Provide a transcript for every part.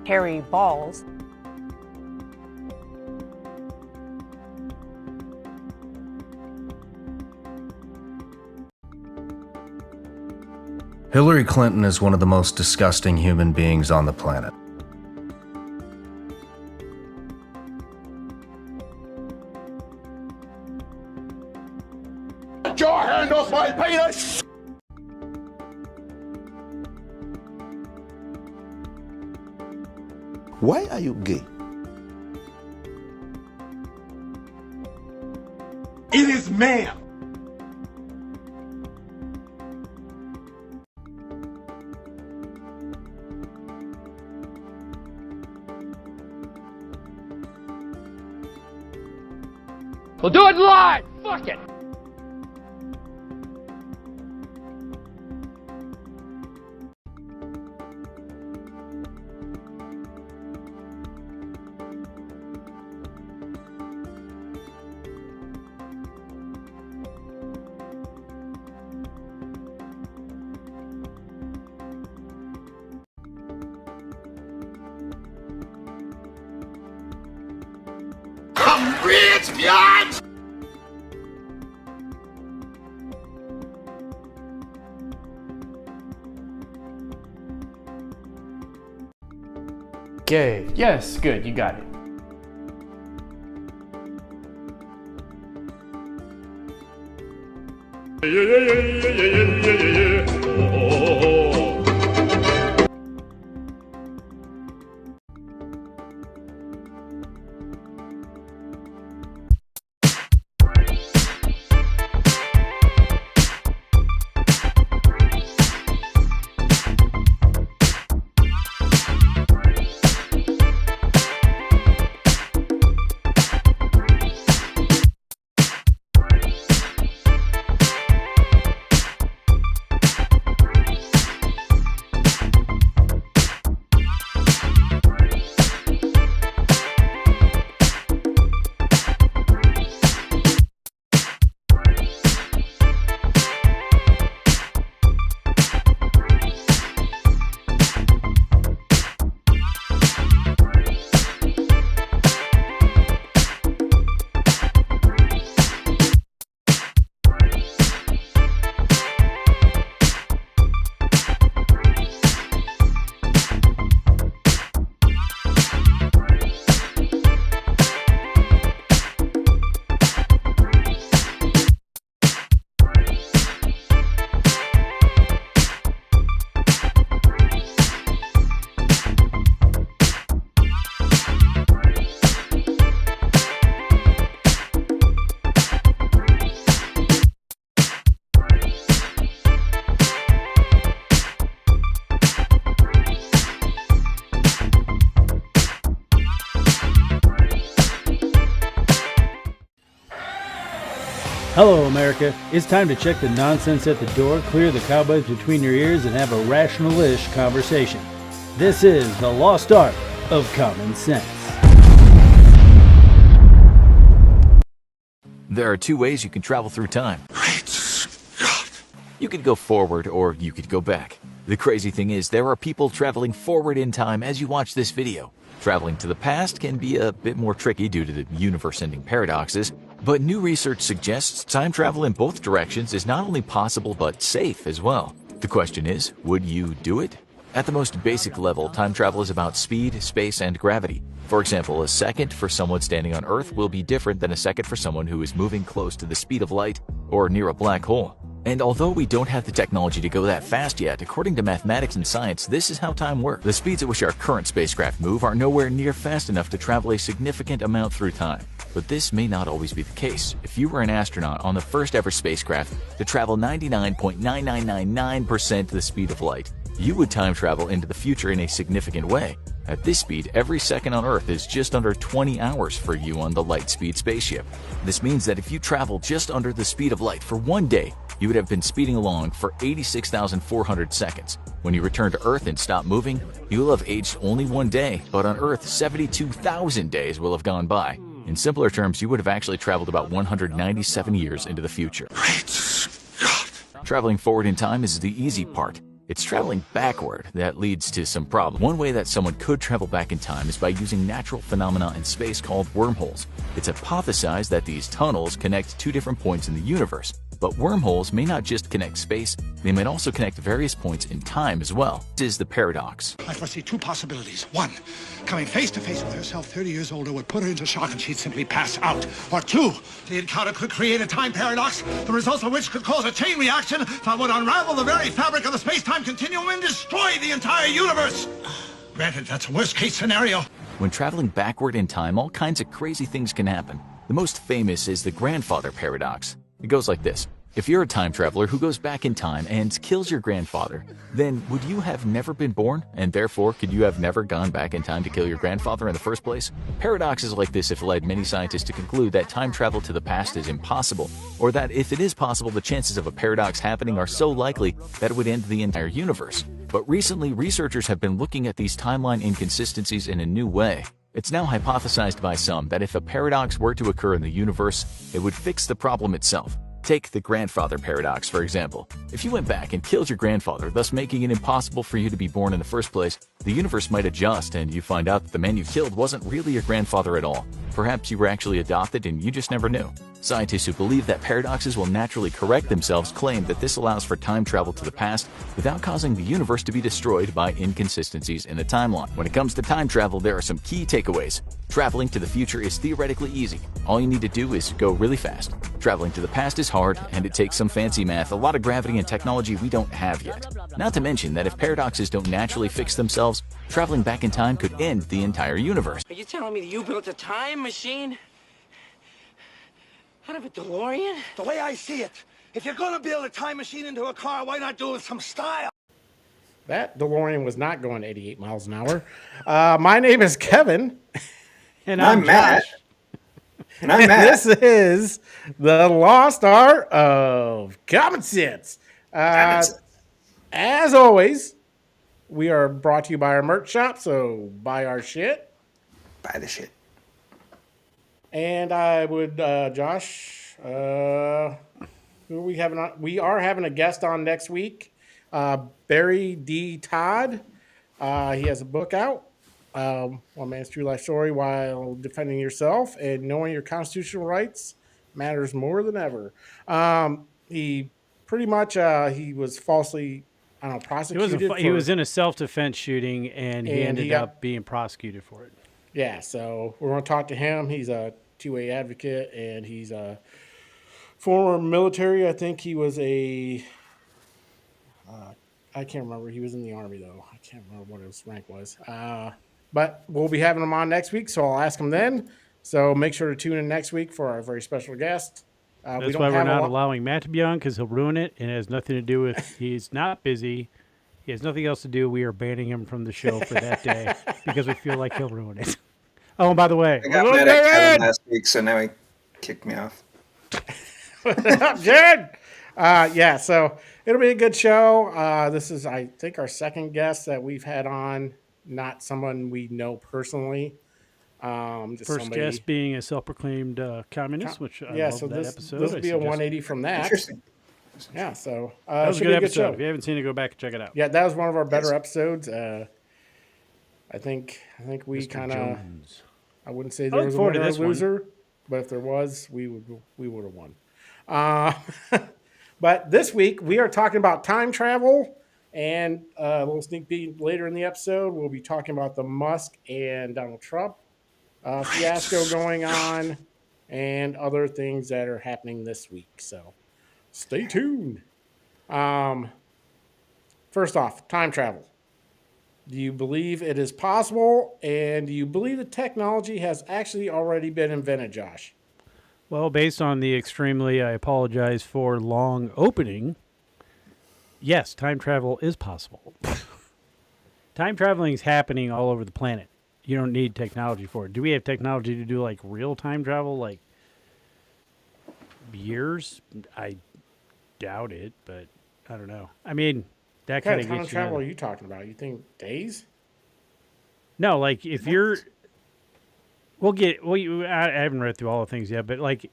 hairy balls. Hillary Clinton is one of the most disgusting human beings on the planet. Get your hand off my penis! Why are you gay? It is ma'am. We'll do it live! Fuck it! I'm rich, bitch! Gay. Yes, good, you got it. Hello, America. It's time to check the nonsense at the door, clear the cobwebs between your ears, and have a rational-ish conversation. This is the lost art of common sense. There are two ways you can travel through time. Great God. You could go forward or you could go back. The crazy thing is there are people traveling forward in time as you watch this video. Traveling to the past can be a bit more tricky due to the universe-ending paradoxes, but new research suggests time travel in both directions is not only possible but safe as well. The question is, would you do it? At the most basic level, time travel is about speed, space, and gravity. For example, a second for someone standing on Earth will be different than a second for someone who is moving close to the speed of light or near a black hole. And although we don't have the technology to go that fast yet, according to mathematics and science, this is how time works. The speeds at which our current spacecraft move are nowhere near fast enough to travel a significant amount through time. But this may not always be the case. If you were an astronaut on the first ever spacecraft to travel 99.9999% the speed of light, you would time travel into the future in a significant way. At this speed, every second on Earth is just under 20 hours for you on the light-speed spaceship. This means that if you travel just under the speed of light for one day, you would have been speeding along for 86,400 seconds. When you return to Earth and stop moving, you will have aged only one day, but on Earth, 72,000 days will have gone by. In simpler terms, you would have actually traveled about 197 years into the future. Great God. Traveling forward in time is the easy part. It's traveling backward that leads to some problems. One way that someone could travel back in time is by using natural phenomena in space called wormholes. It's hypothesized that these tunnels connect two different points in the universe. But wormholes may not just connect space, they might also connect various points in time as well. This is the paradox. I foresee two possibilities. One, coming face to face with herself 30 years older would put her into shock and she'd simply pass out. Or two, the encounter could create a time paradox, the results of which could cause a chain reaction that would unravel the very fabric of the space-time continuum and destroy the entire universe. Granted, that's a worst-case scenario. When traveling backward in time, all kinds of crazy things can happen. The most famous is the grandfather paradox. It goes like this. If you're a time traveler who goes back in time and kills your grandfather, then would you have never been born? And therefore, could you have never gone back in time to kill your grandfather in the first place? Paradoxes like this have led many scientists to conclude that time travel to the past is impossible, or that if it is possible, the chances of a paradox happening are so likely that it would end the entire universe. But recently, researchers have been looking at these timeline inconsistencies in a new way. It's now hypothesized by some that if a paradox were to occur in the universe, it would fix the problem itself. Take the grandfather paradox, for example. If you went back and killed your grandfather, thus making it impossible for you to be born in the first place, the universe might adjust and you find out that the man you killed wasn't really your grandfather at all. Perhaps you were actually adopted and you just never knew. Scientists who believe that paradoxes will naturally correct themselves claim that this allows for time travel to the past without causing the universe to be destroyed by inconsistencies in the timeline. When it comes to time travel, there are some key takeaways. Traveling to the future is theoretically easy. All you need to do is go really fast. Traveling to the past is hard, and it takes some fancy math, a lot of gravity and technology we don't have yet. Not to mention that if paradoxes don't naturally fix themselves, traveling back in time could end the entire universe. Are you telling me that you built a time machine? Out of a DeLorean? The way I see it, if you're gonna build a time machine into a car, why not do it with some style? That DeLorean was not going 88 miles an hour. My name is Kevin. And I'm Matt. Josh. And I'm Matt. This is the Lost Art of Common Sense. As always, we are brought to you by our merch shop, so buy our shit. Buy the shit. And I would, Josh, who are we having on? We are having a guest on next week, Barry D. Todd. He has a book out, One Man's True Life Story While Defending Yourself and Knowing Your Constitutional Rights Matters More Than Ever. He pretty much, he was falsely, I don't know, prosecuted. He was in a self-defense shooting, and he ended up being prosecuted for it. Yeah, so we're going to talk to him. He's a two-way advocate, and he's a former military. I think he was I can't remember. He was in the Army, though. I can't remember what his rank was. But we'll be having him on next week, so I'll ask him then. So make sure to tune in next week for our very special guest. That's why we're not allowing Matt to be on, because he'll ruin it, and it has nothing to do with he's not busy. He has nothing else to do. We are banning him from the show for that day because we feel like he'll ruin it. Oh, and by the way, I got mad at Kevin last week, so now he kicked me off. What's up, Jared? Yeah, so it'll be a good show. This is, I think, our second guest that we've had on, not someone we know personally. First guest being a self-proclaimed communist, which I love so that episode. This will be a 180 from that. Interesting. Yeah, so that was a good episode. If you haven't seen it, go back and check it out. Yeah, that was one of our better episones. I think we kind of. I wouldn't say there was a winner or loser, but if there was, we would have won. But this week we are talking about time travel, and a little sneak peek later in the episode, we'll be talking about the Musk and Donald Trump fiasco going on, and other things that are happening this week. So stay tuned. First off, time travel. Do you believe it is possible, and do you believe the technology has actually already been invented, Josh? Well, based on the extremely, I apologize for long opening, yes, time travel is possible. Time traveling is happening all over the planet. You don't need technology for it. Do we have technology to do like real time travel, like years? I doubt it, but I don't know. I mean, that kind of time travel are you talking about? You think days? No, like if you're, I haven't read through all the things yet, but like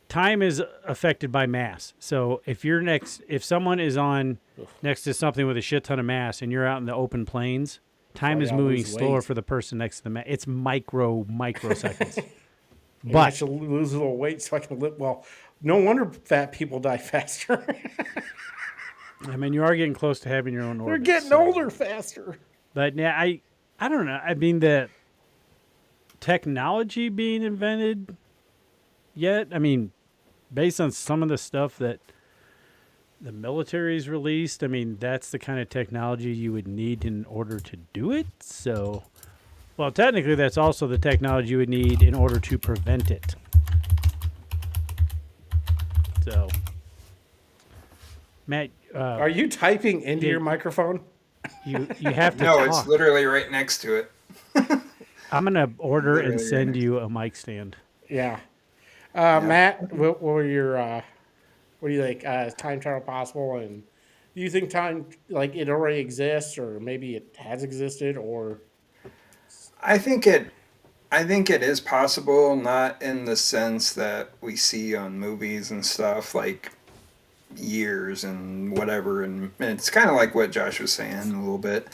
time is affected by mass. So if someone is on next to something with a shit ton of mass and you're out in the open plains, time is moving slower for the person next to the mass. It's microseconds. I But should lose a little weight so I can live. Well, no wonder fat people die faster. I mean, you are getting close to having your own They're orbit. getting older faster. But yeah, I don't know. I mean, the technology being invented yet, I mean, based on some of the stuff that the military's released, I mean, that's the kind of technology you would need in order to do it. So, well, technically, that's also the technology you would need in order to prevent it. So, Matt, Are you typing into your microphone? you have to No, talk. it's literally right next to it. I'm gonna order and Literally send right you a mic stand. Yeah. Matt, what were your what do you think? Is time travel possible? And do you think time, like, it already exists, or maybe it has existed, or I think it is possible, not in the sense that we see on movies and stuff, like years and whatever, and it's kind of like what Josh was saying a little bit.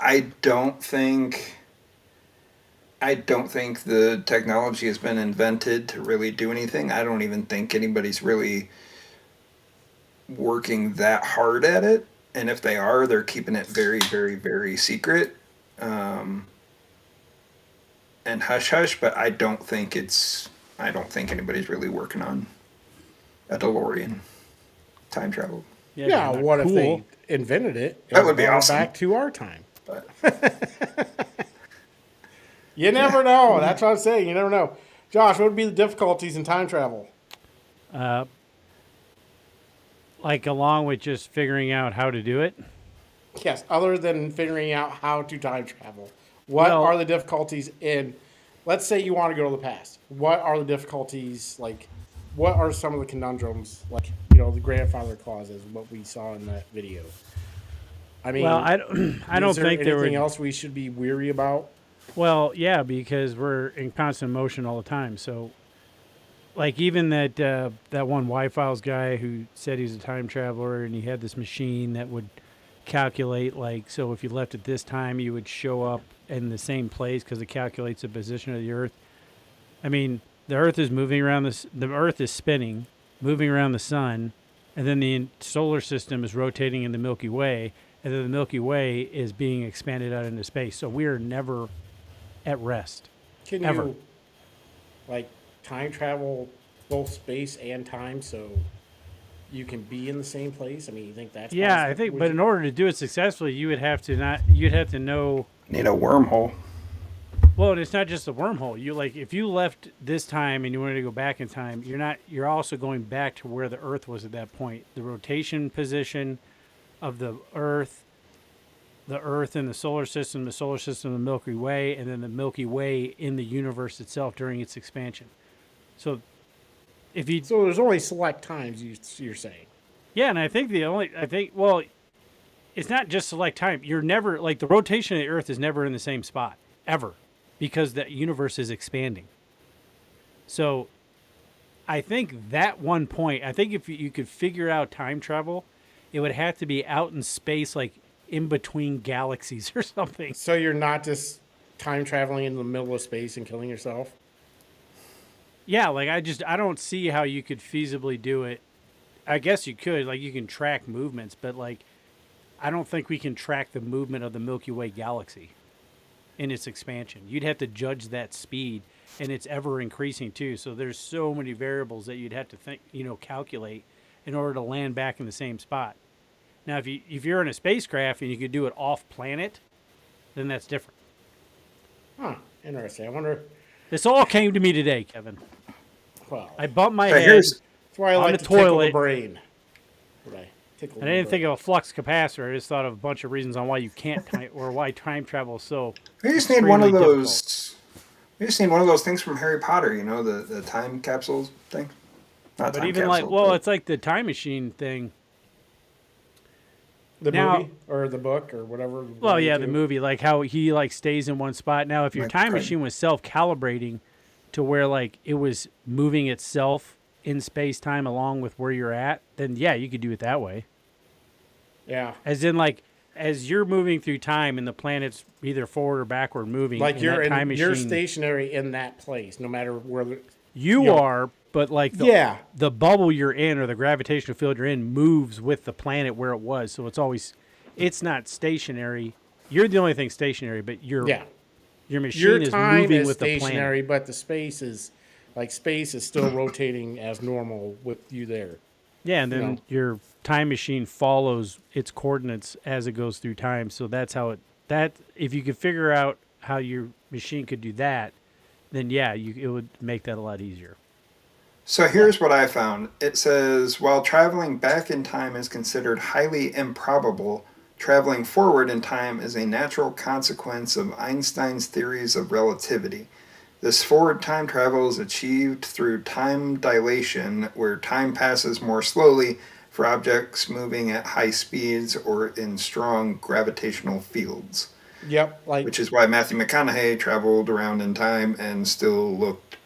I don't think the technology has been invented to really do anything. I don't even think anybody's really working that hard at it. And if they are, they're keeping it very, very, very secret. And hush hush, but I don't think anybody's really working on a DeLorean time travel. yeah, what if they invented it? That would be brought it awesome. Back to our time. But You never know. That's what I'm saying. You never know. Josh, what would be the difficulties in time travel? Like along with just figuring out how to do it. Yes, other than figuring out how to time travel. What Well- are the difficulties in, let's say you want to go to the past. What are the difficulties, like, what are some of the conundrums, like, the grandfather clauses, what we saw in that video? I mean, Well, I don't think there anything were. else we should be weary about? Well, yeah, because we're in constant motion all the time. So, like even that one Y-Files guy who said he's a time traveler and he had this machine that would calculate, like, so if you left at this time, you would show up in the same place because it calculates the position of the Earth. I mean, the Earth is moving around the Earth is spinning, moving around the sun, and then the solar system is rotating in the Milky Way, and then the Milky Way is being expanded out into space. So we are never at rest. Can Ever. you, like, time travel both space and time so you can be in the same place? I mean, you think that's Yeah, possible? I think, Would but you- in order to do it successfully, you'd have to know. need a wormhole. Well, and it's not just a wormhole. You like if you left this time and you wanted to go back in time, you're also going back to where the Earth was at that point. The rotation position of the Earth in the solar system, the Milky Way, and then the Milky Way in the universe itself during its expansion. So So there's only select times you're saying. yeah, and well, it's not just select time. You're never like the rotation of the Earth is never in the same spot ever, because the universe is expanding. So, I think that one point, I think if you could figure out time travel, it would have to be out in space, like in between galaxies or something. So you're not just time traveling in the middle of space and killing yourself? Yeah, like I don't see how you could feasibly do it. I guess you could, like you can track movements, but like I don't think we can track the movement of the Milky Way galaxy in its expansion. You'd have to judge that speed, and it's ever increasing too. So there's so many variables that you'd have to calculate in order to land back in the same spot. Now, if you're in a spacecraft and you could do it off planet, then that's different. Huh. Interesting. I wonder. This all came to me today, Kevin. Well, I bumped my But head. here's- that's why I on like the to tickle the toilet. brain. Would I tickle I the didn't think brain? of a flux capacitor. I just thought of a bunch of reasons on why you can't time or why time travel is so. We just need one of extremely those. We just need one of those things from Harry Potter. The time capsules thing. Not But time even capsule, like, but- it's like the time machine thing. The Now- movie or the book or whatever. Well, yeah, the movie, like how he like stays in one spot. Now, if your Like time Craig. machine was self-calibrating, to where like it was moving itself in space time along with where you're at, then yeah, you could do it that way. Yeah. As in like as you're moving through time and the planet's either forward or backward moving, Like in that time you're machine, stationary in that place, no matter where you are, but like the bubble you're in or the gravitational field you're in moves with the planet where it was. So it's not stationary. You're the only thing stationary, but your machine your is time moving is with the stationary, planet. but the space is still rotating as normal with you there. Yeah, and then your time machine follows its coordinates as it goes through time. So that's how if you could figure out how your machine could do that, then yeah, it would make that a lot easier. So here's what I found. It says, while traveling back in time is considered highly improbable, traveling forward in time is a natural consequence of Einstein's theories of relativity. This forward time travel is achieved through time dilation, where time passes more slowly for objects moving at high speeds or in strong gravitational fields. Yep, which is why Matthew McConaughey traveled around in time and still looked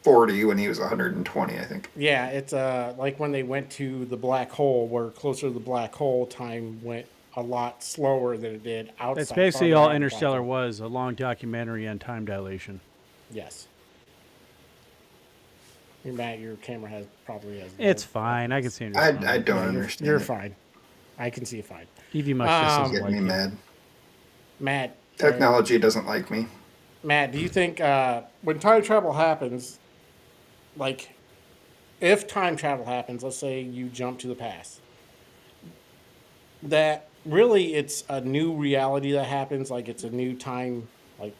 40 when he was 120, I think. Yeah, it's like when they went to the black hole, where closer to the black hole, time went a lot slower than it did outside. That's basically all Interstellar was, a long documentary on time dilation. Yes. Matt, your camera probably has. It's fine. I can see it. I don't understand. You're fine. I can see it fine. Evie must just doesn't getting like me mad. Matt. Technology doesn't like me. Matt, do you think when time travel happens, like if time travel happens, let's say you jump to the past, that really it's a new reality that happens, like it's a new time, like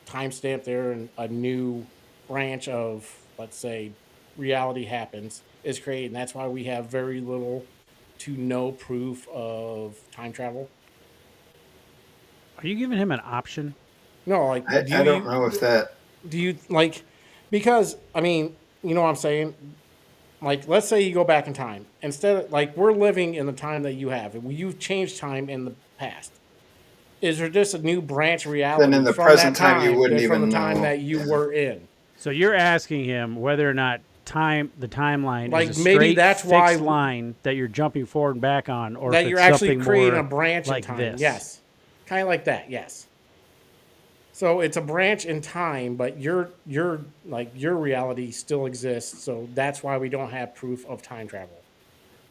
timestamp there, and a new branch of, let's say, reality happens, is created, and that's why we have very little to no proof of time travel? Are you giving him an option? No, like I don't know if that. Do you like? Because I mean, you know what I'm saying. Like, let's say you go back in time. Instead of, like, we're living in the time that you have, and you've changed time in the past. Is there just a new branch of reality? Then in the from present that time, you wouldn't from even the time know. that you were in. So you're asking him whether or not the timeline Like, is a maybe straight that's fixed why line that you're jumping forward and back on, or That if you're it's actually something creating more a branch like in time. this. Yes, kind of like that. Yes. So it's a branch in time, but your reality still exists. So that's why we don't have proof of time travel.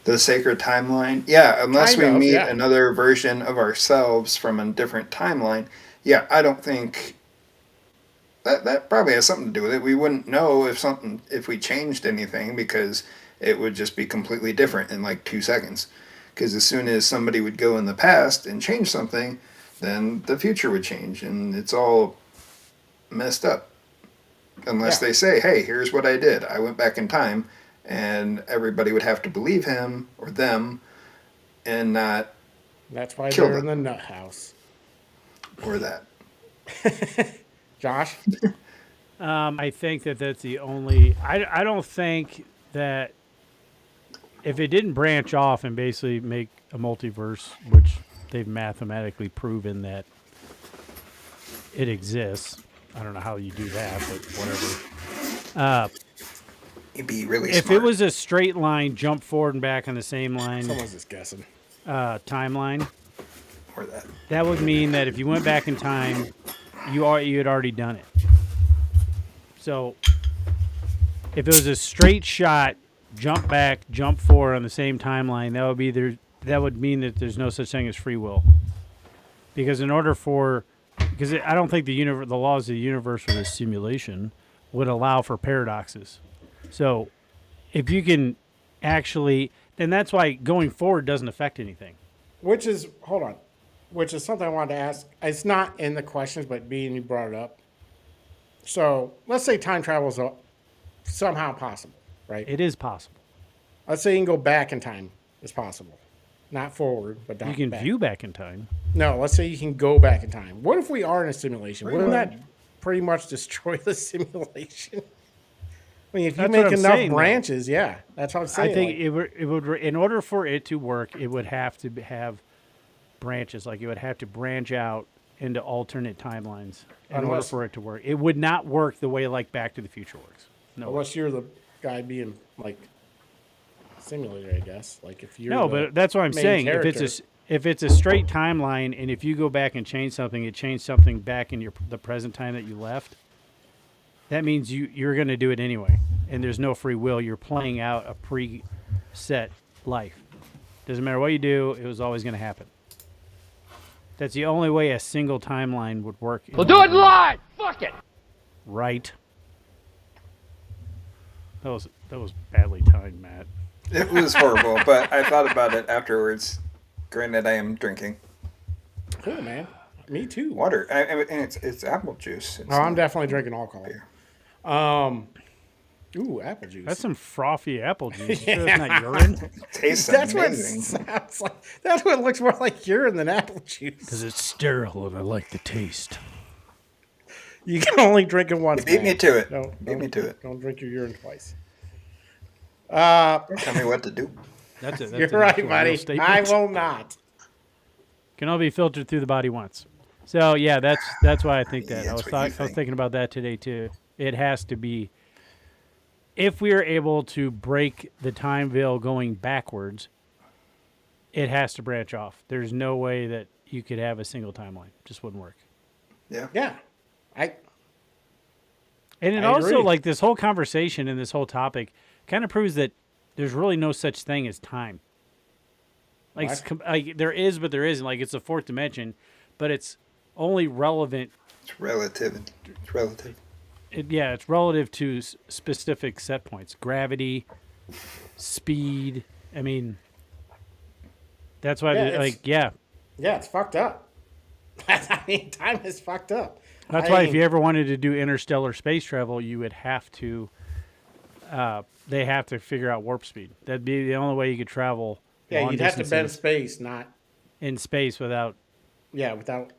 The sacred timeline? Yeah, unless Kind we of, meet yeah. another version of ourselves from a different timeline. Yeah, I don't think that probably has something to do with it. We wouldn't know if we changed anything, because it would just be completely different in like 2 seconds. Because as soon as somebody would go in the past and change something, then the future would change, and it's all messed up. Unless they say, hey, here's what I did. I went back in time, and everybody would have to believe him or them and not That's why kill they're them. in the nut house. Or that. Josh? I think that's the only. I don't think that if it didn't branch off and basically make a multiverse, which they've mathematically proven that it exists. I don't know how you do that, but whatever. You'd be really If smart. it was a straight line, jump forward and back on the same line, Someone's just guessing. timeline, Or that. that would mean that if you went back in time, you had already done it. So if it was a straight shot, jump back, jump forward on the same timeline, that would mean that there's no such thing as free will. Because I don't think the laws of the universe or the simulation would allow for paradoxes. So if you can actually, then that's why going forward doesn't affect anything. Which is something I wanted to ask. It's not in the questions, but being you brought it up. So let's say time travel is somehow possible, right? It is possible. Let's say you can go back in time. It's possible. Not forward, but You can back. view back in time. No, let's say you can go back in time. What if we are in a simulation? Wouldn't that pretty much destroy the simulation? I mean, if you That's make what I'm enough saying, though. branches, yeah, that's what I'm saying. I think it would, in order for it to work, it would have to have branches. Like it would have to branch out into alternate timelines in order Unless- for it to work. It would not work the way like Back to the Future works. No. Unless you're the guy being like simulated, I guess. Like if you're No, the but that's what I'm main saying. character. If it's a straight timeline, and if you go back and change something, it changed something back in the present time that you left. That means you're going to do it anyway, and there's no free will. You're playing out a preset life. Doesn't matter what you do; it was always going to happen. That's the only way a single timeline would work. We'll do it live! Fuck it! Right. That was badly timed, Matt. It was horrible, but I thought about it afterwards. Granted, I am drinking Cool, man. Me too. water. And it's apple juice. It's Oh, I'm not definitely drinking alcohol. beer. Ooh, apple juice. That's some frothy apple juice. Sure that's not urine. Tastes That's what it amazing. sounds like. That's what looks more like urine than apple juice. Because it's sterile and I like the taste. You can only drink it once. You beat me man. to it. Don't, Beat me to it. Don't drink your urine twice. Tell me what to do. That's it. You're right, buddy. I will not. Can only be filtered through the body once. So yeah, that's why I think that. Yeah, I was that's what you think. thinking about that today too. It has to be. If we are able to break the time veil going backwards, it has to branch off. There's no way that you could have a single timeline. Just wouldn't work. Yeah. Yeah. And it I also, agree. like, this whole conversation and this whole topic kind of proves that there's really no such thing as time. Like, What? like there is, but there isn't. Like, it's a fourth dimension, but it's only relevant. It's relative. It's relative. It's relative to specific set points. Gravity, speed. I mean, that's why, Yeah, it's fucked up. I mean, time is fucked up. That's why if you ever wanted to do interstellar space travel, you would have to. They have to figure out warp speed. That'd be the only way you could travel. Yeah, long you'd have to bend distances space, not in space without. without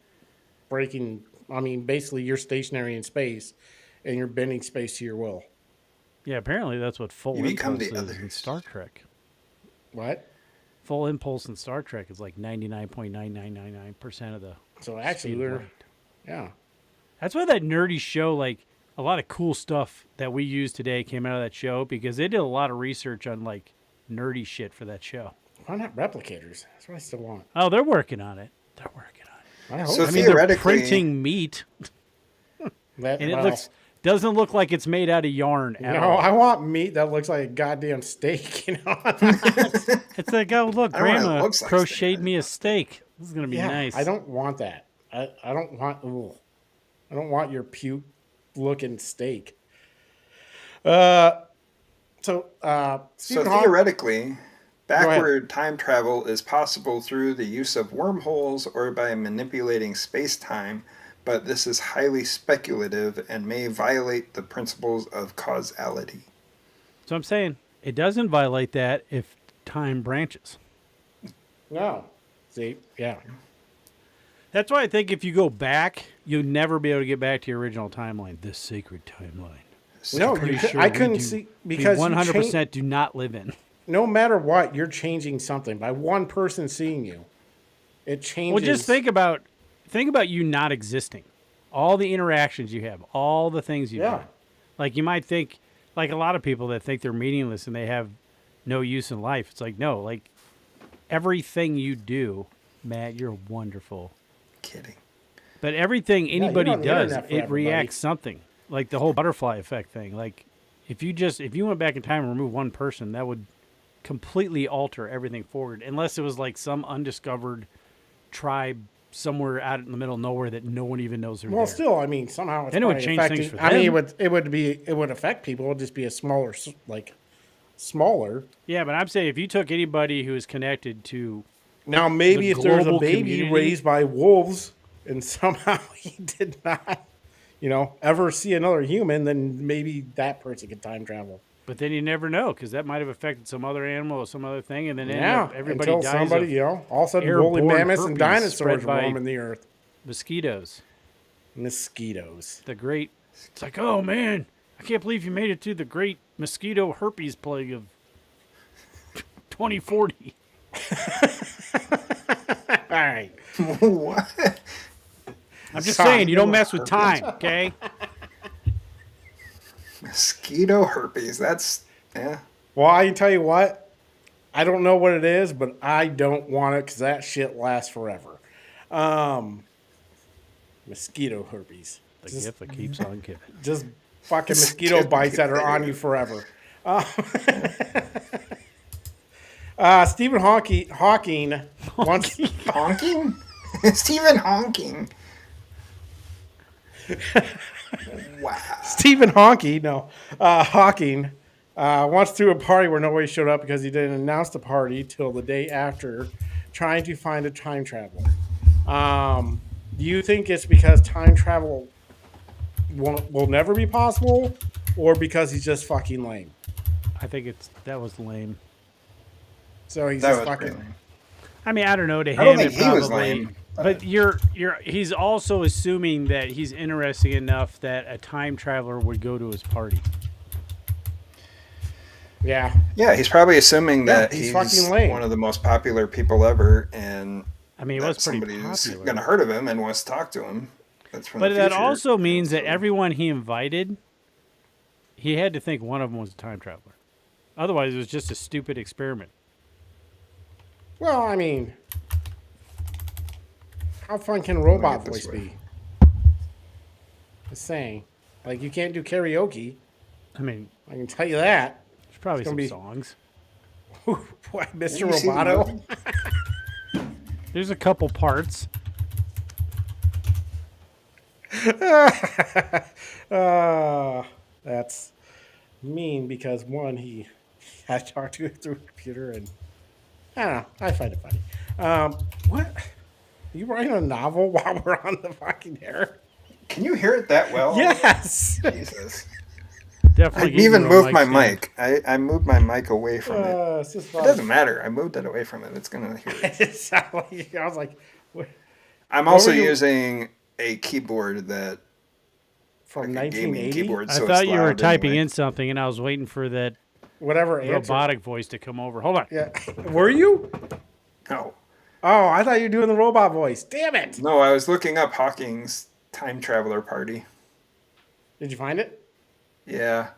breaking. I mean, basically, you're stationary in space, and you're bending space to your will. Yeah, apparently that's what full You become impulse the is in others. Star Trek. What? Full impulse in Star Trek is like 99.9999% of the. So actually, speed of we're light. yeah. That's why that nerdy show, like a lot of cool stuff that we use today, came out of that show because they did a lot of research on like nerdy shit for that show. Why not replicators? That's what I still want. Oh, they're working on it. They're working on it. I hope. So I mean, they're theoretically, printing meat, that, and it well, doesn't look like it's made out of yarn at No, all. I want meat that looks like a goddamn steak. You know. It's like, oh look, I don't know what it Grandma looks like crocheted steak. me a steak. This is gonna be Yeah, nice. I don't want that. I don't want. Ugh. I don't want your puke looking steak. So So Stephen Hawking- theoretically, backward time travel is possible through the use of wormholes or by manipulating space-time, but this is highly speculative and may violate the principles of causality. So I'm saying it doesn't violate that if time branches. No. See, yeah. That's why I think if you go back, you'll never be able to get back to your original timeline, this sacred timeline. No, Pretty you sure I we couldn't do- see we because you 100% do not live in. no matter what, you're changing something by one person seeing you. It changes. Well, just think about you not existing. All the interactions you have, all the things you Yeah. do. Like you might think, like a lot of people that think they're meaningless and they have no use in life. It's like, no, like everything you do, Matt, you're wonderful. Kidding. But everything you're anybody on the does, internet it forever, reacts something. Like the whole butterfly effect thing. Like if you went back in time and removed one person, that would completely alter everything forward. Unless it was like some undiscovered tribe somewhere out in the middle of nowhere that no one even knows they're Well, there. still, I mean, somehow it's Then it would probably change affecting. things for I mean, them. it would affect people. It would just be a smaller, smaller. Yeah, but I'm saying if you took anybody who is connected to Now, maybe The if there's a global baby community? raised by wolves and somehow he did not, ever see another human, then maybe that person could time travel. but then you never know because that might have affected some other animal or some other thing, and then Yeah, everybody until dies somebody, of all of a sudden, airborne woolly mammoths and herpes dinosaurs spread by- roaming the earth. mosquitoes. Mosquitoes. The great. It's like, oh man, I can't believe you made it to the great mosquito herpes plague of 2040. All right. What? I'm just saying, you don't mess with time, okay? Mosquito herpes. That's yeah. Well, I tell you what, I don't know what it is, but I don't want it because that shit lasts forever. Mosquito herpes. The gift that keeps on giving. Just fucking mosquito bites that are on you forever. Stephen Hawking wants Honking? Stephen Honking. Wow. Stephen Hawking wants to do a party where nobody showed up because he didn't announce the party till the day after, trying to find a time traveler. Do you think it's because time travel will never be possible, or because he's just fucking lame? I think that was lame. So he's That just was fucking pretty lame. I mean, I don't know. To I don't him, think it he probably. was lame. But he's also assuming that he's interesting enough that a time traveler would go to his party. Yeah. Yeah, he's probably assuming that he's he's fucking lame. one of the most popular people ever, and I mean, it that was pretty somebody's popular. going to heard of him and wants to talk to him. That's from But the that future. also means that So- everyone he invited, he had to think one of them was a time traveler. Otherwise, it was just a stupid experiment. Well, I mean, how fun can robot get this voice way. be? Just saying. Like, you can't do karaoke. I mean, I can tell you that. there's probably gonna some be- songs. What, Mr. You see the Roboto? movie? There's a couple parts. That's mean because, one, he had to talk to it through a computer, and I don't know. I find it funny. What? Are you writing a novel while we're on the fucking air? Can you hear it that well? Yes. Jesus. I Definitely. give even you a moved my stand. mic. I moved my mic away from it. It's just It fun. doesn't matter. I moved it away from it. It's going to hear it. It sounded like, I was like, what? I'm What also were you- using a keyboard that From like a gaming 1980? keyboard. I So thought it's you were loud typing anyway. in something, and I was waiting for that Whatever answer. robotic voice to come over. Hold on. Yeah. Were you? No. Oh, I thought you were doing the robot voice. Damn it. No, I was looking up Hawking's time traveler party. Did you find it? Yeah.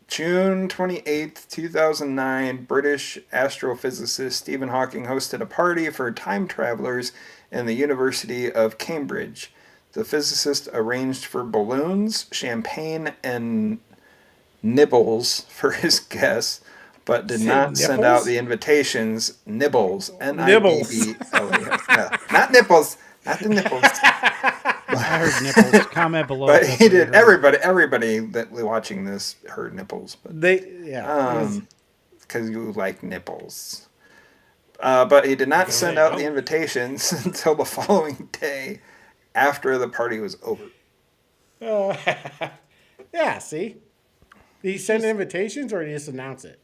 June 28th, 2009, British astrophysicist Stephen Hawking hosted a party for time travelers in the University of Cambridge. The physicist arranged for balloons, champagne, and nibbles for his guests, but did Say not send nipples? out the invitations. Nibbles. Nibbles. N-I-B-B-L-E-S. No, not nipples. Not the nipples. I heard nipples. Comment below. But if he that's what you did. heard. Everybody that was watching this heard nipples. But Yeah. because you like nipples. But he did not send out the invitations until the following day after the party was over. Yeah, see? Did he send invitations or did he just announce it?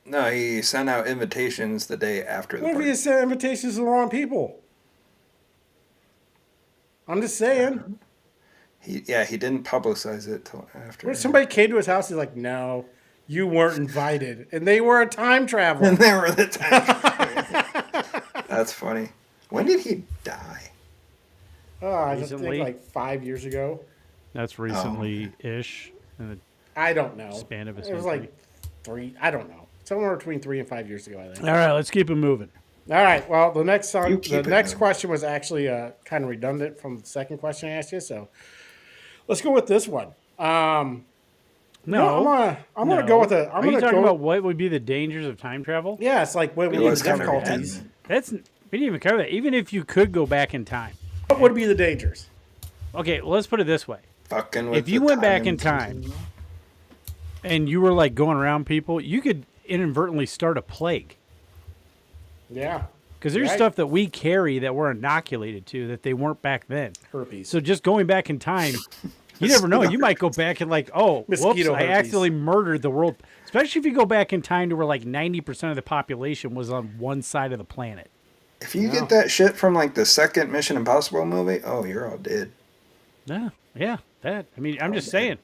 No, he sent out invitations the day after the What if he party. just sent invitations to the wrong people? I'm just saying. He didn't publicize it till after. What if somebody came to his house and he's like, no, you weren't invited. And they were a time traveler. And they were the time. That's funny. When did he die? Oh, I just Recently? think like 5 years ago. That's recently-ish. I don't know. Span of his It was history. like 3. I don't know. Somewhere between 3 and 5 years ago, I think. All right, let's keep it moving. All right. Well, the next You song, keep the it next moving. question was actually kind of redundant from the second question I asked you. So let's go with this one. No, I'm gonna go with a. I'm Are you gonna talking go. about what would be the dangers of time travel? Yeah, it's like what would It be the was covered, difficulties. We didn't even cover that. Even if you could go back in time. What would be the dangers? Okay, well, let's put it this way. Fucking with If you the went back in time. time and you were like going around people, you could inadvertently start a plague. Yeah, Because there's Right. stuff that we carry that we're inoculated to that they weren't back then. herpes. So just going back in time, you never know. You might go back and like, oh, whoops, Mosquito I herpes. accidentally murdered the world. Especially if you go back in time to where like 90% of the population was on one side of the planet. If you get that shit from like the second Mission Impossible movie, oh, you're all dead. Yeah, that. I mean, I'm just saying.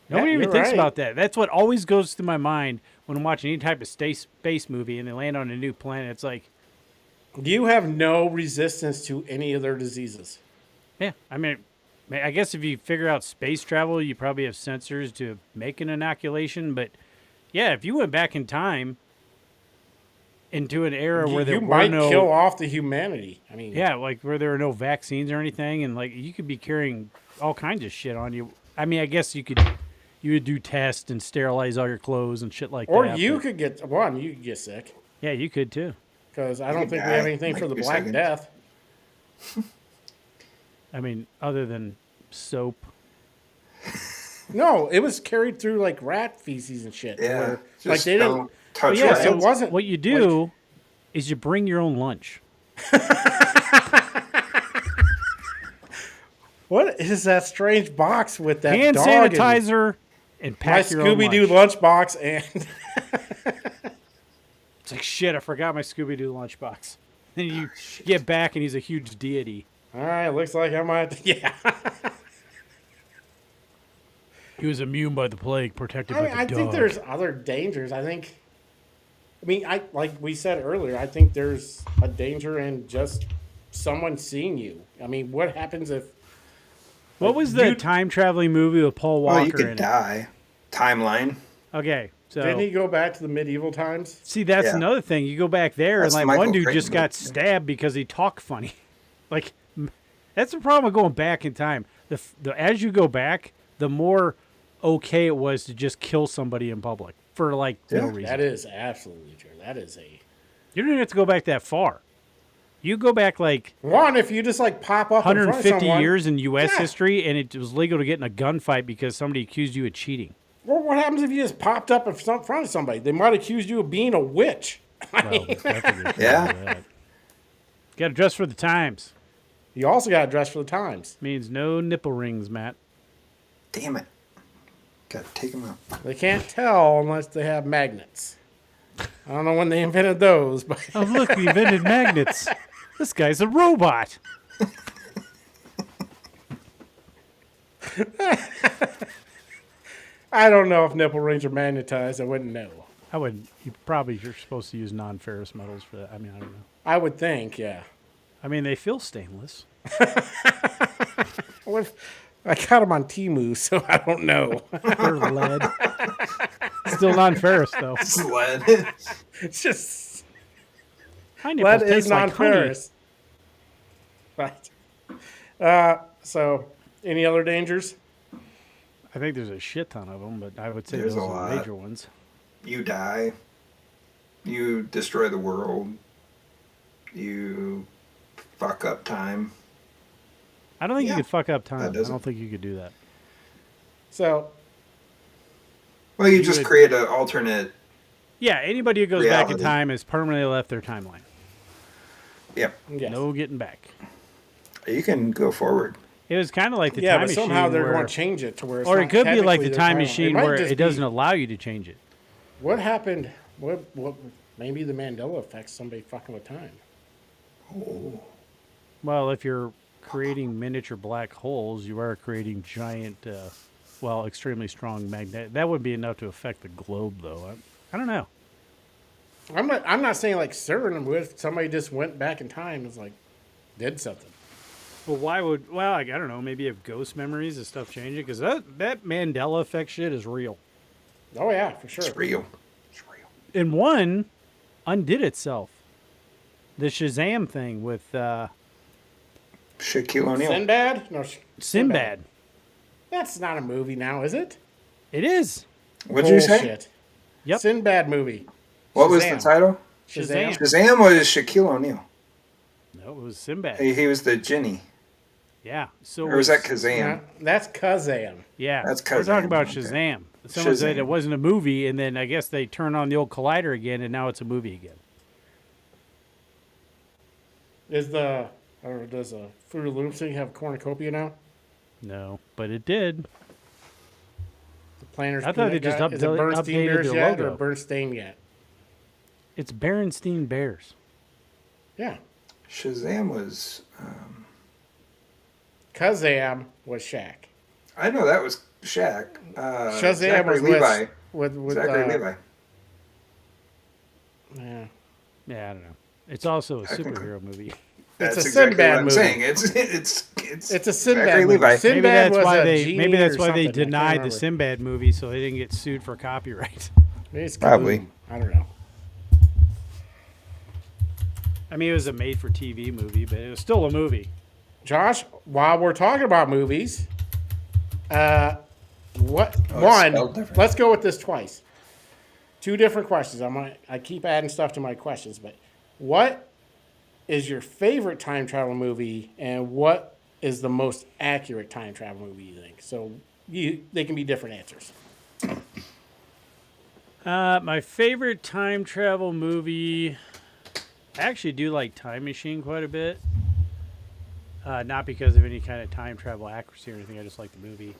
Nobody you're even thinks right. about that. That's what always goes through my mind when I'm watching any type of space movie and they land on a new planet. It's like, You have no resistance to any of their diseases. Yeah, I mean, I guess if you figure out space travel, you probably have sensors to make an inoculation. But yeah, if you went back in time into an era where there You were might no, kill off the humanity. I mean, yeah, like where there were no vaccines or anything, and like you could be carrying all kinds of shit on you. I mean, I guess you would do tests and sterilize all your clothes and shit like or that. you but- could get you could get sick yeah, you could too. because I You don't could think we die have anything in, for like, the 2 Black seconds. Death. I mean, other than soap. No, it was carried through like rat feces and shit. Yeah. where, Just like they don't didn't. touch Yeah, rats. so it wasn't. What you do is you bring your own lunch. What is that strange box with that Hand dog and sanitizer and my pack your own Scooby Doo lunch. lunchbox and It's like, shit, I forgot my Scooby Doo lunchbox. Then you get back and he's a huge deity. all right, looks like I might. Yeah, He was immune by the plague, protected by the I dog. think there's other dangers. I mean, like we said earlier, I think there's a danger in just someone seeing you. I mean, what happens if? What was the you- time traveling movie with Paul Walker Well, you could in die. Timeline. it? Okay, so Didn't he go back to the medieval times? see, that's Yeah. another thing. You go back there That's and like Michael one dude Crichton just got movie. stabbed because he talked funny. Like that's the problem with going back in time. As you go back, the more okay it was to just kill somebody in public for like no Yeah. reason. That is absolutely true. That is a You don't even have to go back that far. You go back like one. If you just like pop up in front of 150 someone, years in U.S. Yeah. history, and it was legal to get in a gunfight because somebody accused you of cheating. Well, what happens if you just popped up in front of somebody? They might accuse you of being a witch. Well, Yeah. Got to dress for the times. You also got to dress for the times. Means no nipple rings, Matt. Damn it. Gotta take them out. They can't tell unless they have magnets. I don't know when they invented those, but Oh, look, we invented magnets. This guy's a robot. I don't know if nipple rings are magnetized. I wouldn't know. I would. You're supposed to use non-ferrous metals for that. I mean, I don't know. I would think, yeah. I mean, they feel stainless. What? I got them on Temu, so I don't know. They're lead. Still non-ferrous though. Sled. It's just My nipples lead is taste like honey. non-ferrous. Right. So, any other dangers? I think there's a shit ton of them, but I would say There's those a are lot. the major ones. You die. You destroy the world. You fuck up time. I don't think Yeah, you could fuck up time. I doesn't- don't think you could do that. So, Well, you just would- create an alternate. Yeah, anybody who goes back in Reality. time has permanently left their timeline. Yep. yes. No getting back. You can go forward. It was kind of like the yeah, time but machine. somehow they're where- going to change it to where it's or not it could be like technically the their time timeline. machine might where just it doesn't be- allow you to change it. What happened? What? Maybe the Mandela effect's somebody fucking with time. Well, if you're creating miniature black holes, you are creating giant, extremely strong magnet. That would be enough to affect the globe, though. I don't know. I'm not saying like certain. What if somebody just went back in time and was like did something? Well, why would? Well, I don't know. Maybe you have ghost memories and stuff changing because that Mandela effect shit is real. Oh yeah, for sure. It's real. It's real. And one undid itself. The Shazam thing with Shaquille O'Neal. Sinbad? No, Sinbad. That's not a movie now, is it? It is. What'd you say? Bullshit. Yep. Sinbad movie. What was the Shazam. title? Shazam. Shazam was Shaquille O'Neal. No, it was Sinbad. He was the genie. Yeah. So Or was that Kazam? Yeah, that's Kazam. Yeah, That's we're talking Kazam, about okay. Shazam. Someone said Shazam. it wasn't a movie, and then I guess they turned on the old collider again, and now it's a movie again. Does a Fruit of the Loom thing have cornucopia now? No, but it did. The Planters. I thought they Peanut just Guy- Is it updated Bernstein Bears their yet logo. or Bernstein yet? It's Berenstein Bears. Yeah. Shazam was. Kazam was Shaq. I know that was Shaq. Shazam Zachary was Levi. with Zachary Levi. Yeah. Yeah, I don't know. It's also a I think- superhero movie. That's a exactly Sinbad what I'm movie. saying. It's it's It's a Sinbad Zachary movie. Levi. Sinbad was a genie maybe that's or why they something. I can't denied the remember. Sinbad movie so they didn't get sued for copyright. Maybe it's Probably. Kaboom. I don't know. I mean, it was a made-for-TV movie, but it was still a movie. Josh, while we're talking about movies, spelled one? different. Let's go with this twice. Two different questions. I keep adding stuff to my questions, but what is your favorite time travel movie, and what is the most accurate time travel movie you think? So they can be different answers. My favorite time travel movie, I actually do like Time Machine quite a bit. Not because of any kind of time travel accuracy or anything. I just like the movie.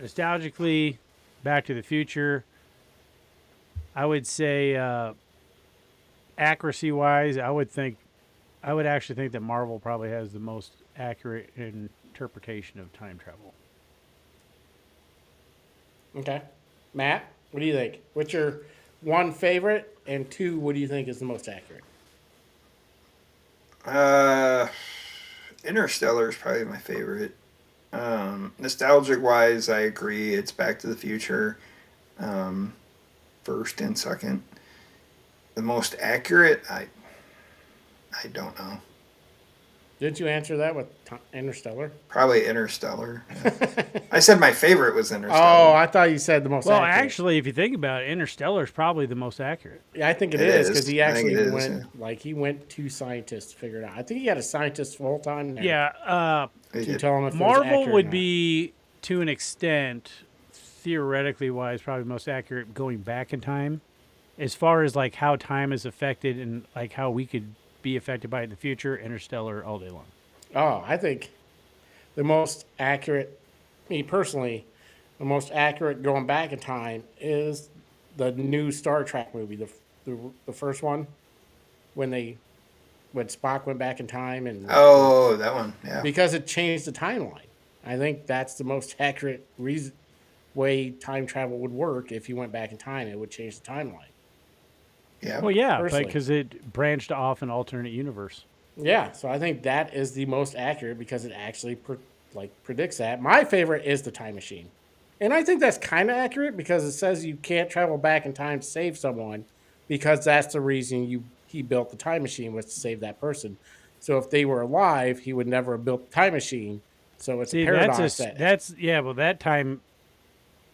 Nostalgically, Back to the Future. I would say accuracy-wise, I would actually think that Marvel probably has the most accurate interpretation of time travel. Okay. Matt, what do you think? What's your one favorite, and two, what do you think is the most accurate? Interstellar is probably my favorite. Nostalgic wise, I agree. It's Back to the Future, first and second. The most accurate, I don't know. Didn't you answer that with Interstellar? Probably Interstellar. I said my favorite was Interstellar. Oh, I thought you said the most Well, accurate. actually, if you think about it, Interstellar is probably the most accurate. Yeah, I think it It is is. because he I think actually it is, went yeah. he went to scientists to figure it out. I think he had a scientist full time. Yeah, To tell him if it was Marvel accurate or would not. be, to an extent, theoretically wise, probably most accurate going back in time. As far as like how time is affected and like how we could be affected by it in the future, Interstellar all day long. Oh, I think the most accurate, me personally, the most accurate going back in time is the new Star Trek movie, the first one, when Spock went back in time and Oh, that one. Yeah. because it changed the timeline. I think that's the most accurate way time travel would work. If you went back in time, it would change the timeline. Yeah. Well, yeah, Personally. because it branched off an alternate universe. Yeah, so I think that is the most accurate because it actually predicts that. My favorite is the Time Machine. And I think that's kind of accurate because it says you can't travel back in time to save someone because that's the reason he built the time machine was to save that person. So if they were alive, he would never have built the time machine. So it's a paradox. Well, that time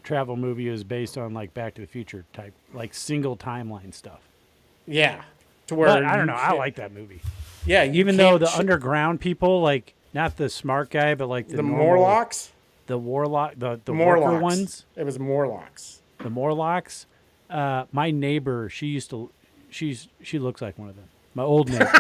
travel movie is based on like Back to the Future type, like single timeline stuff. Yeah. To where But I don't know. I can't- like that movie. Yeah, you Even though can't the underground people, like not the smart guy, but like the normal- Morlocks? the warlock, the Morlocks. worker ones, It was Morlocks. the Morlocks. My neighbor, she looks like one of them. My old neighbor.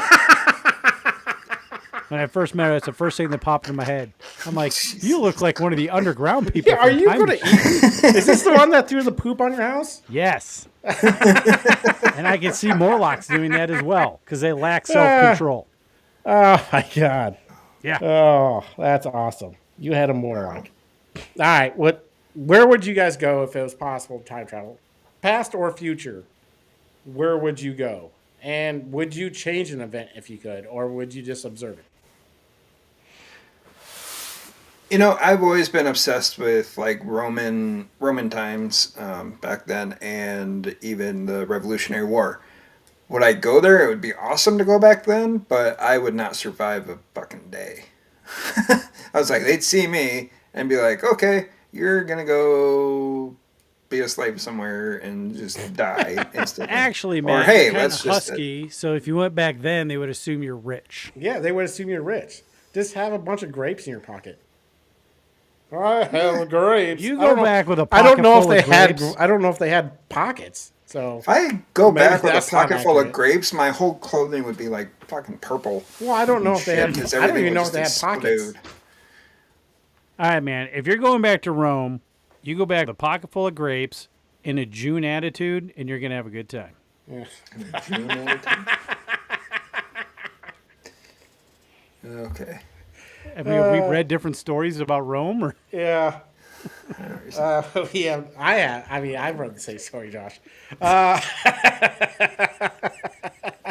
When I first met her, that's the first thing that popped in my head. I'm like, you look like one of the underground people. Yeah, are from you Time going to Machine." eat? Is this the one that threw the poop on your house? Yes. And I can see Morlocks doing that as well because they lack self-control. Oh, my God. Yeah. Oh, that's awesome. You had a Morlock. All right. Where would you guys go if it was possible to time travel? Past or future? Where would you go? And would you change an event if you could, or would you just observe it? You know, I've always been obsessed with like Roman times back then, and even the Revolutionary War. Would I go there? It would be awesome to go back then, but I would not survive a fucking day. I was like, they'd see me and be like, okay, you're gonna go be a slave somewhere and just die instantly. Actually, or man, hey, you're kinda let's just husky. So if you went back then, they would assume you're rich. Yeah, they would assume you're rich. Just have a bunch of grapes in your pocket. I have grapes. You I don't go know- back with a I don't pocket know if full they of had. grapes. I don't know if they had pockets. So If I go Maybe back with a that's not pocket full of accurate. grapes, my whole clothing would be like fucking purple. well, I don't know if they Shit, had. 'cause I don't everything even would know if they had just pockets. explode. All right, man. If you're going back to Rome, you go back with a pocket full of grapes in a June attitude, and you're gonna have a good time. Okay. I mean, we've read different stories about Rome, or Yeah. Yeah, I mean, I've read the same story, Josh.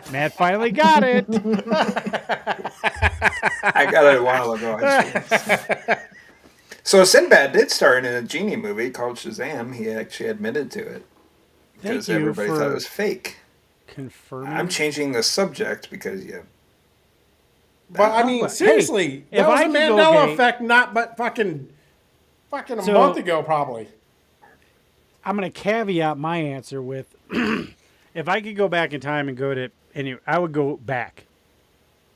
Matt finally got it. I got it a while ago. So Sinbad did star in a genie movie called Shazam. He actually admitted to it because Thank you everybody thought it for was fake. confirming. I'm changing the subject because But I Oh, mean, but, seriously, hey, if that was I a could go Mandela gay- effect, not but fucking a So- month ago, probably. I'm going to caveat my answer with, if I could go back in time and go to I would go back.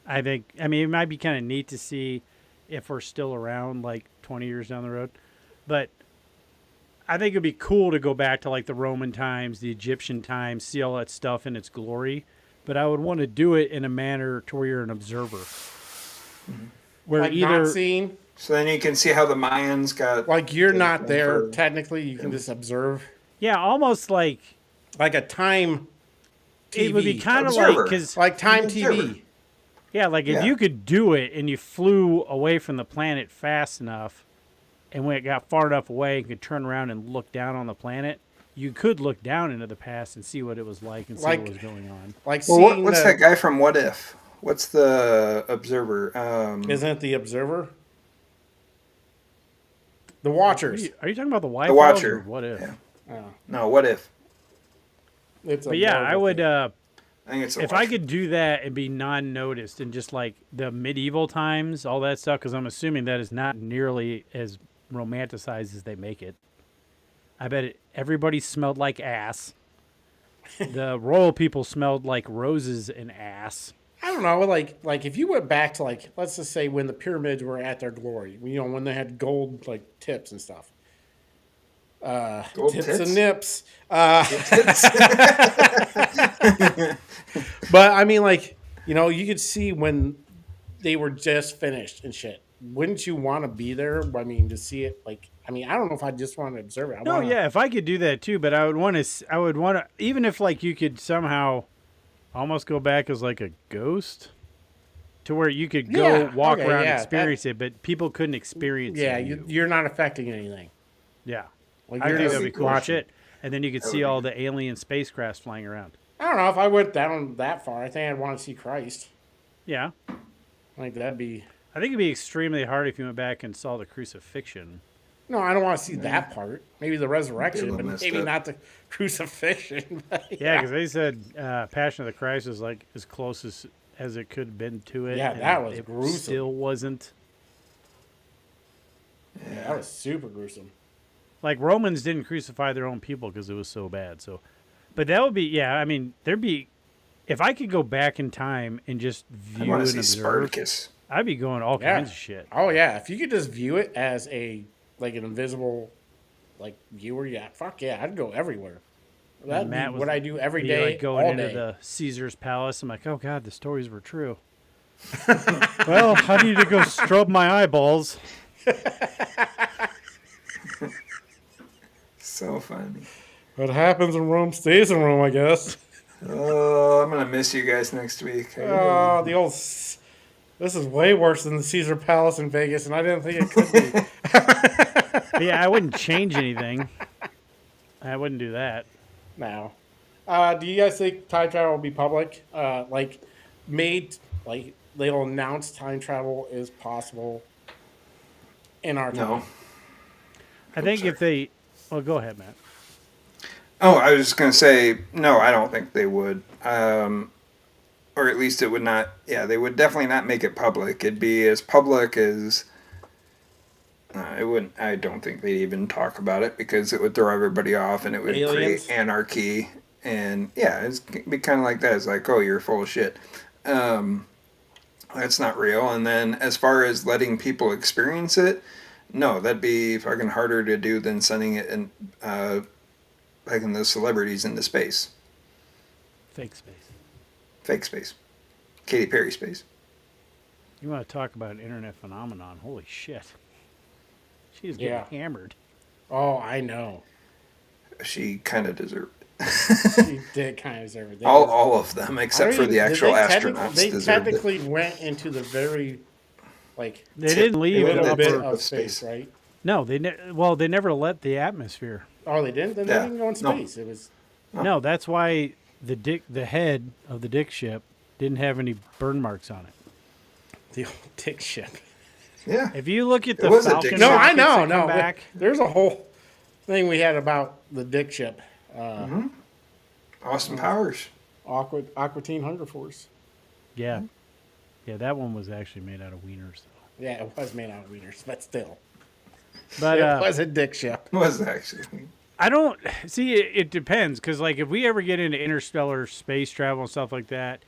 I think. I mean, it might be kind of neat to see if we're still around like 20 years down the road, but I think it'd be cool to go back to like the Roman times, the Egyptian times, see all that stuff in its glory. But I would want to do it in a manner to where you're an observer, where Like either not seeing, so then you can see how the Mayans got. like you're the not thing there for- technically. You can just observe, yeah, almost like like a time TV. it would be kind of like Observer. because like time Observer. TV. yeah, like if Yeah. you could do it and you flew away from the planet fast enough, and when it got far enough away, you could turn around and look down on the planet. You could look down into the past and see what it was like and see Like- what was going on. Like Well, seeing what's the, that guy from What If? What's the observer? Isn't it the observer? The Watchers. Are you talking about the Wi-Fi? The Watcher. Or what if? Yeah. No, What If? It's a But yeah, I Marvel would. thing. I think it's the If I Watcher. could do that and be non-noticed and just like the medieval times, all that stuff, because I'm assuming that is not nearly as romanticized as they make it. I bet everybody smelled like ass. The royal people smelled like roses and ass. I don't know, like if you went back to like let's just say when the pyramids were at their glory, when they had gold like tips and stuff. Gold Tips tits? and nips. But I mean, like, you could see when they were just finished and shit. Wouldn't you want to be there? I mean, to see it, like, I don't know if I just want to observe it. No, yeah, if I could do that too, but I would want to. I would want to, even if like you could somehow almost go back as like a ghost, to where you could go Yeah, walk okay, around yeah, and experience it, but people couldn't experience Yeah, it. you're not affecting anything. Yeah, Like, I you're think just that'd be cool as watching. shit. And then you could see all the alien spacecrafts flying around. I don't know if I went down that far. I think I'd want to see Christ. Yeah, Like that'd be. I think it'd be extremely hard if you went back and saw the crucifixion. No, I don't want to see that part. Maybe the resurrection, little but messed maybe up. not the crucifixion. Yeah, because they said Passion of the Christ was like as close as it could have been to it. Yeah, and that was it gruesome. Still wasn't. Yeah, that was super gruesome. Like Romans didn't crucify their own people because it was so bad. So, but that would be there'd be if I could go back in time and just I view want and to see observe, Spartacus. I'd be going all Yeah. kinds of shit. Oh yeah, if you could just view it as an invisible, like viewer, yeah, fuck yeah, I'd go everywhere. That'd Matt be was- what I do every Be day, like going all into day. the Caesar's palace. I'm like, oh god, the stories were true. Well, I need to go scrub my eyeballs. So funny. What happens in Rome stays in Rome, I guess. Oh, I'm gonna miss you guys next week. Oh, the old. This is way worse than the Caesar Palace in Vegas, and I didn't think it could be. But yeah, I wouldn't change anything. I wouldn't do that. Now, do you guys think time travel will be public? They'll announce time travel is possible in our time. No. I think if they, well, go ahead, Matt. Oh, I was just gonna say no. I don't think they would. Or at least it would not. Yeah, they would definitely not make it public. It'd be as public as. It wouldn't. I don't think they'd even talk about it because it would throw everybody off and it would Aliens? create anarchy. And yeah, it'd be kind of like that. It's like, oh, you're full of shit. That's not real. And then as far as letting people experience it, no, that'd be fucking harder to do than sending it in, taking the celebrities into space. Fake space. Fake space. Katy Perry space. You want to talk about an internet phenomenon? Holy shit. She's getting Yeah. hammered. Oh, I know. She kind of deserved it. She did kind of deserve it. All of them, except for the actual astronauts. They deserved technically went into the very, They didn't leave little the little bit upper. of of space, space. right? No, they never let the atmosphere. Oh, they didn't. Then Yeah. they didn't go in No. space. It was. No, that's why the head of the dick ship didn't have any burn marks on it. The old dick ship. Yeah. If you look at It the was a Falcon dick No, ship. I rockets know. that No, come back, there's a whole thing we had about the dick ship. Austin Powers. Aqua Teen Hunger Force. yeah, that one was actually made out of wieners. Yeah, it was made out of wieners, but still. But It was a dick ship. Was actually. I don't see. It depends, because like if we ever get into interstellar space travel and stuff like that,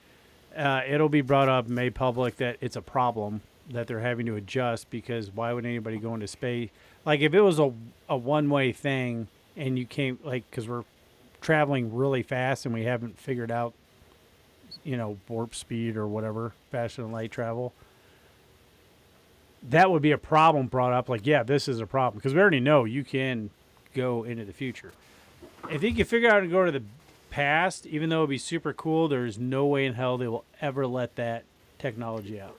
it'll be brought up, made public that it's a problem that they're having to adjust, because why would anybody go into space? Like if it was a one-way thing and you came, like, because we're traveling really fast and we haven't figured out, warp speed or whatever, faster than light travel, that would be a problem brought up. Like, yeah, this is a problem, because we already know you can go into the future. If you can figure out how to go to the past, even though it'd be super cool, there's no way in hell they will ever let that technology out.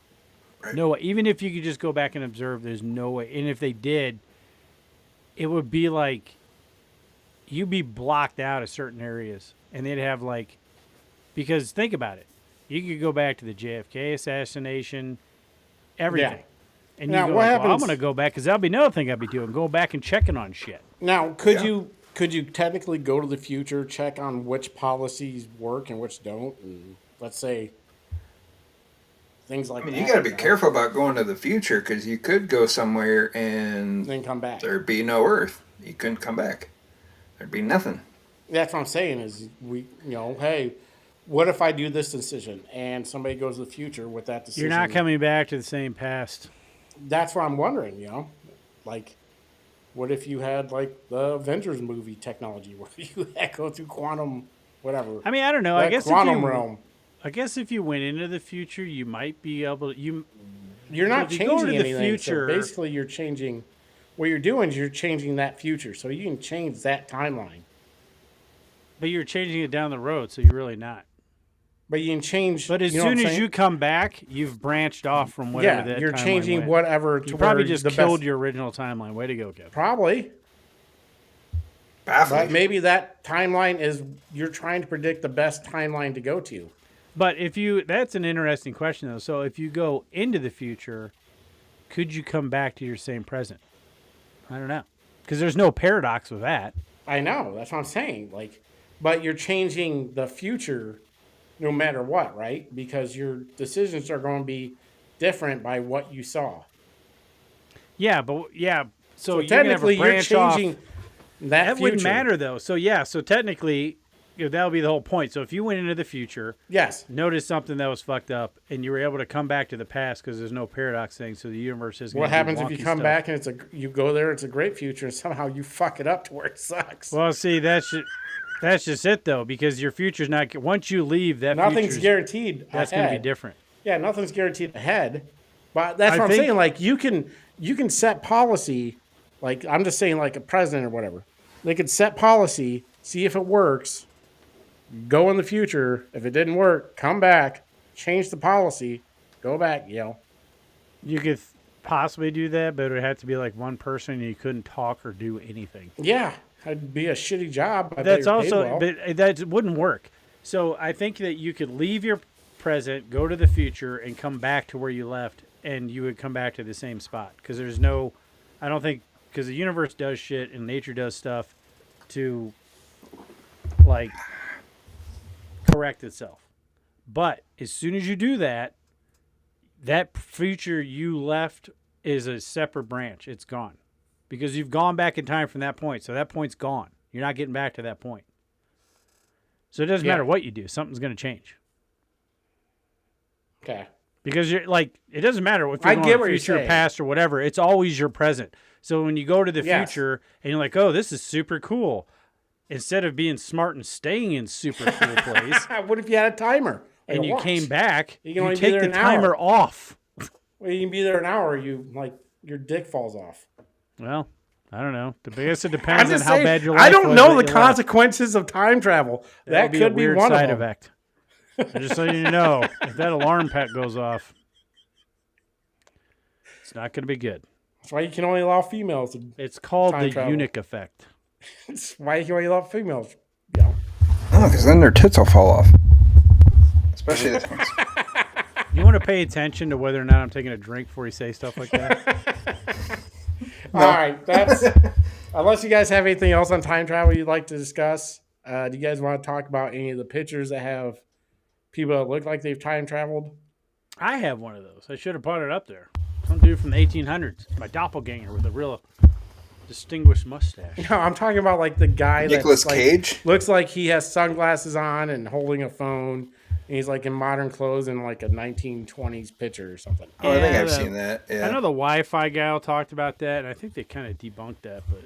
Right. No way. Even if you could just go back and observe, there's no way. And if they did, it would be like you'd be blocked out of certain areas, and they'd have like, because think about it, you could go back to the JFK assassination, everything. Yeah. And Now, you go what like, well, I'm happens- going to go back, because that'll be another thing I'd be doing, going back and checking on shit. Now, could you technically go to the future, check on which policies work and which don't, and let's say things like I mean, that? you got to be careful about going to the future, because you could go somewhere and Then come back. there'd be no Earth. You couldn't come back. There'd be nothing. That's what I'm saying is hey, what if I do this decision and somebody goes to the future with that decision? You're not coming back to the same past. That's what I'm wondering, like, what if you had like the Avengers movie technology where you go through quantum, whatever. I mean, I don't know. I that guess quantum realm. I guess if you went into the future, you might be able to. You're not if you go changing to the anything. future- So basically, you're changing. What you're doing is you're changing that future, so you can change that timeline. But you're changing it down the road, so you're really not. But you can change. But as you know soon what I'm as saying? you come back, you've branched off from whatever yeah, that you're timeline changing went. whatever. To You probably where just the killed best, your original timeline. Way to go, Kevin. Probably, Baffling. but maybe that timeline is you're trying to predict the best timeline to go to. But that's an interesting question, though. So if you go into the future, could you come back to your same present? I don't know. Because there's no paradox with that. I know. That's what I'm saying. Like, but you're changing the future no matter what, right? Because your decisions are going to be different by what you saw. Yeah, but yeah. So, you're technically, gonna you're have a branch changing off. that That future. wouldn't matter, though. So, yeah. So, technically, that'll be the whole point. So, if you went into the future, Yes. noticed something that was fucked up, and you were able to come back to the past because there's no paradox thing, so the universe is. What happens if you come stuff. back and you go there? It's a great future, and somehow you fuck it up to where it sucks. Well, see, that's just it, though, because your future's not. Once you leave, that Nothing's future's- guaranteed. That's going to be ahead. different. Yeah, nothing's guaranteed ahead. But that's I what I'm think- saying. Like you can set policy. Like I'm just saying, like a president or whatever. They could set policy, see if it works. Go in the future. If it didn't work, come back, change the policy, go back. You could possibly do that, but it would have to be like one person, and you couldn't talk or do anything. Yeah, it'd be a shitty job. I bet That's you're paid also, well. but that wouldn't work. So I think that you could leave your present, go to the future, and come back to where you left, and you would come back to the same spot. Because there's no, I don't think, because the universe does shit and nature does stuff to, like, correct itself. But as soon as you do that, that future you left is a separate branch. It's gone. Because you've gone back in time from that point. So that point's gone. You're not getting back to that point. So it doesn't matter what you do. Something's going to change. Okay. Because you're like, it doesn't matter if you're I going get what you're future, saying. past, or whatever. It's always your present. So when you go to the Yes. future and you're like, oh, this is super cool. Instead of being smart and staying in super cool place, What if you had a timer? Like and a you watch? came back, You can you only be take there the an hour. timer off. Well, you can be there an hour. Your dick falls off. Well, I don't know. I guess it I'm depends on just how saying, bad your life I don't was know that the you left. consequences of time travel. That'll That could be a weird one side of them. effect. Just so you know, if that alarm pet goes off, it's not going to be good. That's why you can only allow females. It's called Time the travel. eunuch effect. That's why you can only allow females. Oh, because then their tits will fall off. Especially this ones. You want to pay attention to whether or not I'm taking a drink before you say stuff like that? All right, that's unless you guys have anything else on time travel you'd like to discuss. Do you guys want to talk about any of the pictures that have people that look like they've time traveled? I have one of those. I should have brought it up there. Some dude from the 1800s, my doppelganger with a real distinguished mustache. No, I'm talking about like the guy Nicolas that's Cage? looks like he has sunglasses on and holding a phone. And he's like in modern clothes in like a 1920s picture or something. Oh, I think Yeah, I've seen that. Yeah. I know the Wi-Fi gal talked about that, and I think they kind of debunked that. But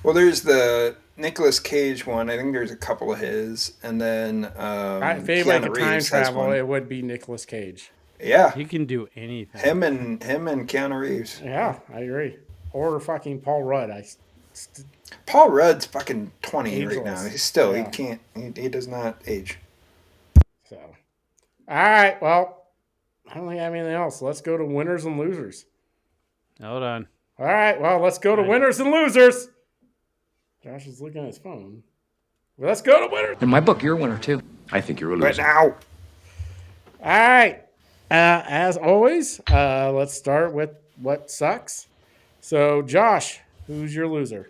Well, there's the Nicolas Cage one. I think there's a couple of his, and then If anybody could time travel, it would be Nicolas Cage. Yeah, he can do anything. him and Keanu Reeves. Yeah, I agree. Or fucking Paul Rudd. Paul Rudd's fucking 20 right Ageless. now. He's still Yeah. he can't he does not age. So, all right. Well, I don't think I have anything else. Let's go to winners and losers. Hold on. All right. Well, let's go to winners and losers. Josh is looking at his phone. Well, let's go to winners. In my book, you're a winner too. I think you're a Right loser. now. All right. As always, let's start with what sucks. So, Josh, who's your loser?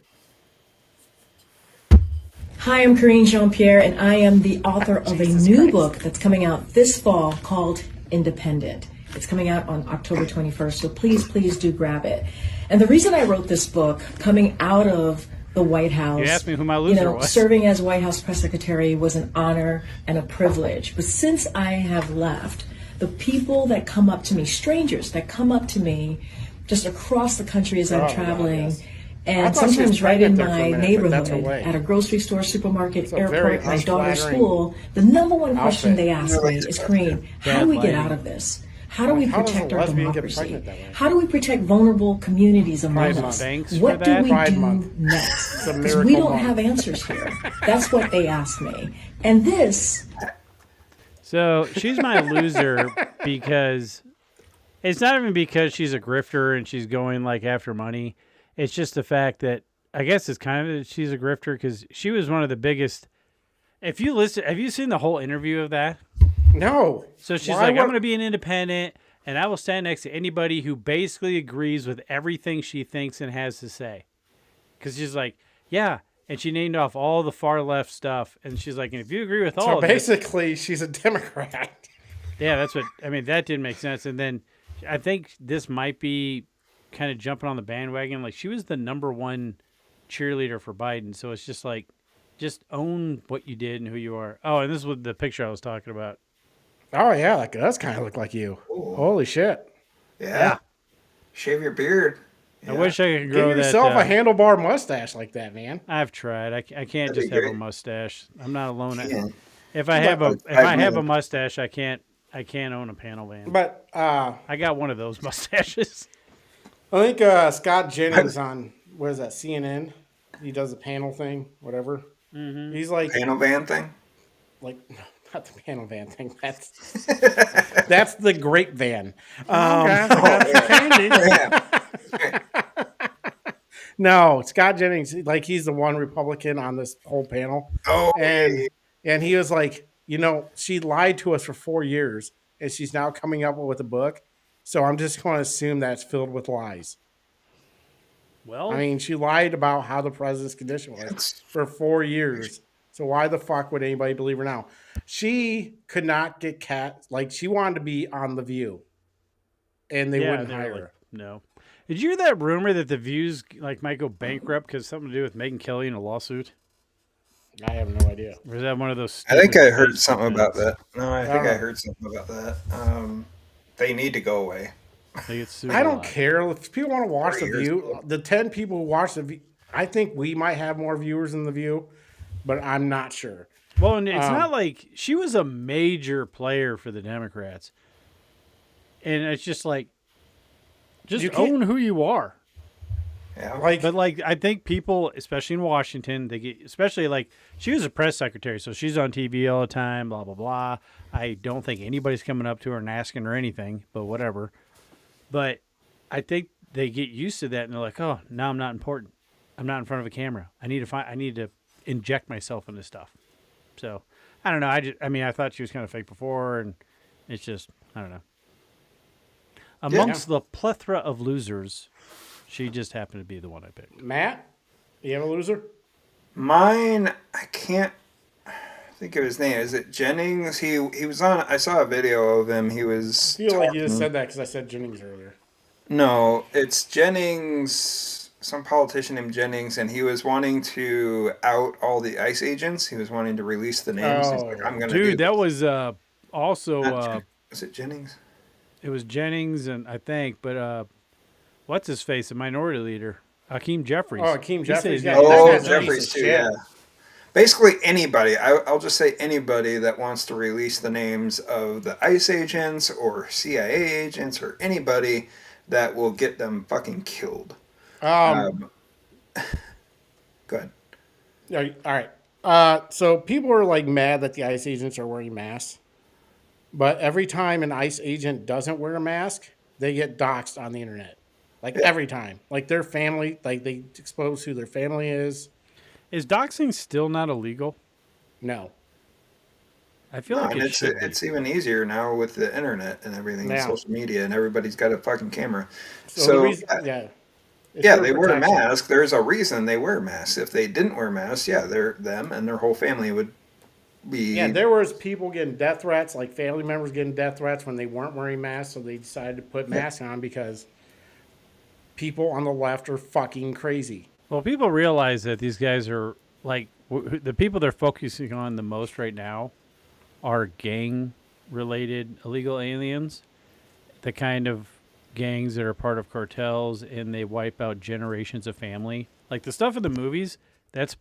Hi, I'm Corinne Jean-Pierre, and I am the author of a new book that's coming out this fall called Independent. It's coming out on October 21st, so please do grab it. And the reason I wrote this book, coming out of the White House, You asked me who my loser was. serving as White House press secretary was an honor and a privilege. But since I have left, the people that come up to me, strangers that come up to me just across the country as I'm traveling, yes. I and thought she was sometimes right in pregnant there for my a minute, but that's her neighborhood, way. at a grocery store, supermarket, a very airport, my daughter's unflattering school, the number one question outfit. they ask me is, Corinne, how do we get out of this? How do we How does a protect our lesbian get democracy? pregnant that way? How do we protect vulnerable communities among Pride us? Month. Thanks for What do that. we Pride do Month. next? It's a Because we miracle don't month. have answers here. That's what they ask me. And this So she's my loser because it's not even because she's a grifter and she's going like after money. It's just the fact that I guess it's kind of that she's a grifter because she was one of the biggest. If you listen, have you seen the whole interview of that? No. So she's Why like, I'm would- going to be an independent and I will stand next to anybody who basically agrees with everything she thinks and has to say. Because she's like, yeah. And she named off all the far left stuff. And she's like, and if you agree with all So of it, basically, she's a Democrat. yeah, that's what I mean. That didn't make sense. And then I think this might be kind of jumping on the bandwagon. Like she was the number one cheerleader for Biden. So it's just like, just own what you did and who you are. Oh, and this was the picture I was talking about. Oh, yeah, that does kind of look like you. Holy shit. Yeah. Shave your beard. I wish I could Give grow yourself that. a handlebar mustache like that, man. I've tried. I can't That'd just be have a great. mustache. I'm not alone. Yeah. If I have a But- mustache, I can't own a panel van. But I got one of those mustaches. I think Scott Jennings on, what is that, CNN? He does a panel thing, whatever. Mm-hmm. He's like, Panel van thing? no, not the panel van thing. That's the grape van. Yeah. No, Scott Jennings, like he's the one Republican on this whole panel. Oh, And he was like, she lied to us for 4 years and she's now coming up with a book. So I'm just going to assume that's filled with lies. Well, I mean, she lied about how the president's condition was for 4 years. So why the fuck would anybody believe her now? She could not get she wanted to be on The View. And they wouldn't they're hire like, her. no. Did you hear that rumor that the Views might go bankrupt because something to do with Megyn Kelly in a lawsuit? I have no idea. Or is that one of those? I think I heard stupid something about things? that. No, I think I heard something about that. They need to go away. They get sued I a don't lot. care. If people want to watch The 4 years View, ago. the 10 people who watch The View, I think we might have more viewers than The View, but I'm not sure. Well, and it's not like she was a major player for the Democrats, and it's just like, just You can't- own who you are. Yeah. But like, I think people, especially in Washington, they get, especially like she was a press secretary, so she's on TV all the time, blah blah blah. I don't think anybody's coming up to her and asking her anything, but whatever. But I think they get used to that, and they're like, oh, now I'm not important. I'm not in front of a camera. I need to inject myself into stuff. So I don't know. I thought she was kind of fake before, and It's just, I don't know. Amongst the plethora of losers, she just happened to be the one I picked. Matt, you have a loser? Mine, I can't think of his name. Is it Jennings? He was on. I saw a video of him. He was. I feel like you just said that because I said Jennings earlier. No, it's Jennings. Some politician named Jennings, and he was wanting to out all the ICE agents. He was wanting to release the names. He's like, I'm gonna do Dude, that this. was also. Was it Jennings? It was Jennings, and I think, but what's his face? The minority leader, Hakeem Jeffries. Oh, Hakeem He said Jeffries. he's Yeah, gonna- that Oh, guy's a Jeffries piece of too. shit. Yeah. Basically anybody. I'll just say anybody that wants to release the names of the ICE agents or CIA agents or anybody that will get them fucking killed. Go ahead. Yeah, all right. So people are like mad that the ICE agents are wearing masks, but every time an ICE agent doesn't wear a mask, they get doxxed on the internet. Like every time, like their family, like they expose who their family is. Is doxing still not illegal? No. I feel No, like and it should be. it's even easier now with the internet and everything, Yeah. social media, and everybody's got a fucking camera. So the reason, it's yeah, for they wear a protection. mask. There's a reason they wear masks. If they didn't wear masks, yeah, them and their whole family would be. Yeah, there was people getting death threats, like family members getting death threats when they weren't wearing masks, so they decided to put masks on because people on the left are fucking crazy. Well, people realize that these guys are like the people they're focusing on the most right now are gang-related illegal aliens, the kind of gangs that are part of cartels and they wipe out generations of family. Like the stuff in the movies, that's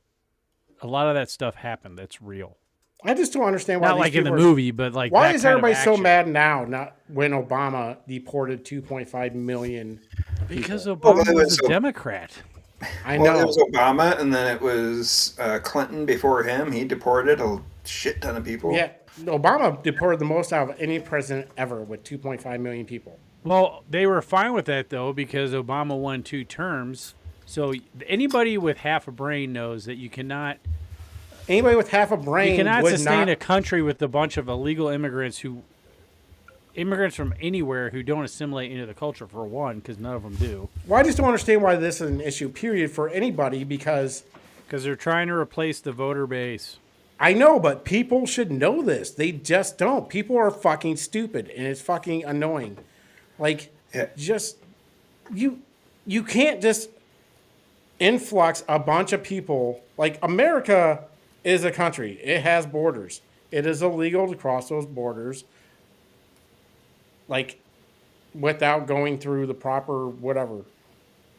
a lot of that stuff happened. That's real. I just don't understand why Not these like in the people are- movie, but like why that is kind of everybody so action. mad now? Not when Obama deported 2.5 million. Because people. Obama it was was a Democrat. I Well, know. it was Obama, and then it was Clinton before him. He deported a shit ton of people. Yeah, Obama deported the most out of any president ever with 2.5 million people. Well, they were fine with that though because Obama won 2 terms. So anybody with half a brain knows that you cannot Anybody with half a brain would sustain not. a country with a bunch of illegal immigrants from anywhere who don't assimilate into the culture for one, because none of them do. Well, I just don't understand why this is an issue, period, for anybody, because they're trying to replace the voter base. I know, but people should know this. They just don't. People are fucking stupid, and it's fucking annoying. Like, just you can't just influx a bunch of people. Like, America is a country. It has borders. It is illegal to cross those borders, like, without going through the proper whatever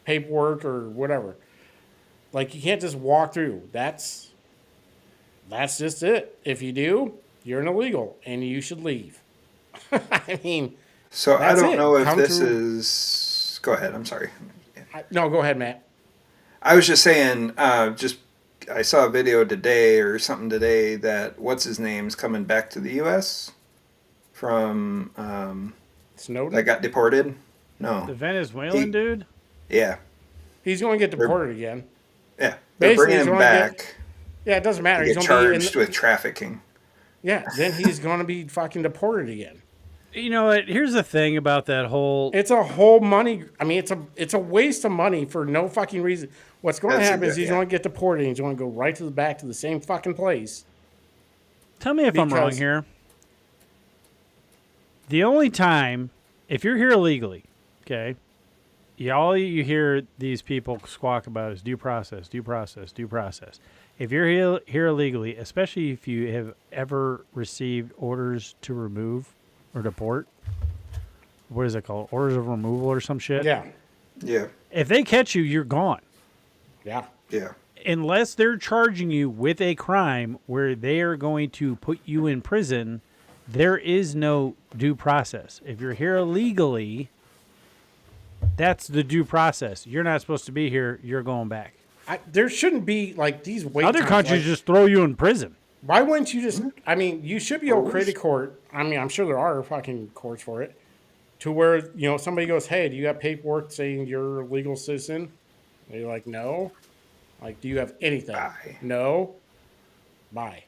paperwork or whatever. Like, you can't just walk through. That's just it. If you do, you're an illegal and you should leave. I mean, So I that's don't it. know if Come this through- is. Go ahead. I'm sorry. No, go ahead, Matt. I was just saying. I saw a video today or something today that what's his name's coming back to the U.S. from Snowden. that got deported. No. The Venezuelan dude? Yeah. He's going to get deported again. Yeah. They're Basically, bringing he's him gonna back. Yeah, it doesn't matter. To He's get going to be in charged the, with trafficking. Yeah, then he's going to be fucking deported again. You know what? Here's the thing about that whole. It's a whole money. I mean, it's a waste of money for no fucking reason. What's going to That's happen is he's yeah. going to get deported. And he's going to go right to the back to the same fucking place. Tell me if I'm wrong because- here. The only time, if you're here illegally, okay, all you hear these people squawk about is due process, due process, due process. If you're here illegally, especially if you have ever received orders to remove or deport, what is it called? Orders of removal or some shit? Yeah. Yeah. If they catch you, you're gone. Yeah. Yeah. Unless they're charging you with a crime where they are going to put you in prison, there is no due process. If you're here illegally, that's the due process. You're not supposed to be here. You're going back. There shouldn't be like these wait Other times, countries like, just throw you in prison. Why wouldn't you just? I mean, you should be able to create a court. I mean, I'm sure there are fucking courts for it, to where somebody goes, "Hey, do you have paperwork saying you're a legal citizen?" And you're like, "No." Like, do you have anything? Bye. No. Bye.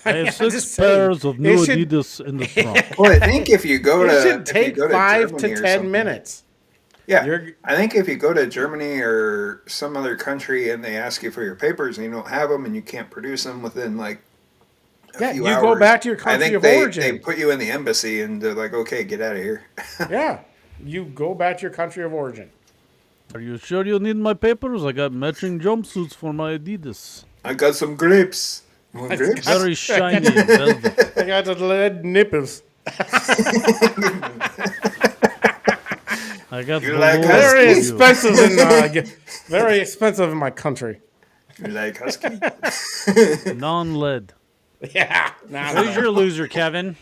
I have I'm 6 just saying, pairs of new it should- Adidas in the trunk. Well, I think if you go to, It should if you take go to 5 Germany to or 10 something- minutes. Yeah, You're- I think if you go to Germany or some other country and they ask you for your papers and you don't have them and you can't produce them within like a few you hours, go back to your country I think of they origin. put you in the embassy and they're like, okay, get out of here. Yeah, you go back to your country of origin. Are you sure you need my papers? I got matching jumpsuits for my Adidas. I got some grapes. You want grapes? Very shiny velvet. I got the lead nipples. I got You the like Lord Very for you. expensive very expensive in my country. You like husky? Non-lead. Yeah. Who's your loser, Kevin?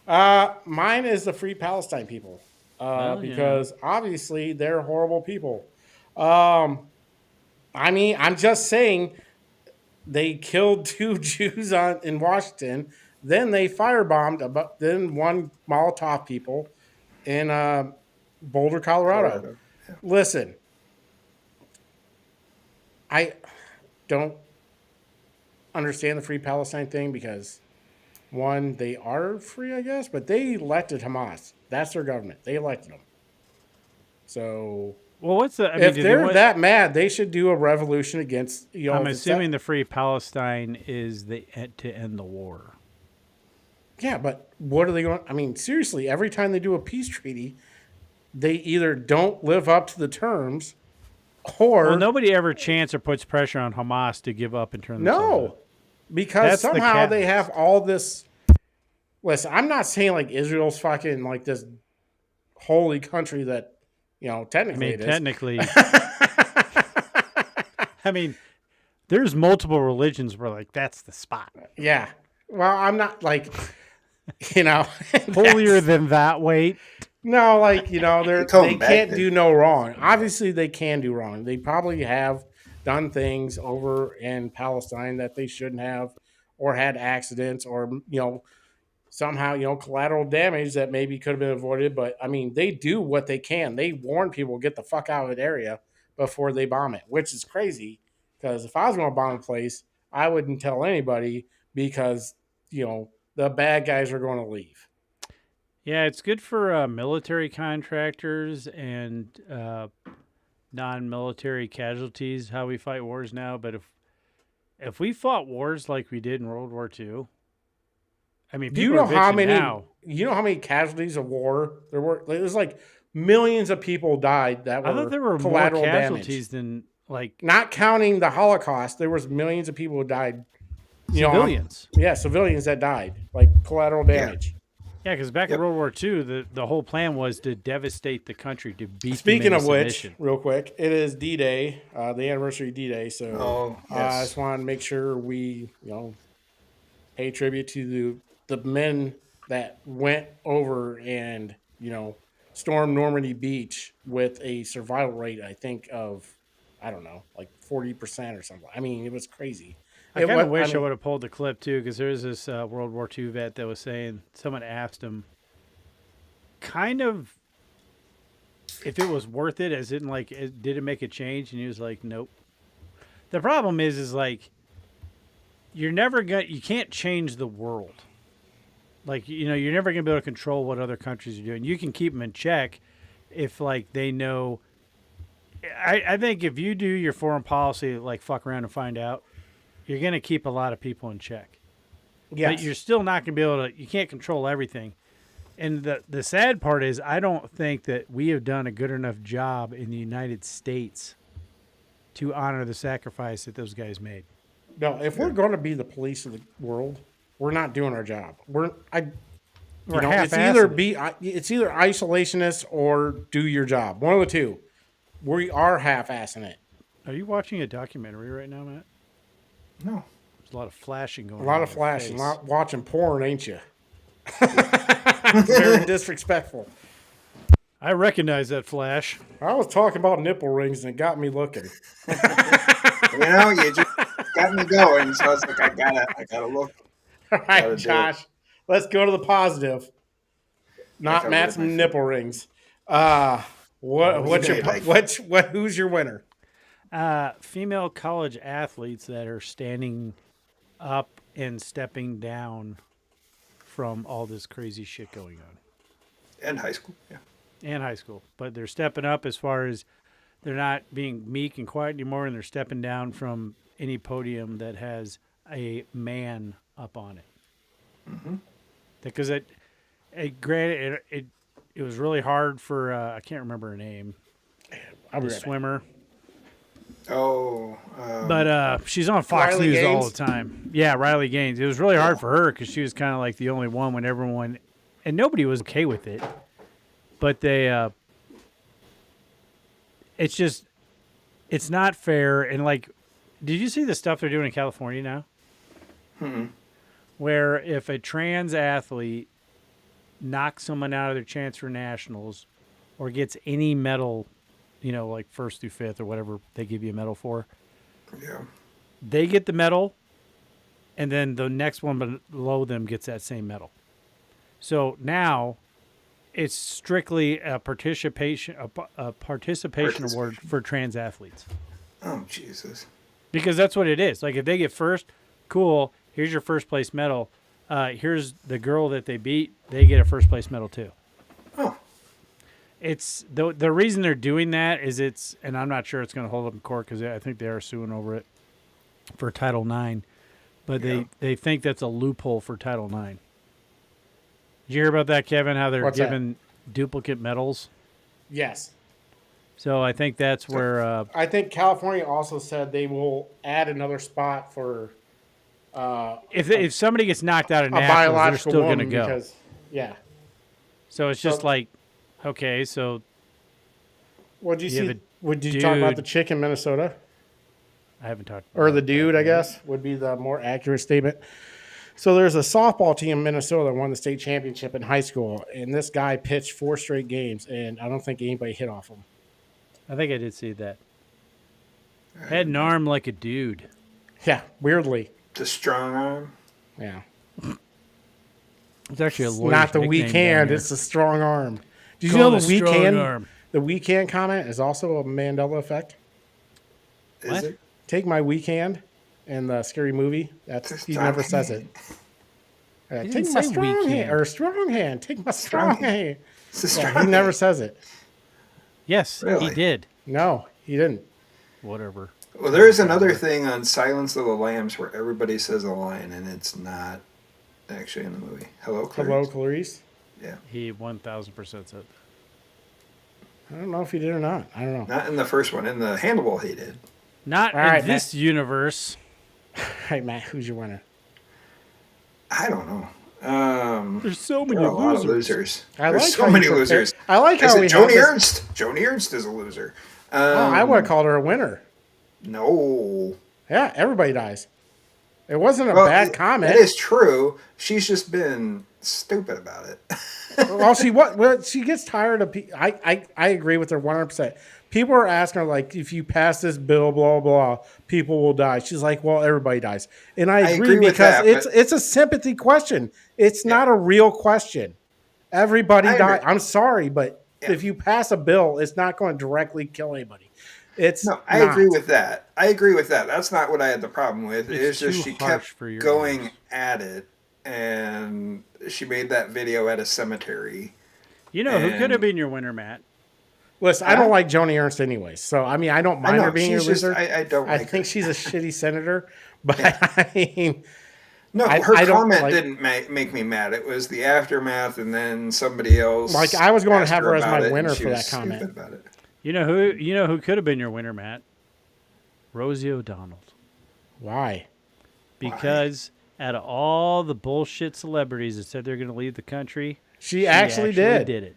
Mine is the Free Palestine people, because obviously they're horrible people. I mean, I'm just saying they killed 2 Jews in Washington. Then they firebombed then 1 Molotov people in Boulder, Colorado. Listen, I don't understand the Free Palestine thing because, one, they are free, I guess, but they elected Hamas. That's their government. They elected them. So, Well, what's the? I mean, if do they they're want- that mad, they should do a revolution against. I'm assuming the Free Palestine is to end the war. Yeah, but what are they going? I mean, seriously, every time they do a peace treaty, they either don't live up to the terms, or Well, nobody ever chants or puts pressure on Hamas to give up and turn themselves no, in. because That's the somehow they catalyst. have all this. Listen, I'm not saying like Israel's fucking like this holy country that I technically mean, it is. technically, I mean, there's multiple religions where like that's the spot. Yeah. Well, I'm not like, holier Holier than that. Wait, No, like they come back can't then. do no wrong. Obviously, they can do wrong. They probably have done things over in Palestine that they shouldn't have, or had accidents, or somehow collateral damage that maybe could have been avoided. But I mean, they do what they can. They warn people get the fuck out of that area before they bomb it, which is crazy. Because if I was going to bomb a place, I wouldn't tell anybody because the bad guys are going to leave. yeah, it's good for military contractors and non-military casualties. How we fight wars now, but if we fought wars like we did in World War II, I mean, Do you people know are how bitching many? now. You know how many casualties of war there were? There's like millions of people died that were I thought there were more collateral casualties damage. than like Not counting the Holocaust, there was millions of people who died. civilians. Civilians that died, like collateral damage. Yeah, because back in World War II, the whole plan was to devastate the country, to beat Speaking them of into which, submission. real quick, it is D-Day, the anniversary of D-Day. So Oh, I yes. just want to make sure we, pay tribute to the men that went over and stormed Normandy Beach with a survival rate, I think, of like 40% or something. I mean, it was crazy. I kind of wish I would have pulled the clip too, because there was this World War II vet that was saying, someone asked him, kind of, if it was worth it, as in like, did it make a change? And he was like, nope. The problem is like, you can't change the world. Like, you're never going to be able to control what other countries are doing. You can keep them in check if like they know. I think if you do your foreign policy, like fuck around and find out, you're going to keep a lot of people in check. Yes. But you're still not going to be able to, you can't control everything. And the sad part is, I don't think that we have done a good enough job in the United States to honor the sacrifice that those guys made. No, if we're going to be the police of the world, we're not doing our job. It's either isolationist or do your job. One of the two. We are half-assing it. Are you watching a documentary right now, Matt? No. There's a lot of flashing going A on. lot of in your flashing, a face. lot watching porn, ain't you? Very disrespectful. I recognize that flash. I was talking about nipple rings and it got me looking. You just got me going, so I was like, I gotta look. All Gotta right, do Josh, let's go to the positive. Not Okay, Matt's where's my nipple rings. Who's your winner? Female college athletes that are standing up and stepping down from all this crazy shit going on. And high school, yeah. And high school. But they're stepping up as far as they're not being meek and quiet anymore, and they're stepping down from any podium that has a man up on it. Mm-hmm. Because granted, it was really hard for, I can't remember her name, the swimmer. Oh. But she's on Fox Riley News Gaines? all the time. Yeah, Riley Gaines. It was really hard for her because she was kind of like the only one when everyone, and nobody was okay with it. But they, it's just, it's not fair. And like, did you see the stuff they're doing in California now? Where if a trans athlete knocks someone out of their chance for nationals or gets any medal, you know, like first through fifth or whatever they give you a medal for, Yeah. they get the medal, and then the next one below them gets that same medal. So now it's strictly a participation award for trans athletes. Oh, Jesus. Because that's what it is. Like if they get first, cool, here's your first place medal. Here's the girl that they beat, they get a first place medal too. Oh. It's the reason they're doing that is and I'm not sure it's going to hold up in court because I think they are suing over it for Title IX, but they think that's a loophole for Title IX. Did you hear about that, Kevin? How they're giving duplicate medals? Yes. So I think that's where. I think California also said they will add another spot for. If somebody gets knocked out of a nationals, they're biological still going to woman go. because, yeah. So it's just like, okay, so. What did you see? Did you talk about the chick in Minnesota? I haven't talked. Or the dude, I guess, would be the more accurate statement. So there's a softball team in Minnesota that won the state championship in high school, and this guy pitched 4 straight games, and I don't think anybody hit off him. I think I did see that. Had an arm like a dude. Yeah, weirdly. The strong arm. Yeah. It's actually a lawyer's Not the nickname weak down hand, here. it's the strong arm. Did you Call know it the weak strong hand? arm. The weak hand comment is also a Mandela effect. Is What? it? Take my weak hand in the scary movie. He never says it. didn't Take my say strong weak hand hand. or strong hand. Take my strong hand. It's a Yeah, strong he never hand. says it. Yes, Really? he did. No, he didn't. Whatever. Well, there is another thing on Silence of the Lambs where everybody says a line, and it's not actually in the movie. Hello, Clarice. Hello, Clarice. Yeah. He 1,000% said that. I don't know if he did or not. I don't know. Not in the first one. In the Hannibal, he did. Not All in right, this universe. Hey, Matt, who's your winner? I don't know. There's so There many are a lot of losers. losers. I There's like so how many you prepare- losers. I like Is how it we Joni have this- Ernst? Joni Ernst is a loser. I would have called her a winner. No. Yeah, everybody dies. It wasn't a Well, bad comment. It is true. She's just been stupid about it. Well, she gets tired of. I agree with her 100%. People are asking her like, if you pass this bill, blah blah, people will die. She's like, well, everybody dies, and I agree agree with because that, but- it's a sympathy question. It's not a real question. Everybody I dies. agree. I'm sorry, but Yeah. if you pass a bill, it's not going to directly kill anybody. It's No, I not. agree with that. That's not what I had the problem with. It's It's just too she harsh kept for your going ears. at it, and she made that video at a cemetery. You know who could have And- been your winner, Matt? Listen, I don't like Joni Ernst anyways, so I mean, I don't mind know, her being your she's just- loser. I don't I like think her. she's a shitty senator, but I mean, No, I her don't comment like- didn't make me mad. It was the aftermath, and then somebody else. Like, I was going to asked have her as about my it, and winner she for was that comment. stupid about it. You know who could have been your winner, Matt? Rosie O'Donnell. why? Because out of all the bullshit celebrities that said they're going to leave the country, She actually did. it.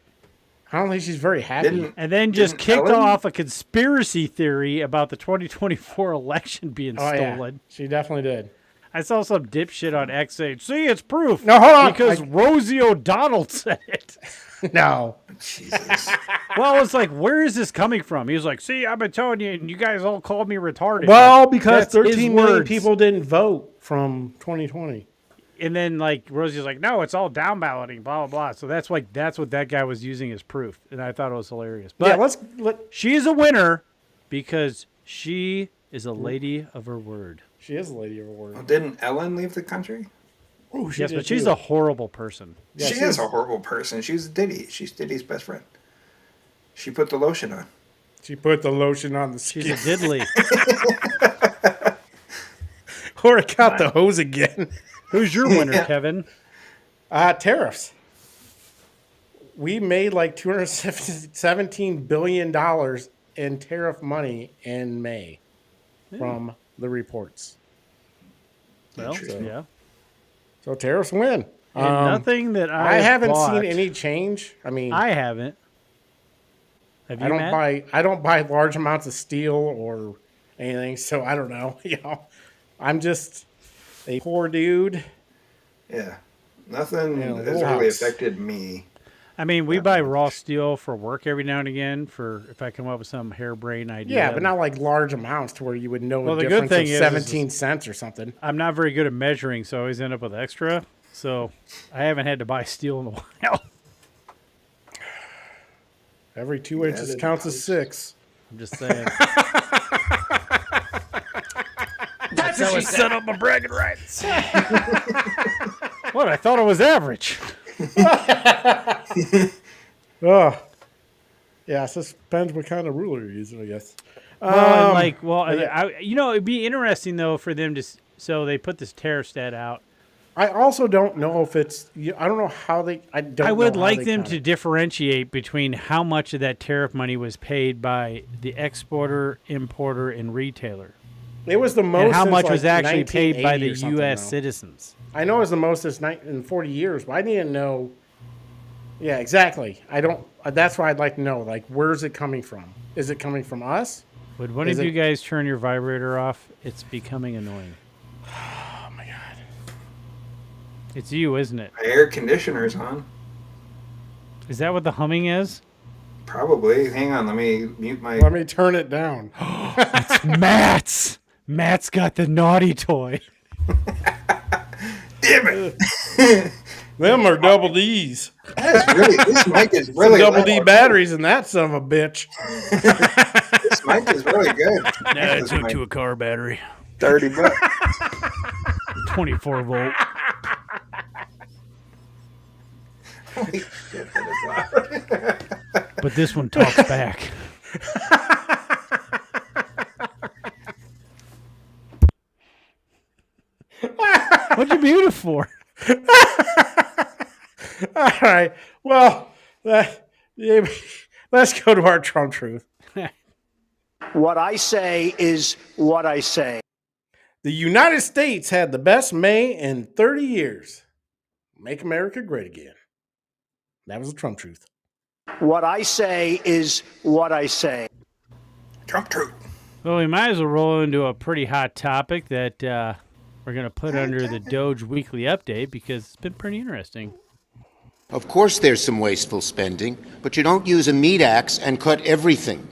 I don't think she's very happy. Didn't And then just Didn't kicked Ellen? off a conspiracy theory about the 2024 election being Oh, yeah. stolen. She definitely did. I saw some dipshit on X saying, see, it's proof. No, hold on. Because Rosie O'Donnell said it. No. Jesus. Well, it's like, where is this coming from? He was like, see, I've been telling you, and you guys all called me retarded. Well, Like, because that's his 13 million words. people didn't vote from 2020. And then, like, Rosie's like, no, it's all down balloting, blah, blah, blah. So that's what that guy was using as proof. And I thought it was hilarious. But Yeah, she's a winner because she is a lady of her word. She is a lady of her word. Well, didn't Ellen leave the country? Oh, Yes, but she's a horrible person. Yeah, she is a horrible person. She's Diddy. She's Diddy's best friend. She put the lotion on. She put the lotion on the skin. She's a diddly. Or it got the hose again. Who's your winner, Kevin? Tariffs. We made like $217 billion in tariff money in May from the reports. Well, yeah. So tariffs win. And nothing that I haven't bought, seen any change. I mean, I haven't. Have you, Matt? I don't buy large amounts of steel or anything, so I don't know. You know, I'm just a poor dude. Yeah. Nothing Yeah, has little really house. affected me. I mean, we buy raw steel for work every now and again for if I come up with some harebrained idea. Yeah, but not like large amounts to where you would know Well, the the good difference thing of is 17 cents or something. I'm not very good at measuring, so I always end up with extra. So I haven't had to buy steel in a while. Every 2 inches counts as 6. I'm just saying. That's how I set up my bragging rights. What? I thought it was average. Oh, yeah. So it depends what kind of ruler you're using, I guess. It'd be interesting though for them to. So they put this tariff stat out. I also don't know if it's. I don't know how they. I would like them to differentiate between how much of that tariff money was paid by the exporter, importer, and retailer. It was the most. And how since much like was actually paid by 1980 the or something, U.S. though. citizens? I know it was the most in 40 years, but I need to know. Yeah, exactly. I don't. That's why I'd like to know. Like, where's it coming from? Is it coming from us? Would one of you guys turn your vibrator off? It's becoming annoying. Oh my god! It's you, isn't it? My air conditioner's on. Is that what the humming is? Probably. Hang on. Let me mute my. Let me turn it down. It's Matt's. Matt's got the naughty toy. Damn it! Them are double D's. That's really. This mic is really Double D loud. batteries in that son of a bitch. This mic is really good. Nah, it's hooked to a car battery. $30. 24 volt. Holy shit, that is loud. But this one talks back. What'd you mute it for? All right. Well, let's go to our Trump truth. What I say is what I say. The United States had the best May in 30 years. Make America great again. That was the Trump truth. What I say is what I say. Trump truth. Well, we might as well roll into a pretty hot topic that we're going to put under the Doge Weekly Update because it's been pretty interesting. Of course there's some wasteful spending, but you don't use a meat axe and cut everything.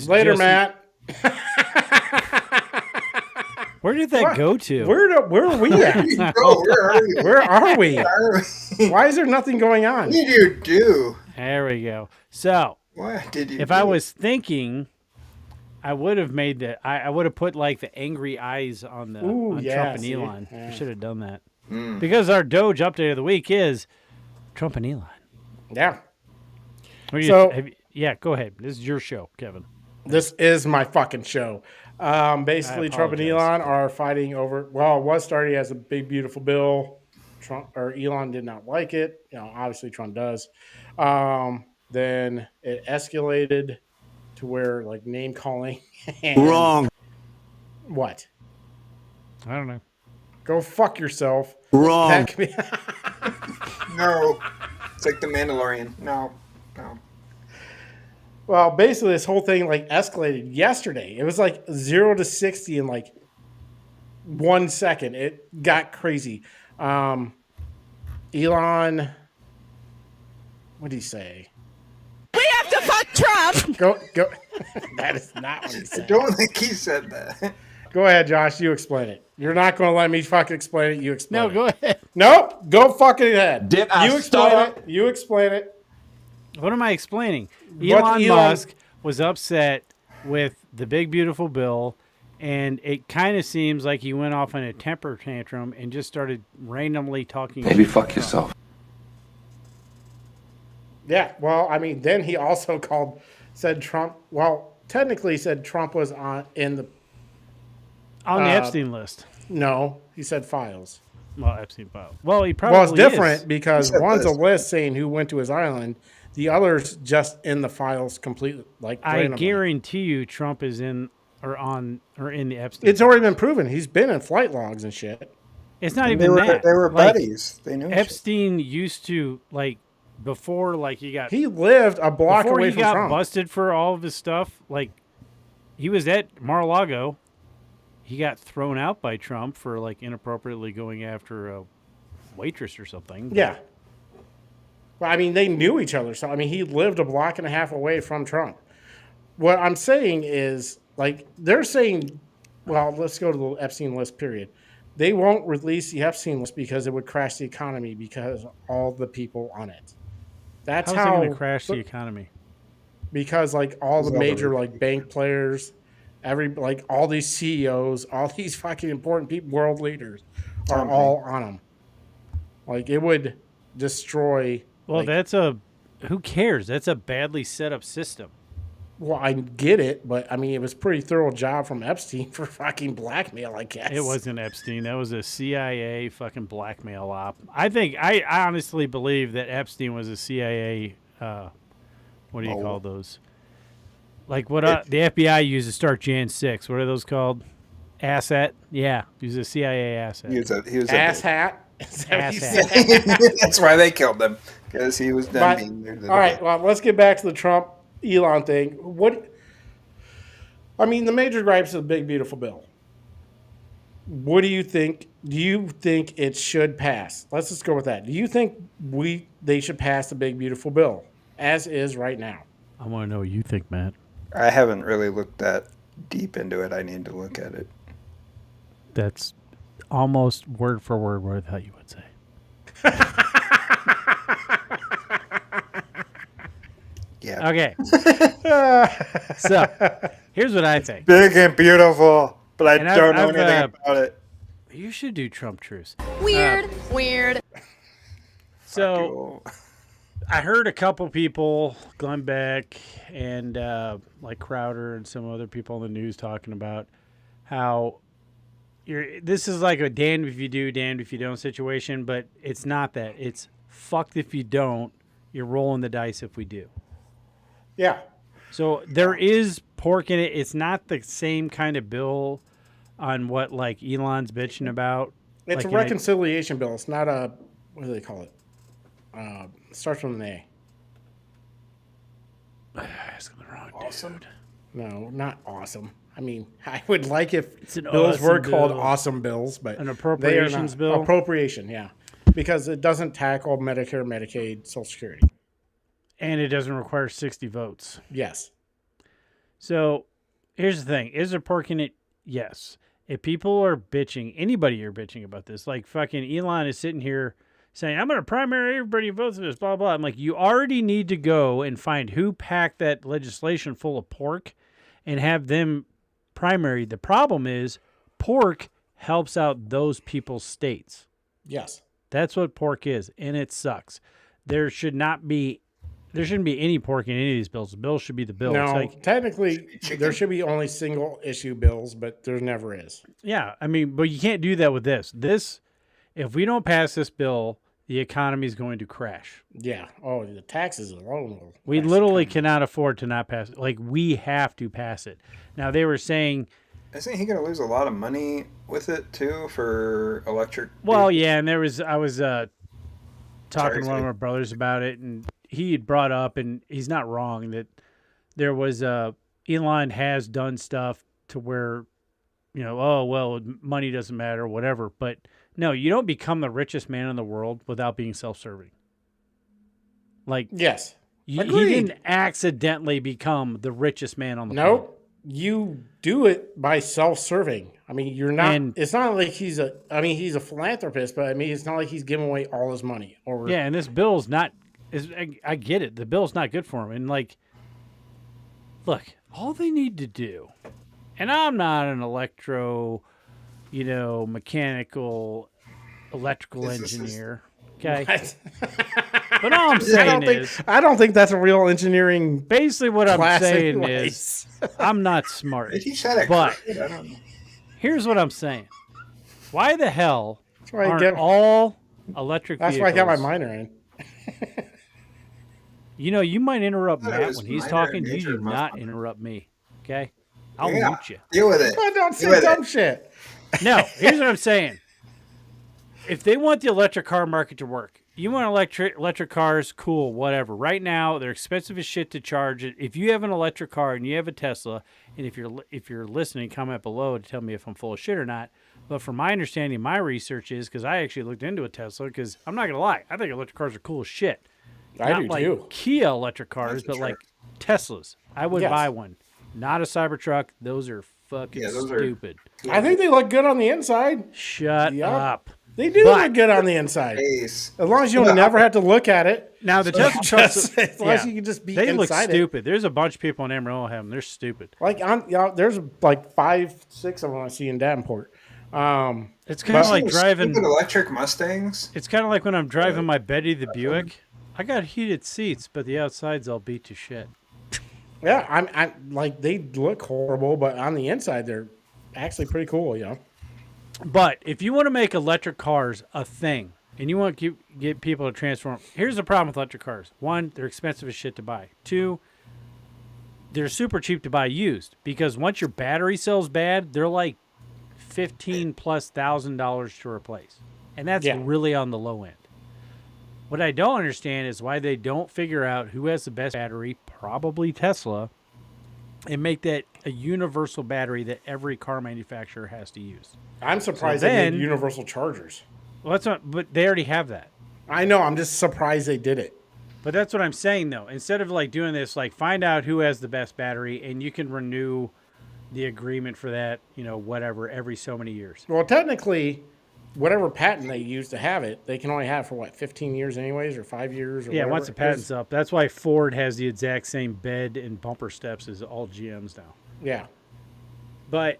Later, Matt. Where did that go to? Where are we at? Where are we? Why is there nothing going on? What did you do? There we go. So, What did you if do? I was thinking, I would have made I would have put like the angry eyes on Trump and Elon. Yeah. I should have done that. Because our Doge update of the week is Trump and Elon. Yeah. What do So- yeah, go ahead. This is your show, Kevin. This is my fucking show. Basically, Trump and Elon are fighting over. Well, it was started as a big, beautiful bill. Trump or Elon did not like it. You know, obviously Trump does. Then it escalated to where like name calling. Wrong. What? I don't know. Go fuck yourself. Wrong. That could be- No. It's like the Mandalorian. No. Well, basically, this whole thing like escalated yesterday. It was like 0 to 60 in like 1 second. It got crazy. Elon, what did he say? We have to fuck Trump! Go. That is not what he I said. don't think he said that. Go ahead, Josh. You explain it. You're not going to let me fucking explain it. You explain it. No, go ahead. Nope. Go fucking ahead. Did I you explain start? it. You explain it. What am I explaining? What Elon Elon- Musk was upset with the big beautiful bill, and it kind of seems like he went off on a temper tantrum and just started randomly talking. Maybe fuck yourself. Yeah. Well, I mean, then he also said Trump. Well, technically said Trump was on the Epstein list. No, he said files. Well, Epstein file. Well, he probably Well, it's different is. because one's a list saying who went to his island. The other's just in the files completely. Like I randomly. guarantee you, Trump is in the Epstein. It's already been proven. He's been in flight logs and shit. It's not They even were that. they were Like, buddies. They knew each other. Epstein used to before He lived a block before away he from got Trump. busted for all of his stuff. Like he was at Mar-a-Lago. He got thrown out by Trump for inappropriately going after a waitress or something. Yeah. Well, I mean, they knew each other. So, I mean, he lived a block and a half away from Trump. What I'm saying is, they're saying, well, let's go to the Epstein list, period. They won't release the Epstein list because it would crash the economy because of all the people on it. That's How's it going to crash the economy? Because, all the major, bank players, all these CEOs, all these fucking important people, world leaders are all on them. It would destroy. Well, who cares? That's a badly set up system. Well, I get it, but I mean, it was a pretty thorough job from Epstein for fucking blackmail, I guess. It wasn't Epstein. That was a CIA fucking blackmail op. I honestly believe that Epstein was a CIA, what do you call those? The FBI used to start Jan 6. What are those called? Asset? Yeah. He was a CIA asset. He was ass hat. That's why they killed him, because he was done being there. All right, well, let's get back to the Trump Elon thing. The major gripes of the big beautiful bill. What do you think? Do you think it should pass? Let's just go with that. Do you think they should pass the big beautiful bill as is right now? I want to know what you think, Matt. I haven't really looked that deep into it. I need to look at it. That's almost word for word what I thought you would say. Yeah. Okay. So, here's what I think. Big and beautiful, but I don't know anything about it. You should do Trump truce. Weird. So, I heard a couple people, Glenn Beck and Crowder and some other people on the news talking about how this is like a damned if you do, damned if you don't situation, but it's not that. It's fucked if you don't. You're rolling the dice if we do. Yeah. So there is pork in it. It's not the same kind of bill on what Elon's bitching about. It's a reconciliation bill. It's not a, what do they call it? Starts with an A. Asking the wrong dude. No, not awesome. I mean, I would like if an bills awesome were called bill. awesome bills, but An appropriations they are not. bill? Appropriation, yeah. Because it doesn't tackle Medicare, Medicaid, Social Security. And it doesn't require 60 votes. Yes. So here's the thing. Is there pork in it? Yes. If people are bitching, anybody are bitching about this, fucking Elon is sitting here saying, I'm going to primary everybody who votes for this, blah, blah. I'm like, you already need to go and find who packed that legislation full of pork and have them primary. The problem is pork helps out those people's states. Yes. That's what pork is, and it sucks. There shouldn't be any pork in any of these bills. The bill should be the bill. No, technically, there should be only single issue bills, but there never is. Yeah, but you can't do that with this. If we don't pass this bill, the economy is going to crash. Yeah. Oh, the taxes alone will. We literally cannot afford to not pass it. We have to pass it. Now, they were saying... Isn't he going to lose a lot of money with it, too, for electric? Well, yeah, and I was talking to one of my brothers about it, and he had brought up, and he's not wrong, that there was Elon has done stuff to where, money doesn't matter, whatever. But no, you don't become the richest man in the world without being self-serving. Yes. He didn't accidentally become the richest man on the planet. you do it by self-serving. I mean, you're not. And- it's not like he's a. I mean, he's a philanthropist, but I mean, it's not like he's giving away all his money. Or Yeah, and this bill's not. I get it. The bill's not good for him. And like, look, all they need to do, and I'm not an mechanical, electrical engineer. Okay. But all I'm saying I don't think that's a real engineering. basically what I'm class saying anyways. is I'm not smart. He said it. But correct. I don't know. here's what I'm saying. Why the hell why I aren't get- all electric That's vehicles? why I got my minor in. You might interrupt That Matt was when he's minor talking. in You nature, do not motherfucker. interrupt me. Okay? I'll Yeah, mute you. deal with it. I don't Deal say with dumb it. shit. No, here's what I'm saying. If they want the electric car market to work, you want electric cars, cool, whatever. Right now, they're expensive as shit to charge it. If you have an electric car and you have a Tesla, and if you're listening, comment below to tell me if I'm full of shit or not. But from my understanding, my research is because I actually looked into a Tesla. Because I'm not gonna lie, I think electric cars are cool as shit. I Not do like too. Kia electric cars, but sure. like Teslas. I would Yes. buy one. Not a Cybertruck. Those are fucking Yeah, those are- stupid. I think they look good on the inside. Shut Yup. up. They do But- look good on the inside. Ace. As long as you'll never have to look at it. Now the Tesla trucks, As long as you can just be they look inside it. stupid. There's a bunch of people in Amarillo have them. They're stupid. Like there's like 5, 6 of them I see in Davenport. It's kind of like driving. Stupid electric Mustangs. It's kind of like when I'm driving my Betty the Buick. I got heated seats, but the outside's all beat to shit. Yeah, I'm like they look horrible, but on the inside they're actually pretty cool. You know. But if you want to make electric cars a thing, and you want to get people to transform, here's the problem with electric cars. One, they're expensive as shit to buy. Two, they're super cheap to buy used because once your battery cell's bad, they're like $15,000+ to replace, and that's really on the low end. What I don't understand is why they don't figure out who has the best battery, probably Tesla, and make that a universal battery that every car manufacturer has to use. I'm surprised So they then- made universal chargers. Well, that's not, but they already have that. I know. I'm just surprised they did it. But that's what I'm saying, though. Instead of like doing this, like find out who has the best battery, and you can renew the agreement for that, whatever, every so many years. Well, technically, whatever patent they use to have it, they can only have for 15 years anyways, or 5 years, or Yeah, whatever. once the patent's up. That's why Ford has the exact same bed and bumper steps as all GMs now. Yeah. But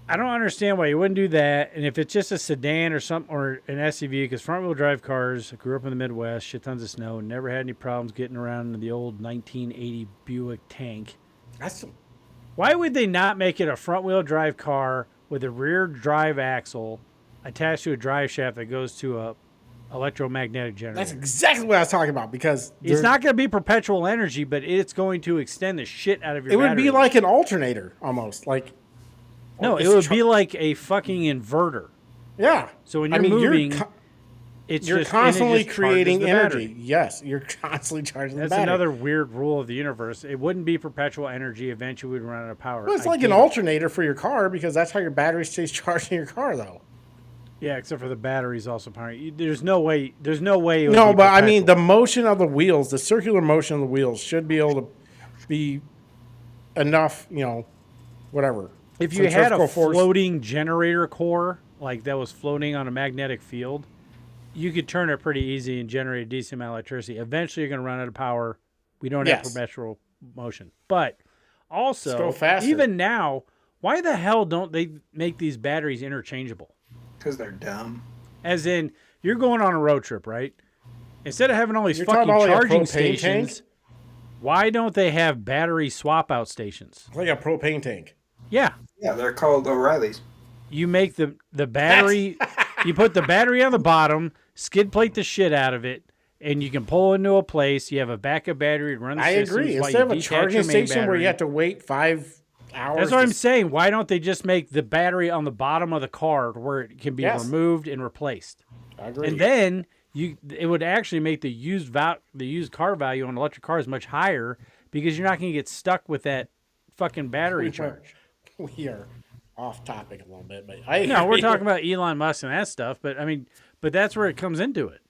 I don't understand why you wouldn't do that. And if it's just a sedan or something, or an SUV, because front-wheel drive cars, I grew up in the Midwest, shit tons of snow, never had any problems getting around in the old 1980 Buick tank. Why would they not make it a front-wheel drive car with a rear drive axle attached to a drive shaft that goes to a electromagnetic generator? That's exactly what I was talking about, because It's not going to be perpetual energy, but it's going to extend the shit out of your it would battery. be like an alternator almost. Like No, it it's would be like a fucking inverter. Yeah. So when you're moving, it's you're just constantly and it just charges creating the energy. battery. Yes, you're constantly charging That's the battery. another weird rule of the universe. It wouldn't be perpetual energy. Eventually, we'd run out of power. Well, it's I like get an it. alternator for your car, because that's how your battery stays charged in your car, though. Yeah, except for the batteries also powering. There's no way. There's no way. It would No, be but I mean, perpetual. the motion of the wheels, the circular motion of the wheels, should be able to be enough. Whatever. If you had a Centrifugal force. floating generator core like that was floating on a magnetic field, you could turn it pretty easy and generate a decent amount of electricity. Eventually, you're going to run out of power. We don't have Yes. perpetual motion. But also, Let's go faster. even now, why the hell don't they make these batteries interchangeable? Because they're dumb. As in, you're going on a road trip, right? Instead of having all these You're fucking talking about like a charging propane stations, tank? why don't they have battery swap out stations? Like a propane tank. Yeah. Yeah, they're called O'Reilly's. You make the battery, you put the battery on the bottom, skid plate the shit out of it, and you can pull into a place. You have a backup battery to run the I systems agree. while Instead you of a detach charging your main station where battery. you have to wait 5 hours. That's what I'm to- saying. Why don't they just make the battery on the bottom of the car where it can be Yes. removed and replaced? I agree. And then it would actually make the used car value on electric cars much higher because you're not going to get stuck with that fucking battery charge. We are off topic a little bit, but No, we're talking about Elon Musk and that stuff, but but that's where it comes into it.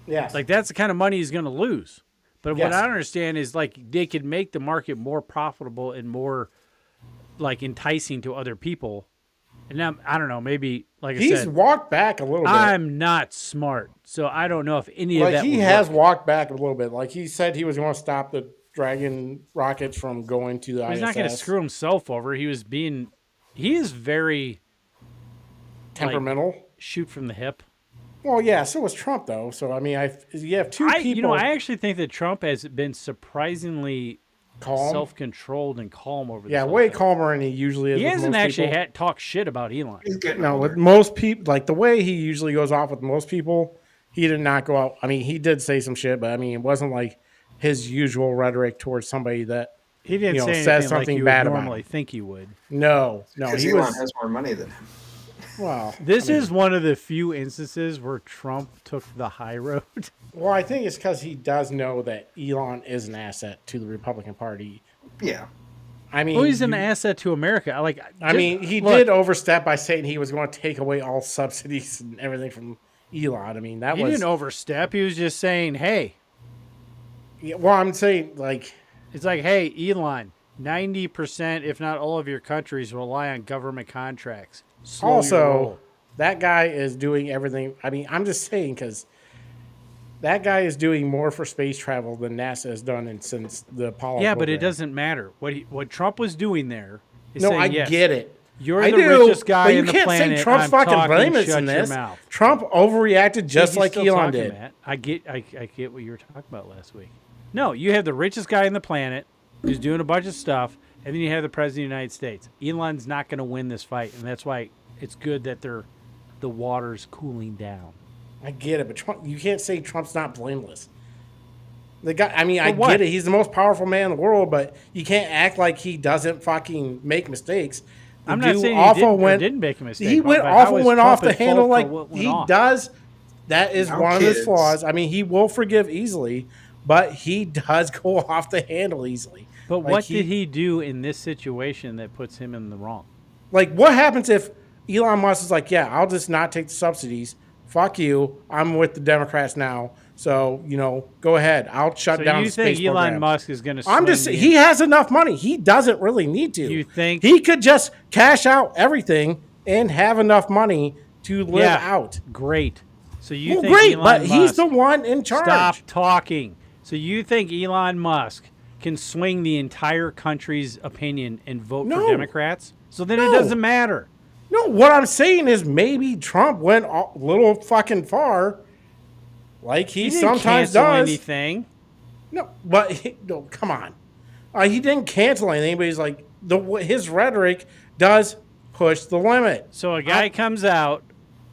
Yes. Like that's the kind of money he's going to lose. But what Yes. I don't understand is like they could make the market more profitable and more like enticing to other people. And now I don't know, maybe like He's I said, walked back a little bit. I'm not smart, so I don't know if any of Like that. he would has work. walked back a little bit. Like he said, he was going to stop the Dragon rockets from going to the ISS. He's not going to screw himself over. He is very temperamental. Like, shoot from the hip. Well, yeah. So was Trump, though. So I mean, you have two people. You know, I actually think that Trump has been surprisingly calm, self-controlled, and calm over. Yeah, way calmer than he usually is. He with hasn't most actually people. talked shit about Elon. No, with most people, like the way he usually goes off with most people, he did not go out. I mean, he did say some shit, but I mean, it wasn't like his usual rhetoric towards somebody that he didn't say says anything something like you bad would about normally him. think he would. No, Because he Elon has more money than him. Well, this is one of the few instances where Trump took the high road. Well, I think it's because he does know that Elon is an asset to the Republican Party. Yeah. I mean, well, he's an asset to America. I mean, he did overstep by saying he was going to take away all subsidies and everything from Elon. I mean, He didn't overstep. He was just saying, "Hey." Yeah, well, I'm saying it's like, "Hey, Elon, 90%, if not all of your countries rely on government contracts. Slow your Also, roll." that guy is doing everything. I mean, I'm just saying because that guy is doing more for space travel than NASA has done since the Apollo. Yeah, program. but it doesn't matter. What Trump was doing there is No, saying, I yes, get it. You're I the do, richest guy but you in the can't planet. say Trump's I'm fucking talking, blameless shut in your this. mouth. Trump overreacted just He's like still Elon talking, did. Matt. I get what you were talking about last week. No, you have the richest guy on the planet who's doing a bunch of stuff, and then you have the president of the United States. Elon's not going to win this fight, and that's why it's good that the water's cooling down. I get it, but Trump, you can't say Trump's not blameless. The guy, I mean, I what? get it. He's the most powerful man in the world, but you can't act like he doesn't fucking make mistakes. The I'm not dude saying he awful didn't make a mistake. He went but how awful, is went Trump off the at fault handle for like what went he off? does. That is Now one of his kids. flaws. I mean, he will forgive easily, but he does go off the handle easily. But Like, what did he do in this situation that puts him in the wrong? Like, what happens if Elon Musk is like, yeah, I'll just not take the subsidies. Fuck you. I'm with the Democrats now. So, go ahead. I'll shut So down you the space think Elon program. Musk is going to? I'm just he has enough money. He doesn't really need to. You think he could just cash out everything and have enough money to live out? Great. So you Well, think great, Elon but Musk, he's the one in charge. Stop talking. So you think Elon Musk can swing the entire country's opinion and vote No. for Democrats? So then it No. doesn't matter. No, what I'm saying is maybe Trump went a little fucking far, like he didn't sometimes cancel does. anything. No, but no, come on. He didn't cancel anything, but he's like his rhetoric does push the limit. So a guy comes out,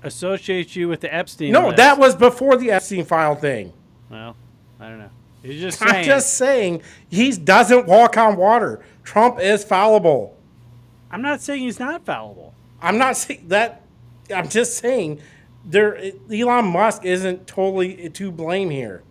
associates you with the Epstein No, list. that was before the Epstein file thing. Well, I don't know. He's just saying. I'm just saying he doesn't walk on water. Trump is fallible. I'm not saying he's not fallible. I'm not saying that. I'm just saying Elon Musk isn't totally to blame here.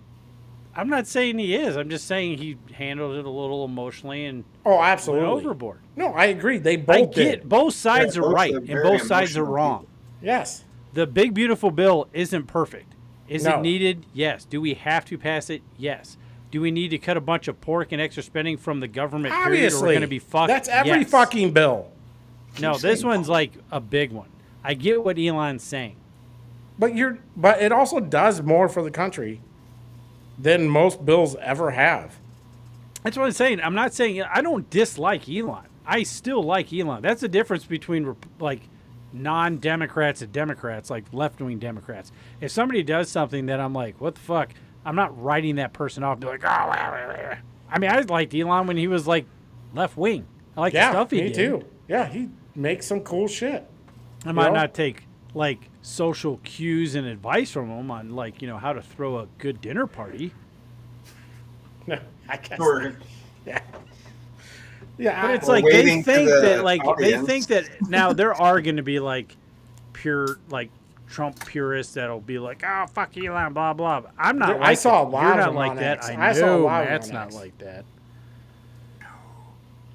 I'm not saying he is. I'm just saying he handled it a little emotionally and Oh, absolutely. went overboard. No, I agree. They both I did. get both sides Yeah, are both right are and very both sides are emotional wrong. people. Yes. The big beautiful bill isn't perfect. Is No. it needed? Yes. Do we have to pass it? Yes. Do we need to cut a bunch of pork and extra spending from the government? Period, or Obviously. we're going to be fucked. That's every Yes. fucking bill. No, this one's like a big one. I get what Elon's saying. But it also does more for the country than most bills ever have. That's what I'm saying. I'm not saying I don't dislike Elon. I still like Elon. That's the difference between like non-Democrats and Democrats, like left-wing Democrats. If somebody does something that I'm like, what the fuck? I'm not writing that person off. Be like, oh, I mean, I liked Elon when he was like left-wing. I like the stuff he did. Me too. Yeah, he makes some cool shit. I might not take like social cues and advice from him on like how to throw a good dinner party. No, I guess. Or Yeah. Yeah, But it's Or like they waving to think the that like they audience. think that now there are going to be like pure like Trump purists that'll be like, oh fuck Elon, blah blah. But I'm not. Dude, like I saw that. a lot You're of not them like on that. X. I I saw a know lot of them Matt's on not X. like that.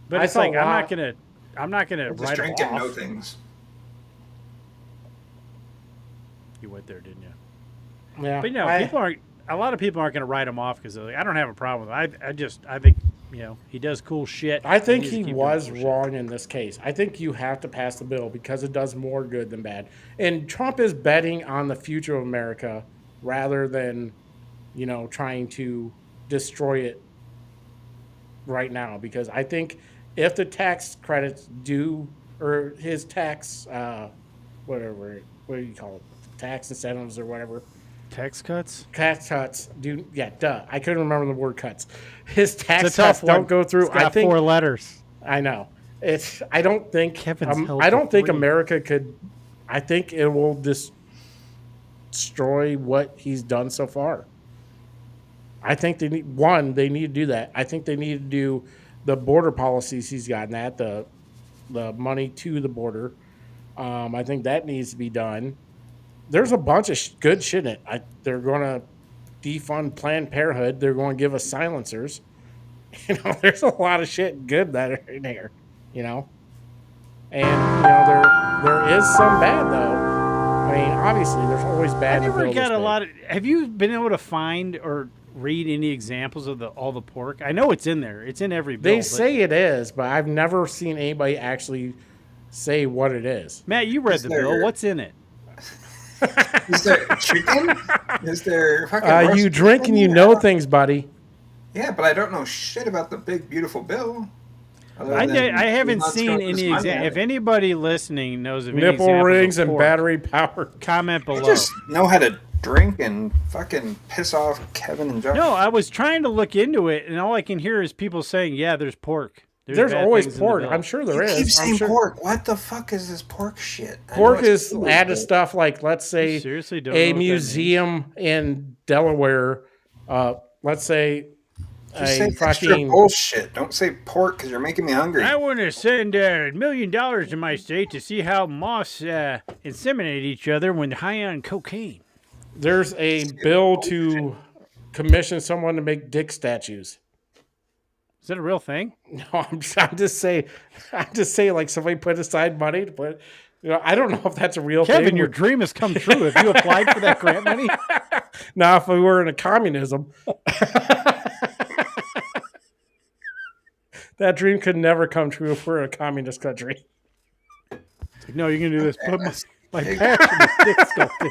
But I it's saw a like I'm lot- not gonna. I'm not gonna just write drink him and know off. things. You went there, didn't you? Yeah. But people aren't. A lot of people aren't going to write him off because like, I don't have a problem with it. I think you know, he does cool shit. I think needs to he keep doing was cool shit. wrong in this case. I think you have to pass the bill because it does more good than bad. And Trump is betting on the future of America rather than, you know, trying to destroy it right now. Because I think if the tax credits do, or his tax, whatever, what do you call it? Tax incentives or whatever. Tax cuts? Tax cuts do, yeah, duh. I couldn't remember the word cuts. His tax It's a tough cuts don't one. go through. It's got 4 letters. I know. It's. I don't think. Kevin's held I to don't think 3. America could. I think it will destroy what he's done so far. I think they need They need to do that. I think they need to do the border policies he's gotten at the money to the border. I think that needs to be done. There's a bunch of good shit in it. They're going to defund Planned Parenthood. They're going to give us silencers. You know, there's a lot of shit good that are in here. You know, and you know there is some bad though. I mean, obviously, there's always bad. I never got a lot of. Have you been able to find or read any examples of all the pork? I know it's in there. It's in every bill. They say it is, but I've never seen anybody actually say what it is. Matt, you read the bill. What's in it? Is there chicken? Is there fucking you drink and you know things, buddy. Yeah, but I don't know shit about the big, beautiful bill. I haven't seen any example. If anybody listening knows of any nipple rings and pork, battery power, comment below. I just know how to drink and fucking piss off Kevin and Josh. No, I was trying to look into it, and all I can hear is people saying, "Yeah, there's pork." There's bad always things in the pork. bill. I'm sure there You is. keep saying sure. pork. What the fuck is this pork shit? Pork is added stuff like, let's say, Seriously, don't a know what that museum in Delaware. Let's say Just say extra bullshit. Don't say pork because you're making me hungry. I want to send $1 million to my state to see how moths inseminate each other when high on cocaine. There's a bill to commission someone to make dick statues. Is that a real thing? No, I'm just saying, like somebody put aside money to put. You know, I don't know if that's a real thing. Kevin, your dream has come true. Have you applied for that grant money? Now, if we were in a communism, that dream could never come true if we're in a communist country. It's like, no, you can do this. Put my passion is dick sculpting.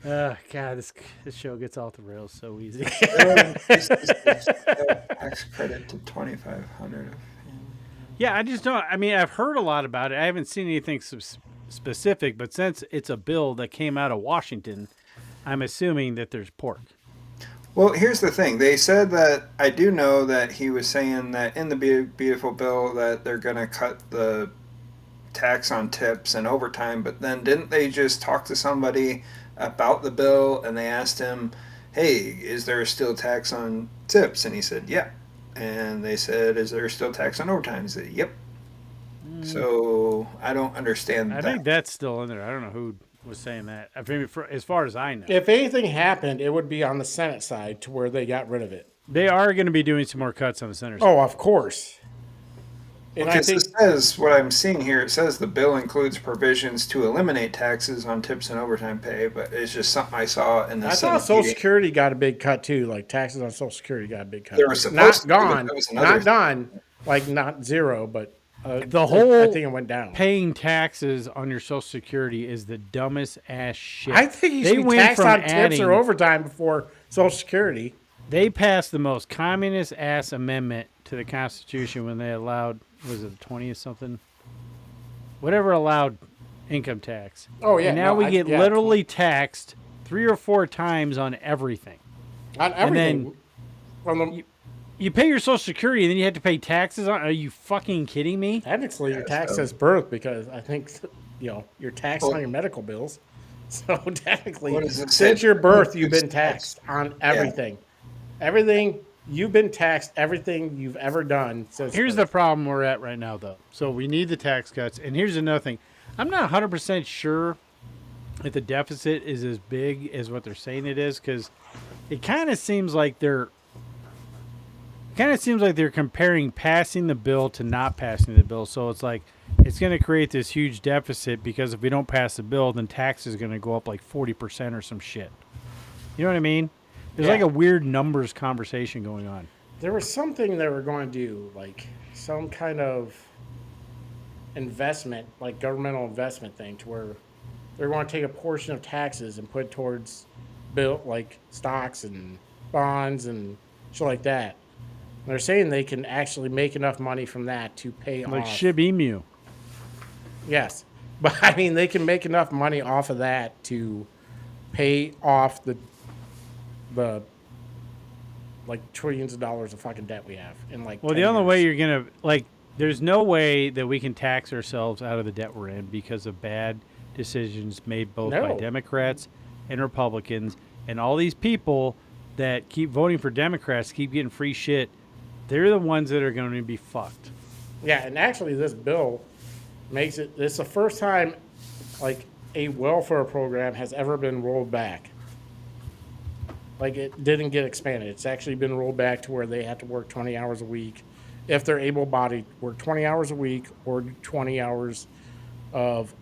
Oh, God, this show gets off the rails so easy. Tax credit to $2,500. Yeah, I just don't. I mean, I've heard a lot about it. I haven't seen anything specific, but since it's a bill that came out of Washington, I'm assuming that there's pork. Well, here's the thing. They said that, I do know that he was saying that in the beautiful bill that they're going to cut the tax on tips and overtime, but then didn't they just talk to somebody about the bill and they asked him, hey, is there still tax on tips? And he said, yeah. And they said, is there still tax on overtime? He said, yep. So I don't understand I think that's still in there. I don't know who was saying that. I mean, as far as I know. If anything happened, it would be on the Senate side to where they got rid of it. They are going to be doing some more cuts on the Senate side. Oh, of course. And because it says, what I'm seeing here, it says the bill includes provisions to eliminate taxes on tips and overtime pay, but it's just something I saw in the Senate I thought Social meeting. Security got a big cut too, like taxes on Social Security got a big cut. They were supposed not to, gone, but that was not done, like not zero, but the whole I think it went down. Paying taxes on your Social Security is the dumbest ass shit. I think you should be taxed on tips or overtime before Social Security. They passed the most communist ass amendment to the Constitution when they allowed, was it the 20th something? Whatever allowed income tax. Oh, yeah. And now we get literally taxed 3 or 4 times on everything. On everything. And then you pay your Social Security and then you have to pay taxes on. Are you fucking kidding me? Technically, you're taxed as birth because I think you're taxed on your medical bills. So technically, since your birth, you've been taxed on everything. Yeah. Everything you've been taxed. Everything you've ever done. Here's the problem we're at right now, though. So we need the tax cuts, and here's another thing. I'm not 100% sure if the deficit is as big as what they're saying it is, because it kind of seems like they're comparing passing the bill to not passing the bill. So it's like it's going to create this huge deficit because if we don't pass the bill, then tax is going to go up like 40% or some shit. You know what I mean? There's like a weird numbers conversation going on. There was something they were going to do, like some kind of investment, like governmental investment thing, to where they're going to take a portion of taxes and put towards like stocks and bonds and shit like that. And they're saying they can actually make enough money from that to pay off. Like Shib-Emu. Yes. But I mean, they can make enough money off of that to pay off the like trillions of dollars of fucking debt we have in like. Well, the only way you're gonna there's no way that we can tax ourselves out of the debt we're in because of bad decisions made both by Democrats and Republicans, and all these people that keep voting for Democrats keep getting free shit. They're the ones that are going to be fucked. Yeah, and actually, this bill makes it. It's the first time like a welfare program has ever been rolled back. Like, it didn't get expanded. It's actually been rolled back to where they have to work 20 hours a week. If they're able-bodied, work 20 hours a week or 20 hours of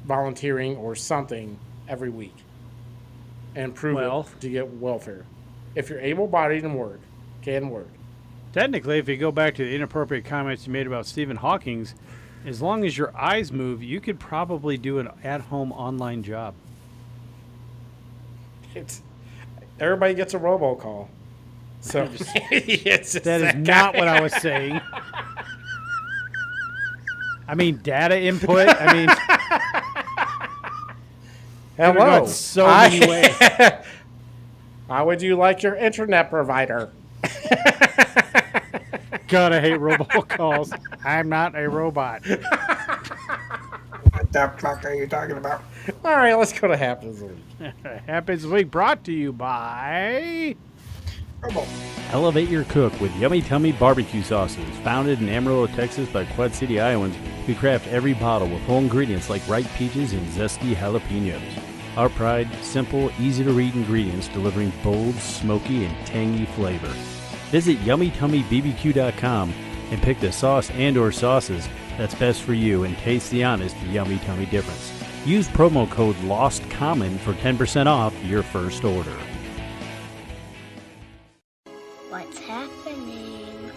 volunteering or something every week. And prove it to get welfare. If you're able-bodied and can work. Technically, if you go back to the inappropriate comments you made about Stephen Hawking's, as long as your eyes move, you could probably do an at-home online job. Everybody gets a robocall. So that is not what I was saying. I mean, data input. I mean, hello. So many ways. How would you like your internet provider? God, I hate robocalls. I'm not a robot. What the fuck are you talking about? All right, let's go to Happens Week. Happens Week brought to you by Elevate Your Cook with Yummy Tummy Barbecue Sauces. Founded in Amarillo, Texas by Quad City Iowans, we craft every bottle with whole ingredients like ripe peaches and zesty jalapenos. Our pride, simple, easy-to-read ingredients delivering bold, smoky, and tangy flavor. Visit YummyTummyBBQ.com and pick the sauce and or sauces that's best for you and taste the honest Yummy Tummy difference. Use promo code LOSTCOMMON for 10% off your first order. What's happening?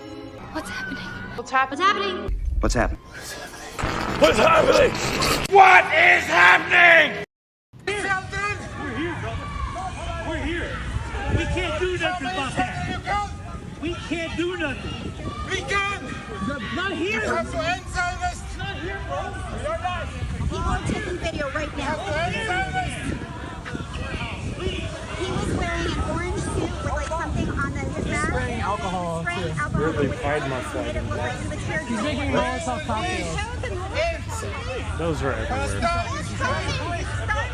What's happening? What's happening? What's happening? What's happening? What is happening? Something? We're here, brother. We're here. We can't do nothing about that. We can't do nothing. We can! Not here. You have to answer this. Not here, bro. You're not. People taking video right now. He was wearing an orange suit with like something on his back. Spraying alcohol. Spraying alcohol. Really pride my flag in that. He's making Molotov cocktails. Those are everywhere.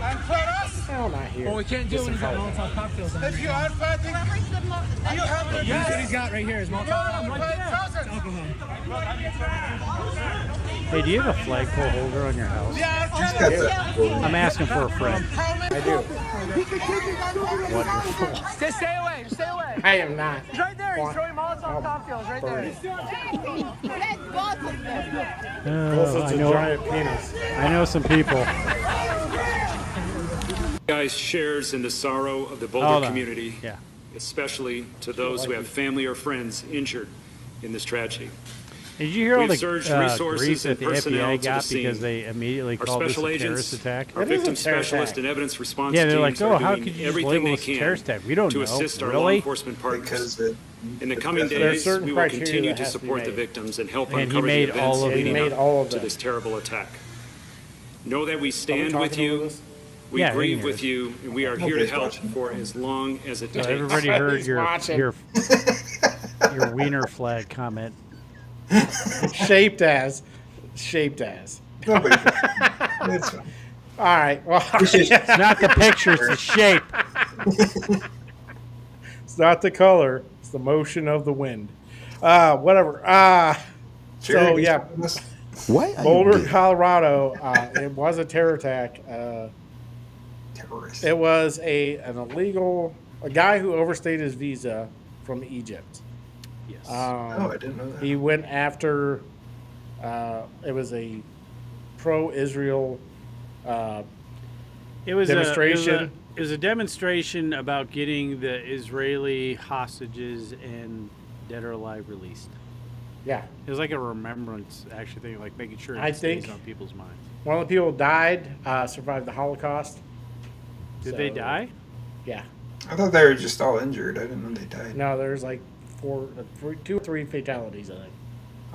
And for us, Hell, not here. well, we can't do it when he's got Molotov cocktails on. If you are fighting, you have to. That's what he's got right here. Is Molotov. It's alcohol. Hey, do you have a flagpole holder on your house? Yeah, I'm asking for a friend. I do. Wonderful. Stay away. Stay away. I am not. He's right there. He's throwing Molotov cocktails right there. This is a giant penis. I know some people. Guys shares in the sorrow of the Boulder community, especially to those who have family or friends injured in this tragedy. Did you hear all We've the surged grief resources that and the personnel FBI to the got scene. because they immediately Our called this special a agents, terrorist attack? our It is a victim terrorist specialist attack. and evidence response Yeah, they're like, teams oh, are how doing could you just everything label they this a can terrorist attack? We don't to know. assist our law Really? enforcement partners. Because In the coming There's days, certain we will criteria continue that to has to be support the made. victims and help And he uncover the made events all of leading them. He made up all of to them. this terrible attack. Know that we Are stand we with talking you. over this? We Yeah, grieve he with is. you, and we are here to Nobody's help watching. for as long as it So takes. everybody heard He's your watching. your wiener flag comment. Shaped as. It's fine. All right. Well, It's not the picture, it's the shape. it's not the color. It's the motion of the wind. Whatever. So yeah, Boulder, Colorado. It was a terror attack. Terrorist. It was a guy who overstayed his visa from Egypt. Yes. I didn't know that. He went after. It was a pro-Israel It was demonstration. It was a demonstration about getting the Israeli hostages and dead or alive released. Yeah. It was like a remembrance, actually, thing, like making sure I it stays think on people's minds. one of the people died, survived the Holocaust. Did they die? Yeah. I thought they were just all injured. I didn't know they died. No, there's like two or three fatalities, I think.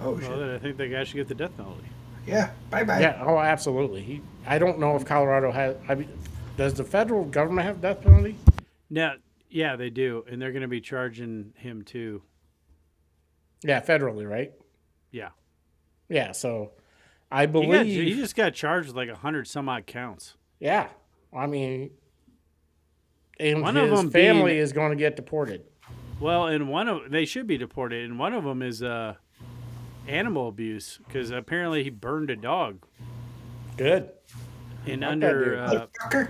Oh, shit. Well, then I think the guy should get the death penalty. Yeah, bye-bye. Yeah, oh, absolutely. I don't know if Colorado has. I mean, does the federal government have death penalty? No, yeah, they do, and they're going to be charging him too. Yeah, federally, right? Yeah. Yeah, so I believe he just got charged with like 100 some odd counts. Yeah, I mean, and One his of them family is going to get deported. Well, and they should be deported, and one of them is animal abuse because apparently he burned a dog. Good. And Fuck under, that dude.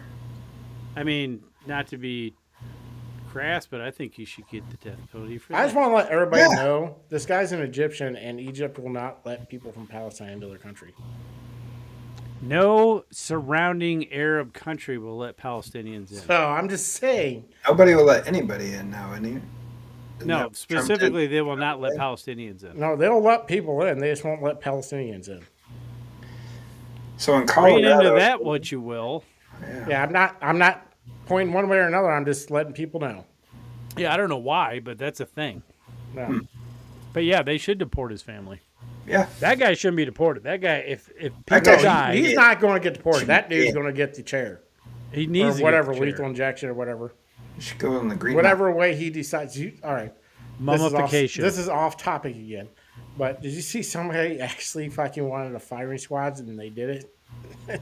I mean, not to be crass, but I think he should get the death penalty for that. I just want to let everybody know this guy's an Egyptian, and Egypt will not let people from Palestine into their country. No surrounding Arab country will let Palestinians in. So I'm just saying. Nobody will let anybody in now, No, specifically, they will not let Palestinians in. No, they'll let people in. They just won't let Palestinians in. So in Read Colorado, into that what you will. Yeah, I'm not pointing one way or another. I'm just letting people know. Yeah, I don't know why, but that's a thing. No. But yeah, they should deport his family. Yeah, that guy shouldn't be deported. That guy, if people die, he's not going to get deported. That dude's going to get the chair. He needs or to whatever get the chair. lethal injection or whatever. You should go in the green. Whatever way he decides. All right, Mummification. This is off topic again. But did you see somebody actually fucking wanted a firing squad and they did it?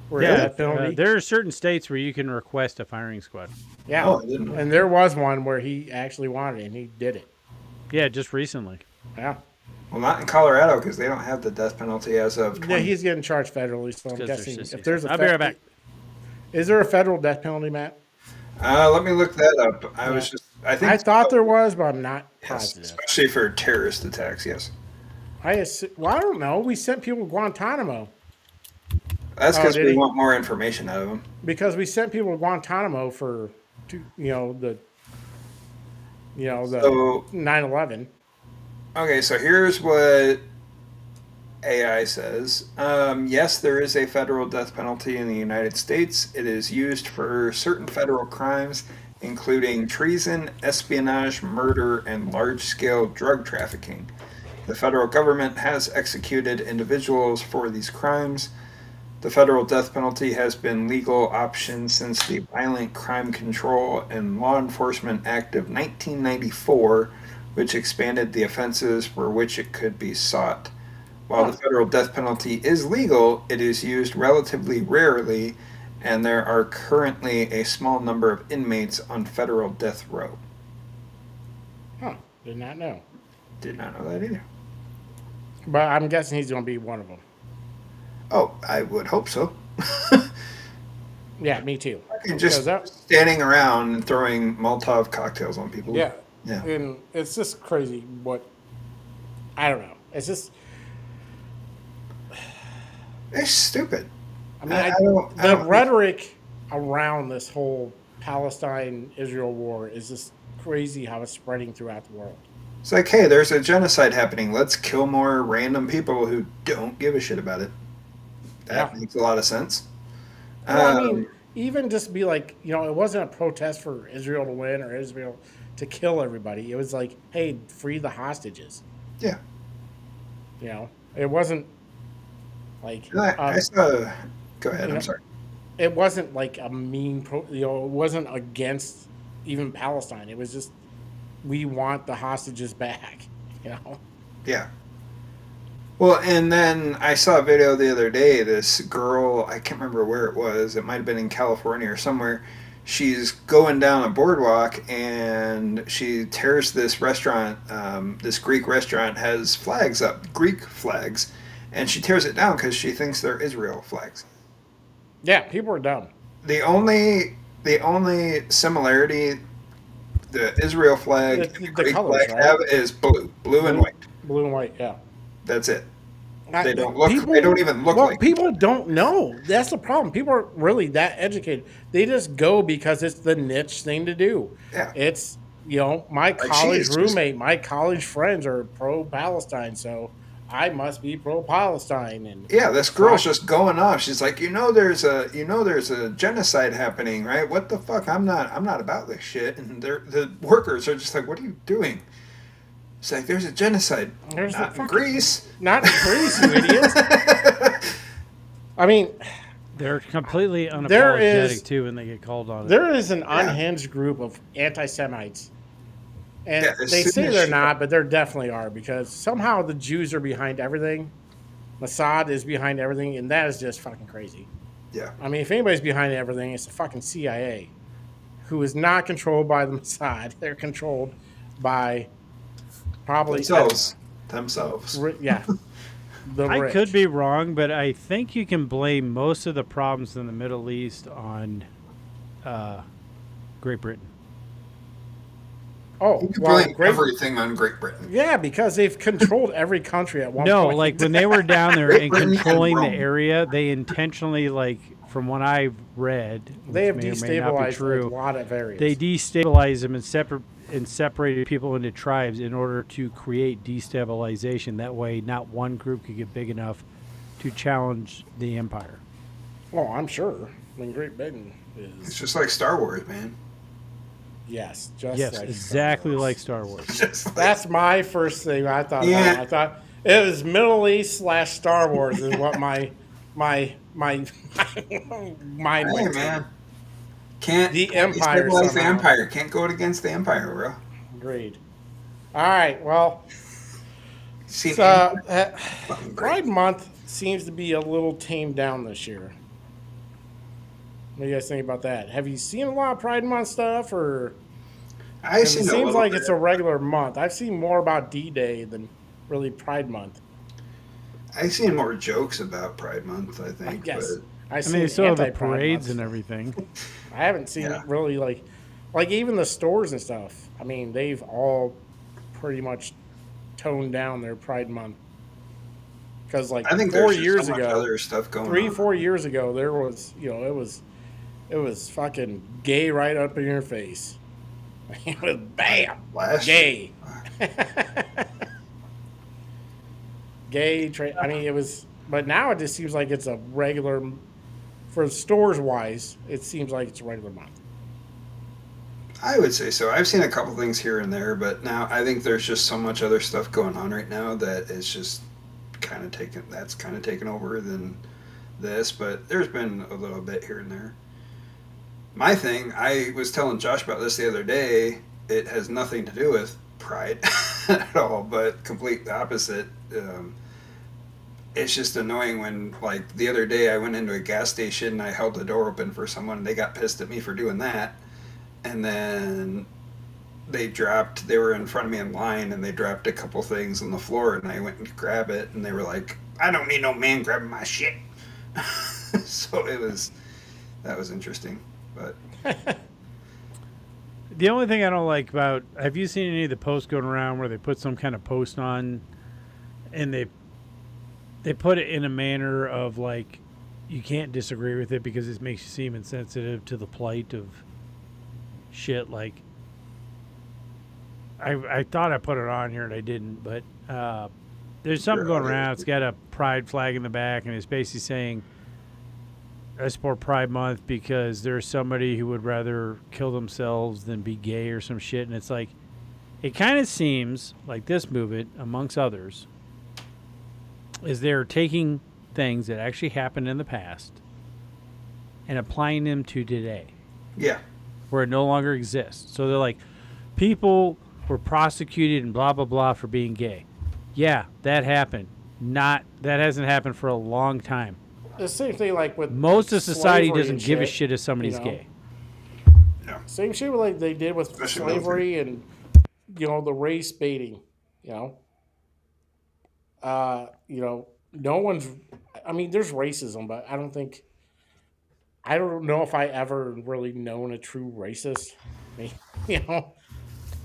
Yeah, there are certain states where you can request a firing squad. Yeah, and there was one where he actually wanted it and he did it. Yeah, just recently. Yeah. Well, not in Colorado because they don't have the death penalty as of. Yeah, he's getting charged federally, so I'm guessing if there's a. I'll be right back. Is there a federal death penalty, Matt? Let me look that up. I thought there was, but I'm not positive. Especially for terrorist attacks, yes. I don't know. We sent people to Guantanamo. That's because we want more information out of them. Because we sent people to Guantanamo for, the 9/11. Okay, so here's what AI says. Yes, there is a federal death penalty in the United States. It is used for certain federal crimes, including treason, espionage, murder, and large-scale drug trafficking. The federal government has executed individuals for these crimes. The federal death penalty has been legal option since the Violent Crime Control and Law Enforcement Act of 1994, which expanded the offenses for which it could be sought. While the federal death penalty is legal, it is used relatively rarely, and there are currently a small number of inmates on federal death row. Huh. Did not know. Did not know that either. But I'm guessing he's going to be one of them. Oh, I would hope so. Yeah, me too. Just standing around and throwing Molotov cocktails on people. Yeah. Yeah. And it's just crazy I don't know. It's just. It's stupid. I mean, the rhetoric around this whole Palestine-Israel war is just crazy how it's spreading throughout the world. It's like, hey, there's a genocide happening. Let's kill more random people who don't give a shit about it. That makes a lot of sense. Well, I mean, even just be like, it wasn't a protest for Israel to win or Israel to kill everybody. It was like, hey, free the hostages. Yeah. It wasn't like. I saw. Go ahead. I'm sorry. It wasn't like a mean. It wasn't against even Palestine. It was just, we want the hostages back. Yeah. Well, and then I saw a video the other day. This girl, I can't remember where it was. It might have been in California or somewhere. She's going down a boardwalk and she tears this restaurant. This Greek restaurant has flags up, Greek flags, and she tears it down because she thinks they're Israel flags. Yeah, people are dumb. The only similarity the Israel flag and the Greek colors, flag have is blue and white. Blue and white, yeah. That's it. They don't look. They don't even look like. People don't know. That's the problem. People are really that educated. They just go because it's the niche thing to do. Yeah. It's my Like, college roommate, my college friends are pro-Palestine, so I must be pro-Palestine. And yeah, this girl's just going off. She's like, there's a genocide happening, right? What the fuck? I'm not about this shit. And the workers are just like, what are you doing? It's like, there's a genocide. Not in Greece. Not in Greece, you idiots. I mean, they're completely unapologetic too when they get called on it. There is an unhinged group of anti-Semites. And they say they're not, but there definitely are, because somehow the Jews are behind everything. Mossad is behind everything, and that is just fucking crazy. Yeah. I mean, if anybody's behind everything, it's the fucking CIA, who is not controlled by the Mossad. They're controlled by probably themselves. Yeah. I could be wrong, but I think you can blame most of the problems in the Middle East on Great Britain. Oh, you can blame everything on Great Britain. Yeah, because they've controlled every country at one point. No, like when they were down there and controlling the area, they intentionally, like from what I've read, they have destabilized a lot of areas. They destabilized them and separated people into tribes in order to create destabilization. That way, not one group could get big enough to challenge the empire. Well, I'm sure. I mean, Great Britain is... It's just like Star Wars, man. Yes, exactly like Star Wars. That's my first thing I thought about. I thought it was Middle East / Star Wars is what my mind went to. Man. Can't the Empire. The Empire. Can't go against the Empire, bro. Agreed. All right. Well, Pride Month seems to be a little tamed down this year. What do you guys think about that? Have you seen a lot of Pride Month stuff, or it seems like it's a regular month? I've seen more about D-Day than really Pride Month. I've seen more jokes about Pride Month, I think. Yes. I mean, so the parades and everything. I haven't seen it really like even the stores and stuff. I mean, they've all pretty much toned down their Pride Month. Because I think 4 years ago, other stuff going 3-4 years ago, there was it was fucking gay right up in your face. It was bam, gay. Gay. I mean, it was, but now it just seems like it's a regular. For stores wise, it seems like it's a regular month. I would say so. I've seen a couple things here and there, but now I think there's just so much other stuff going on right now that it's just kind of taken over than this. But there's been a little bit here and there. My thing, I was telling Josh about this the other day. It has nothing to do with pride at all, but complete opposite. It's just annoying when, like, the other day I went into a gas station and I held the door open for someone and they got pissed at me for doing that. And then they were in front of me in line and they dropped a couple things on the floor and I went and grab it and they were like, I don't need no man grabbing my shit. So that was interesting. But the only thing I don't like about, have you seen any of the posts going around where they put some kind of post on and they put it in a manner of like, you can't disagree with it because it makes you seem insensitive to the plight of shit. Like, I thought I put it on here and I didn't, but there's something going around. It's got a pride flag in the back and it's basically saying, I support Pride Month because there's somebody who would rather kill themselves than be gay or some shit. And it's like, it kind of seems like this movement, amongst others, is they're taking things that actually happened in the past and applying them to today. Yeah. Where it no longer exists. So they're like, people were prosecuted and blah, blah, blah for being gay. Yeah, that happened. That hasn't happened for a long time. The same thing like with most of society doesn't give a shit if somebody's gay. Yeah. Same shit like they did with slavery and the race baiting. No one's. I mean, there's racism, but I don't know if I ever really known a true racist.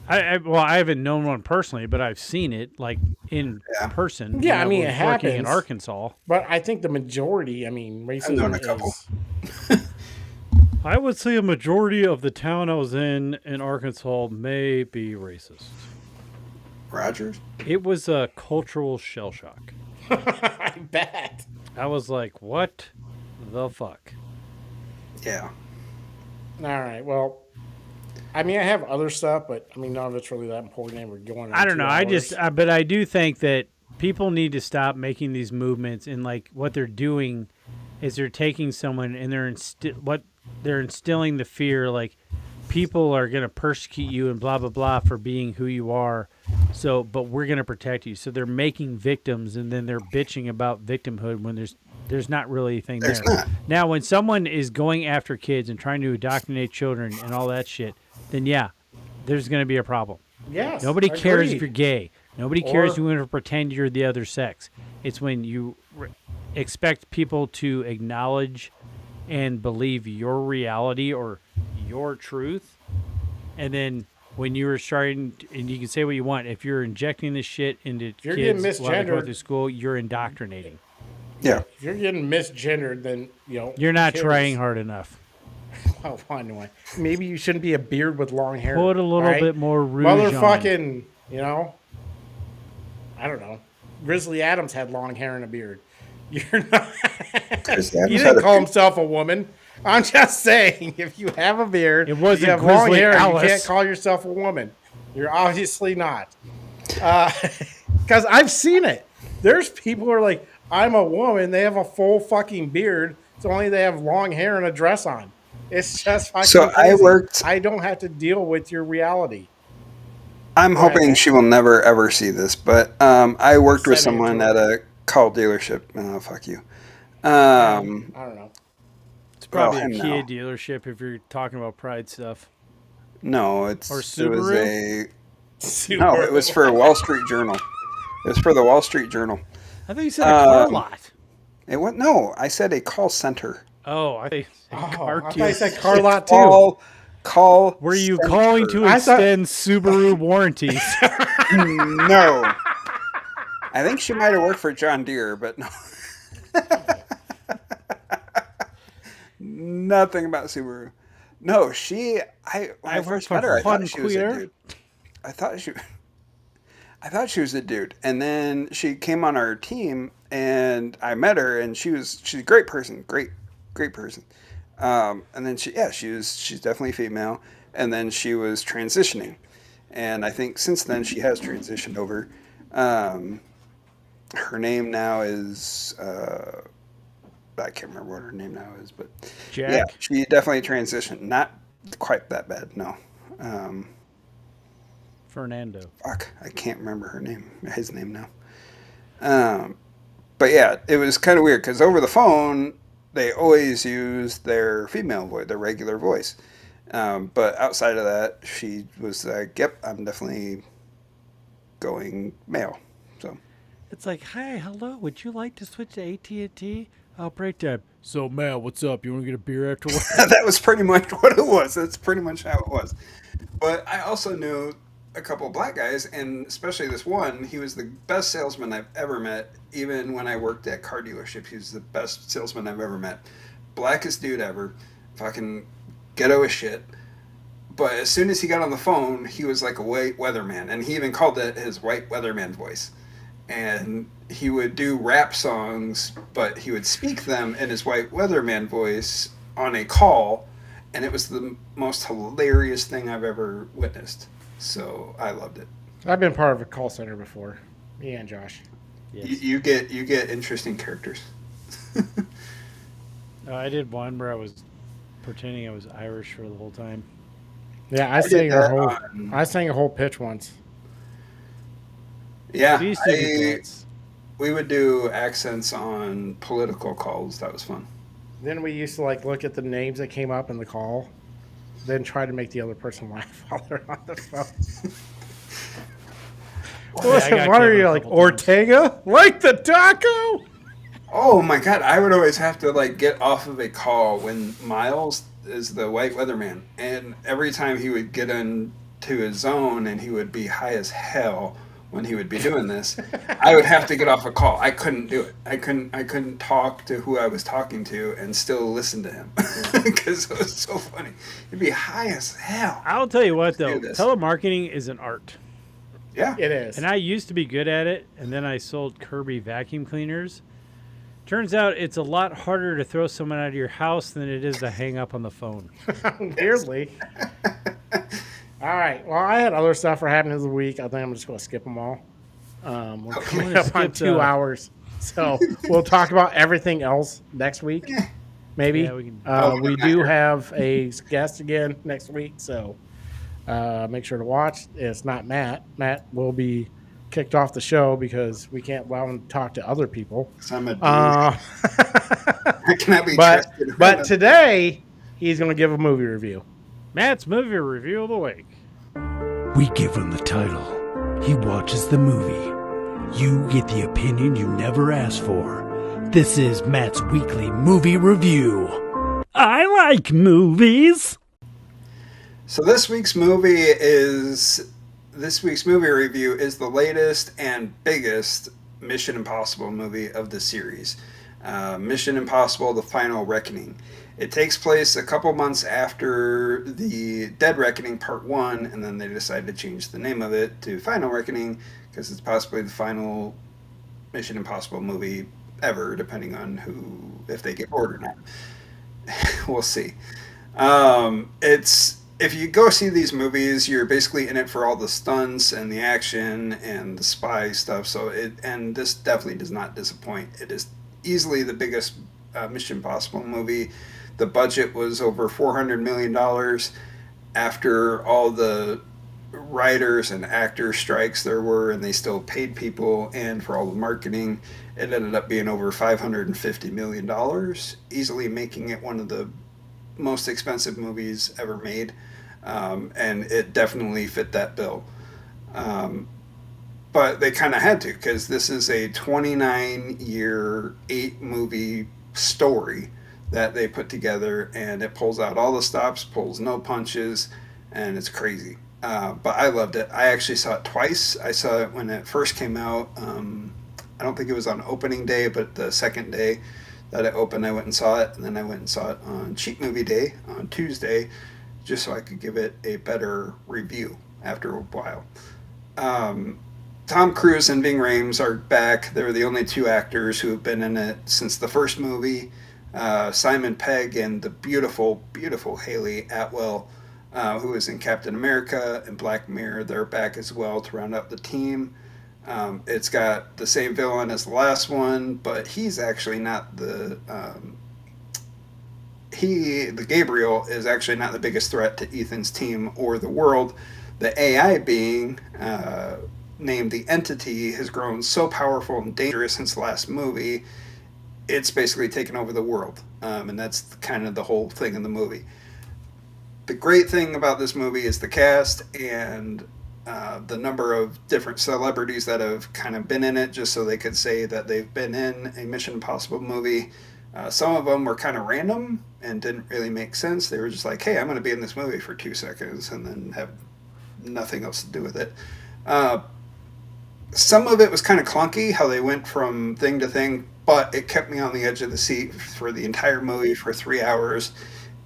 Well, I haven't known one personally, but I've seen it like in person. Yeah, when I mean, was it working happens in Arkansas. But I think the majority, I mean, I've known racism a couple. is. I would say a majority of the town I was in Arkansas may be racist. Rogers? It was a cultural shell shock. I bet. I was like, what the fuck? Yeah. All right. Well, I mean, I have other stuff, but I mean, none of it's really that important. And we're going. On I don't know. 2 hours. But I do think that people need to stop making these movements, and like what they're doing is they're taking someone and they're instilling the fear, like people are going to persecute you and blah blah blah for being who you are. So, but we're going to protect you. So they're making victims, and then they're bitching about victimhood when there's not really anything there. Not. Now, when someone is going after kids and trying to indoctrinate children and all that shit, then yeah, there's going to be a problem. Yes. Nobody cares if agreed. you're gay. Nobody cares Or- if you want to pretend you're the other sex. It's when you expect people to acknowledge and believe your reality or your truth, and then when you were starting, and you can say what you want, if you're injecting this shit into You're kids getting while they're going misgendered. through school, you're indoctrinating. Yeah. If you're getting misgendered, then You're not kids- trying hard enough. Well, anyway, maybe you shouldn't be a beard with long hair. Put a little all right? bit more rouge on. Motherfucking, I don't know. Grizzly Adams had long hair and a beard. You're not. Chris He Adams had didn't a call beard. himself a woman. I'm just saying, if you have a beard, It wasn't you have long Grizzly hair, Alice. you can't call yourself a woman. You're obviously not. Because I've seen it. There's people who are like, I'm a woman. They have a full fucking beard. It's only they have long hair and a dress on. It's just fucking So I crazy. worked- I don't have to deal with your reality. I'm Go ahead, hoping man. she will never ever see this, but I worked with Send me a someone drawing. at a car dealership. Oh, fuck you. I don't know. It's probably Well, a him Kia now. dealership if you're talking about pride stuff. No, Or it was Subaru? no, it was for a Wall Street Journal. It was for the Wall Street Journal. I thought you said a car Um, lot. It what? No, I said a call center. Oh, I think car I thought dealer. you said car lot too. Call. Were you center. calling to I thought- extend Subaru warranties? No. I think she might have worked for John Deere, but no. Nothing about Subaru. No, when I work first for met her, I Juan thought she was a Queer. dude. I thought she was a dude. And then she came on our team and I met her and she's a great person. Great person. And then she's definitely female. And then she was transitioning. And I think since then she has transitioned over. Her name now is I can't remember what her name now is, but Jack? yeah, she definitely transitioned. Not quite that bad, no. Fernando. Fuck, I can't remember his name now. But yeah, it was kind of weird because over the phone they always use their female voice, their regular voice. But outside of that, she was like, "Yep, I'm definitely going male." So It's like, hi, hello. Would you like to switch to AT&T? I'll break time. So, man, what's up? You want to get a beer after work? that was pretty much what it was. That's pretty much how it was. But I also knew a couple of black guys, and especially this one. He was the best salesman I've ever met. Even when I worked at car dealerships, he was the best salesman I've ever met. Blackest dude ever. Fucking ghetto as shit. But as soon as he got on the phone, he was like a white weatherman, and he even called it his white weatherman voice. And he would do rap songs, but he would speak them in his white weatherman voice on a call, and it was the most hilarious thing I've ever witnessed. So I loved it. I've been part of a call center before. Me and Josh. Yes. You get interesting characters. I did one where I was pretending I was Irish for the whole time. Yeah, I did sang that I sang a whole pitch once. Yeah, We used to do duets. we would do accents on political calls. That was fun. Then we used to look at the names that came up in the call, then try to make the other person laugh while they're on the phone. I got What are Kevin you a like, couple times. Ortega? Like the taco? Oh my god, I would always have to get off of a call when Miles is the white weatherman, and every time he would get in to his zone and he would be high as hell when he would be doing this, I would have to get off a call. I couldn't do it. I couldn't talk to who I was talking to and still listen to him because it was so funny. He'd be high as hell. I'll tell you what, though, telemarketing is an art. Yeah, it is. And I used to be good at it, and then I sold Kirby vacuum cleaners. Turns out it's a lot harder to throw someone out of your house than it is to hang up on the phone. Weirdly. All right. Well, I had other stuff for happening this week. I think I'm just going to skip them all. We're coming up on 2 hours. So we'll talk about everything else next week. Maybe. Yeah, we can. We do have a guest again next week. So make sure to watch. It's not Matt. Matt will be kicked off the show because we can't allow him to talk to other people. I'm a dude. I cannot be trusted. But today, he's going to give a movie review. Matt's movie review of the week. We give him the title. He watches the movie. You get the opinion you never asked for. This is Matt's weekly movie review. I like movies. So this week's movie review is the latest and biggest Mission Impossible movie of the series. Mission Impossible: The Final Reckoning. It takes place a couple months after the Dead Reckoning Part 1, and then they decided to change the name of it to Final Reckoning because it's possibly the final Mission Impossible movie ever, depending on if they get bored or not. We'll see. If you go see these movies, you're basically in it for all the stunts and the action and the spy stuff. And this definitely does not disappoint. It is easily the biggest Mission Impossible movie. The budget was over $400 million after all the writers and actor strikes there were, and they still paid people, and for all the marketing, it ended up being over $550 million, easily making it one of the most expensive movies ever made, and it definitely fit that bill. But they kind of had to, because this is a 29-year, 8-movie story that they put together, and it pulls out all the stops, pulls no punches, and it's crazy. But I loved it. I actually saw it twice. I saw it when it first came out. I don't think it was on opening day, but the second day that it opened, I went and saw it, and then I went and saw it on Cheap Movie Day on Tuesday, just so I could give it a better review after a while. Tom Cruise and Ving Rhames are back. They're the only two actors who have been in it since the first movie. Simon Pegg and the beautiful, beautiful Haley Atwell, who was in Captain America and Black Mirror, they're back as well to round out the team. It's got the same villain as the last one, but he's actually not the Gabriel is actually not the biggest threat to Ethan's team or the world. The AI being named the Entity has grown so powerful and dangerous since the last movie, it's basically taken over the world. And that's kind of the whole thing in the movie. The great thing about this movie is the cast and the number of different celebrities that have kind of been in it, just so they could say that they've been in a Mission Impossible movie. Some of them were kind of random and didn't really make sense. They were just like, hey, I'm going to be in this movie for 2 seconds, and then have nothing else to do with it. Some of it was kind of clunky, how they went from thing to thing, but it kept me on the edge of the seat for the entire movie for 3 hours.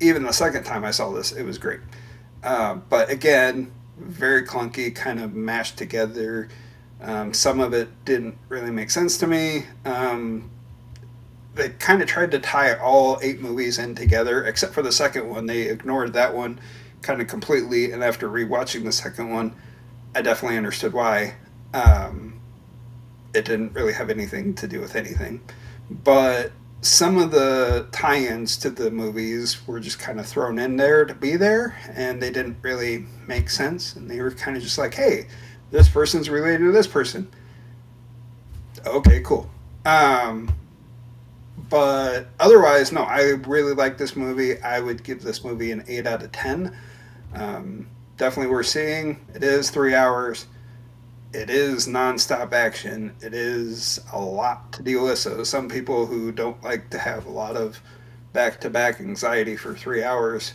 Even the second time I saw this, it was great. But again, very clunky, kind of mashed together. Some of it didn't really make sense to me. They kind of tried to tie all 8 movies in together, except for the second one. They ignored that one kind of completely, and after rewatching the second one, I definitely understood why. It didn't really have anything to do with anything. But some of the tie-ins to the movies were just kind of thrown in there to be there, and they didn't really make sense, and they were kind of just like, hey, this person's related to this person. Okay, cool. But otherwise, no, I really like this movie. I would give this movie an 8 out of 10. Definitely worth seeing. It is 3 hours. It is non-stop action. It is a lot to deal with. So some people who don't like to have a lot of back-to-back anxiety for 3 hours,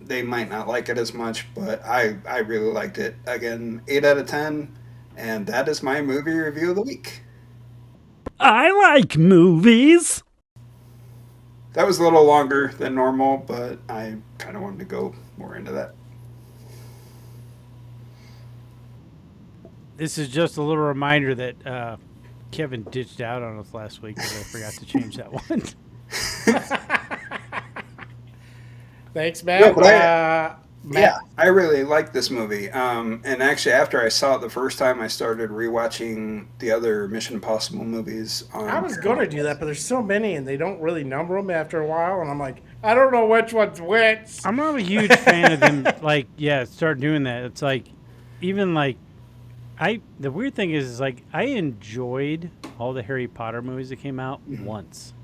they might not like it as much, but I really liked it. Again, 8 out of 10, and that is my movie review of the week. I like movies. That was a little longer than normal, but I kind of wanted to go more into that. This is just a little reminder that Kevin ditched out on us last week because I forgot to change that one. Thanks, Matt. Yeah, I really like this movie. And actually, after I saw it the first time, I started rewatching the other Mission Impossible movies. I was going to do that, but there's so many, and they don't really number them after a while, and I'm like, I don't know which one's which. I'm not a huge fan of them. Like, start doing that. It's like, even like, the weird thing is like, I enjoyed all the Harry Potter movies that came out once.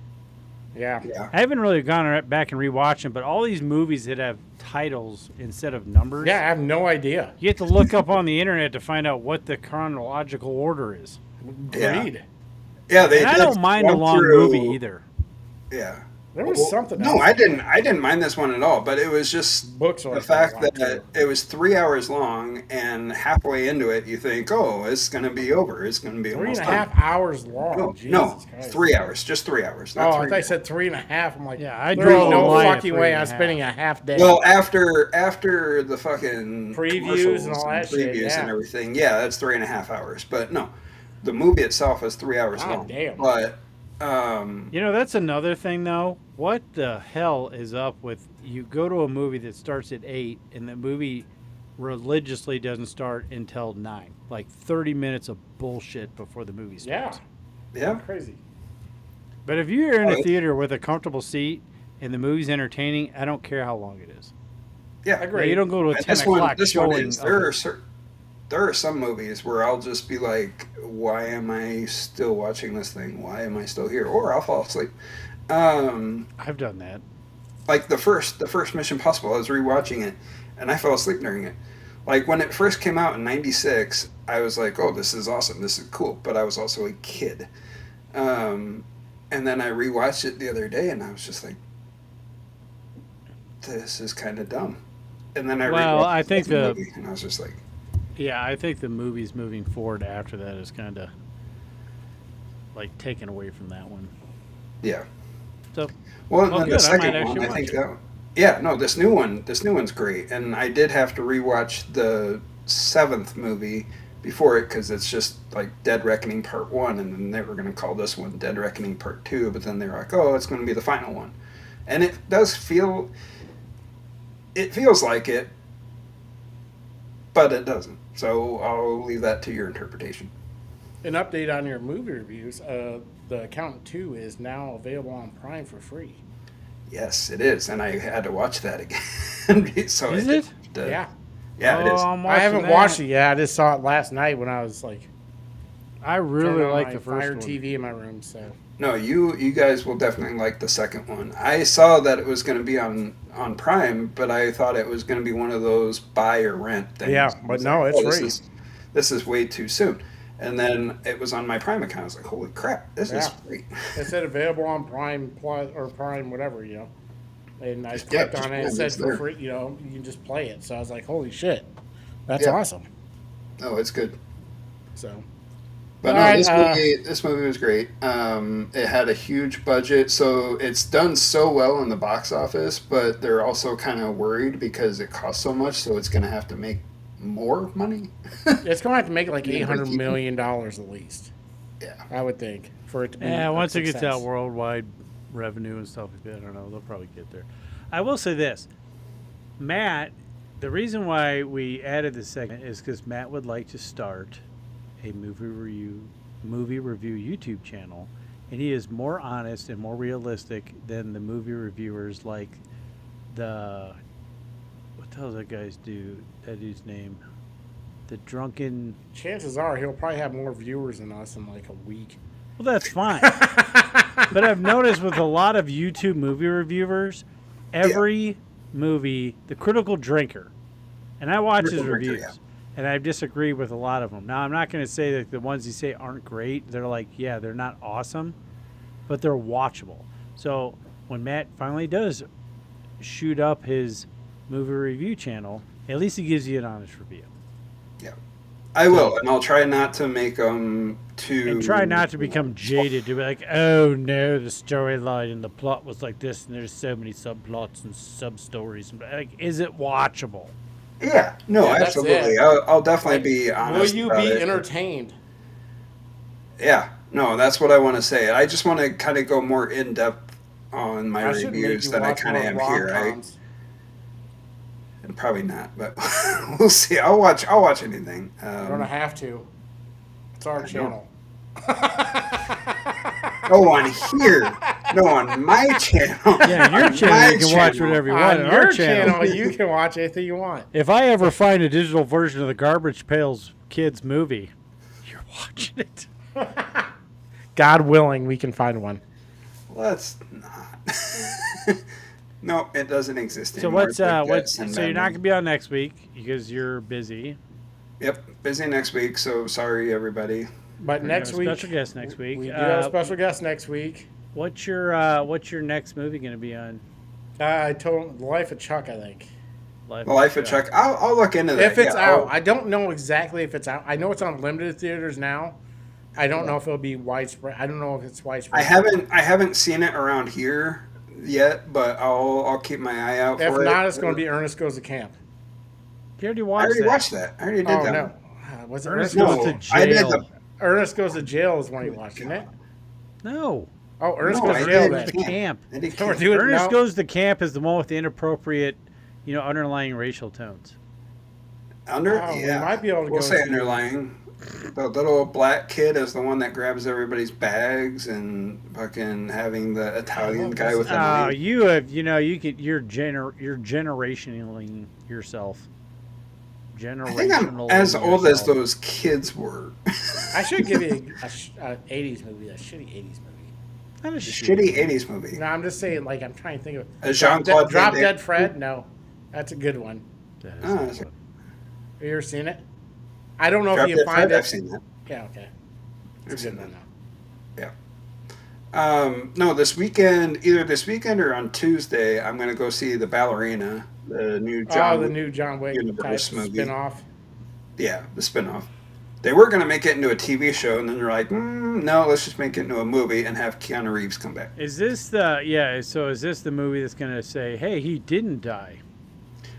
Yeah. I haven't really gone back and rewatched them, but all these movies that have titles instead of numbers. Yeah, I have no idea. You have to look up on the internet to find out what the chronological order is. Agreed. Yeah, and I don't mind a long movie either. Yeah. There was something No, else. I didn't mind this one at all, but it was just the fact that it was 3 hours long, and halfway into it, you think, oh, it's going to be over. It's going to be almost 3.5 hours long. No, Christ. 3 hours. Just 3 hours. Oh, I thought you said 3.5. I'm like, I there's drew no the line at fucking way I'm 3.5. spending a half day. Well, after the fucking Previews and all commercials that shit, previews yeah. and everything, that's 3.5 hours. But no, the movie itself is 3 hours long. Damn. But that's another thing though. What the hell is up with you go to a movie that starts at 8 and the movie religiously doesn't start until 9? Like 30 minutes of bullshit before the movie starts. Yeah. Crazy. But if you're in a theater with a comfortable seat and the movie's entertaining, I don't care how long it is. Yeah, You don't go to a And 10 o'clock this one showing. is, there are some movies where I'll just be like, why am I still watching this thing? Why am I still here? Or I'll fall asleep. I've done that. Like the first Mission Impossible, I was rewatching it, and I fell asleep during it. Like when it first came out in '96, I was like, oh, this is awesome, this is cool. But I was also a kid. And then I rewatched it the other day, and I was just like, this is kind of dumb. And then I think the movie, and I was just like, yeah, I think the movies moving forward after that is kind of like taken away from that one. Yeah. So, well, then good. the second I one, I think watch this new one's great, and I did have to rewatch the 7th movie before it because it's just like Dead Reckoning Part 1, and then they were going to call this one Dead Reckoning Part 2, but then they were like, oh, it's going to be the final one, and it feels like it, but it doesn't. So I'll leave that to your interpretation. An update on your movie reviews. The Accountant 2 is now available on Prime for free. Yes, it is, and I had to watch that again. So is it? Yeah. Yeah, it is. I haven't watched it yet. I just saw it last night when I was like, I really like my the first Fire one. TV in my room. So no, you guys will definitely like the second one. I saw that it was going to be on Prime, but I thought it was going to be one of those buy or rent things. yeah, but no, it's free. This is way too soon. And then it was on my Prime account. I was like, holy crap, this is free. It said available on Prime Plus or Prime whatever, And I clicked on it. It said for free, you can just play it. So I was like, holy shit, that's awesome. Oh, it's good. So. But no, this movie was great. It had a huge budget, so it's done so well in the box office, but they're also kind of worried because it costs so much, so it's going to have to make more money. It's going to have to make like $800 million at least. Yeah. I would think, for it to be once it gets success. out worldwide revenue and stuff like that, I don't know, they'll probably get there. I will say this. Matt, the reason why we added this segment is because Matt would like to start a movie review YouTube channel, and he is more honest and more realistic than the movie reviewers like what the hell does that dude's name? The drunken... Chances are he'll probably have more viewers than us in like a week. Well, that's fine. But I've noticed with a lot of YouTube movie reviewers, every movie, the critical drinker, and I watch his reviews, and I disagree with a lot of them. Now, I'm not going to say that the ones he say aren't great. They're like, they're not awesome, but they're watchable. So when Matt finally does shoot up his movie review channel, at least it gives you an honest review. Yeah, I will, and I'll try not to make them too. And try not to become jaded to be like, oh no, the storyline and the plot was like this, and there's so many subplots and sub-stories. Like, is it watchable? Yeah, no, Yeah, that's absolutely. it. I'll definitely be honest. Will you about be it. entertained? Yeah, no, that's what I want to say. I just want to kind of go more in depth on my I should make reviews you than I watch kind of more am here. rom-coms. And probably not, but we'll see. I'll watch anything. You don't have to. It's our channel. No on here. No on my channel. Yeah, on your On channel my you can watch whatever you want. On On your our channel, you can watch anything you want. If I ever find a digital version of the Garbage Pails Kids movie, you're watching it. God willing, we can find one. Let's not. No, it doesn't exist So anymore. what's so you're not gonna be on next week because you're busy. Yep, busy next week. So sorry, everybody. But next week, special guest next week. We do have a special guest next week. What's your next movie gonna be on? I told Life of Chuck, I think. Life of Chuck. I'll look into that. If it's yeah, out, I don't know exactly if it's out. I know it's on limited theaters now. I don't know if it'll be widespread. I don't know if it's widespread. I haven't seen it around here yet, but I'll keep my eye out If for it. not, it's going to be Ernest Goes to Camp. You already I watched already that. watched that. I already did Oh that. no, one. was it Ernest Ernest Goes No, to I did Jail. the. Ernest Goes to Jail is one you watched, isn't it? No. Oh, Ernest No, Goes I to Jail. did Then. The camp. I did So we're camp. doing Ernest no. Goes to Camp is the one with the inappropriate, underlying racial tones. Under. Oh, we Yeah, might be able to we'll go say to- underlying. The little black kid is the one that grabs everybody's bags and fucking having the Italian guy with the knife. You have, you're generationally yourself. I think Generational. I'm as old as yourself. those kids were. I should give you a 80s movie, a shitty 80s movie. Not a Shitty 80s movie. No, I'm just saying, like, I'm trying to think of A Jean-Claude Drop Van Damme? Dead Fred? No. That's a good one. That is Oh, not that's- one. Have you ever seen it? I don't know Drop if you Dead find Fred, it. I've seen that. Yeah, okay. I've It's a seen good that. one, though. Yeah. No, this weekend, either this weekend or on Tuesday, I'm going to go see The Ballerina, the new The new John Wick universe type movie. spin-off. Yeah, the spinoff. They were going to make it into a TV show, and then they're like, no, let's just make it into a movie and have Keanu Reeves come back. Is this is this the movie that's going to say, hey, he didn't die?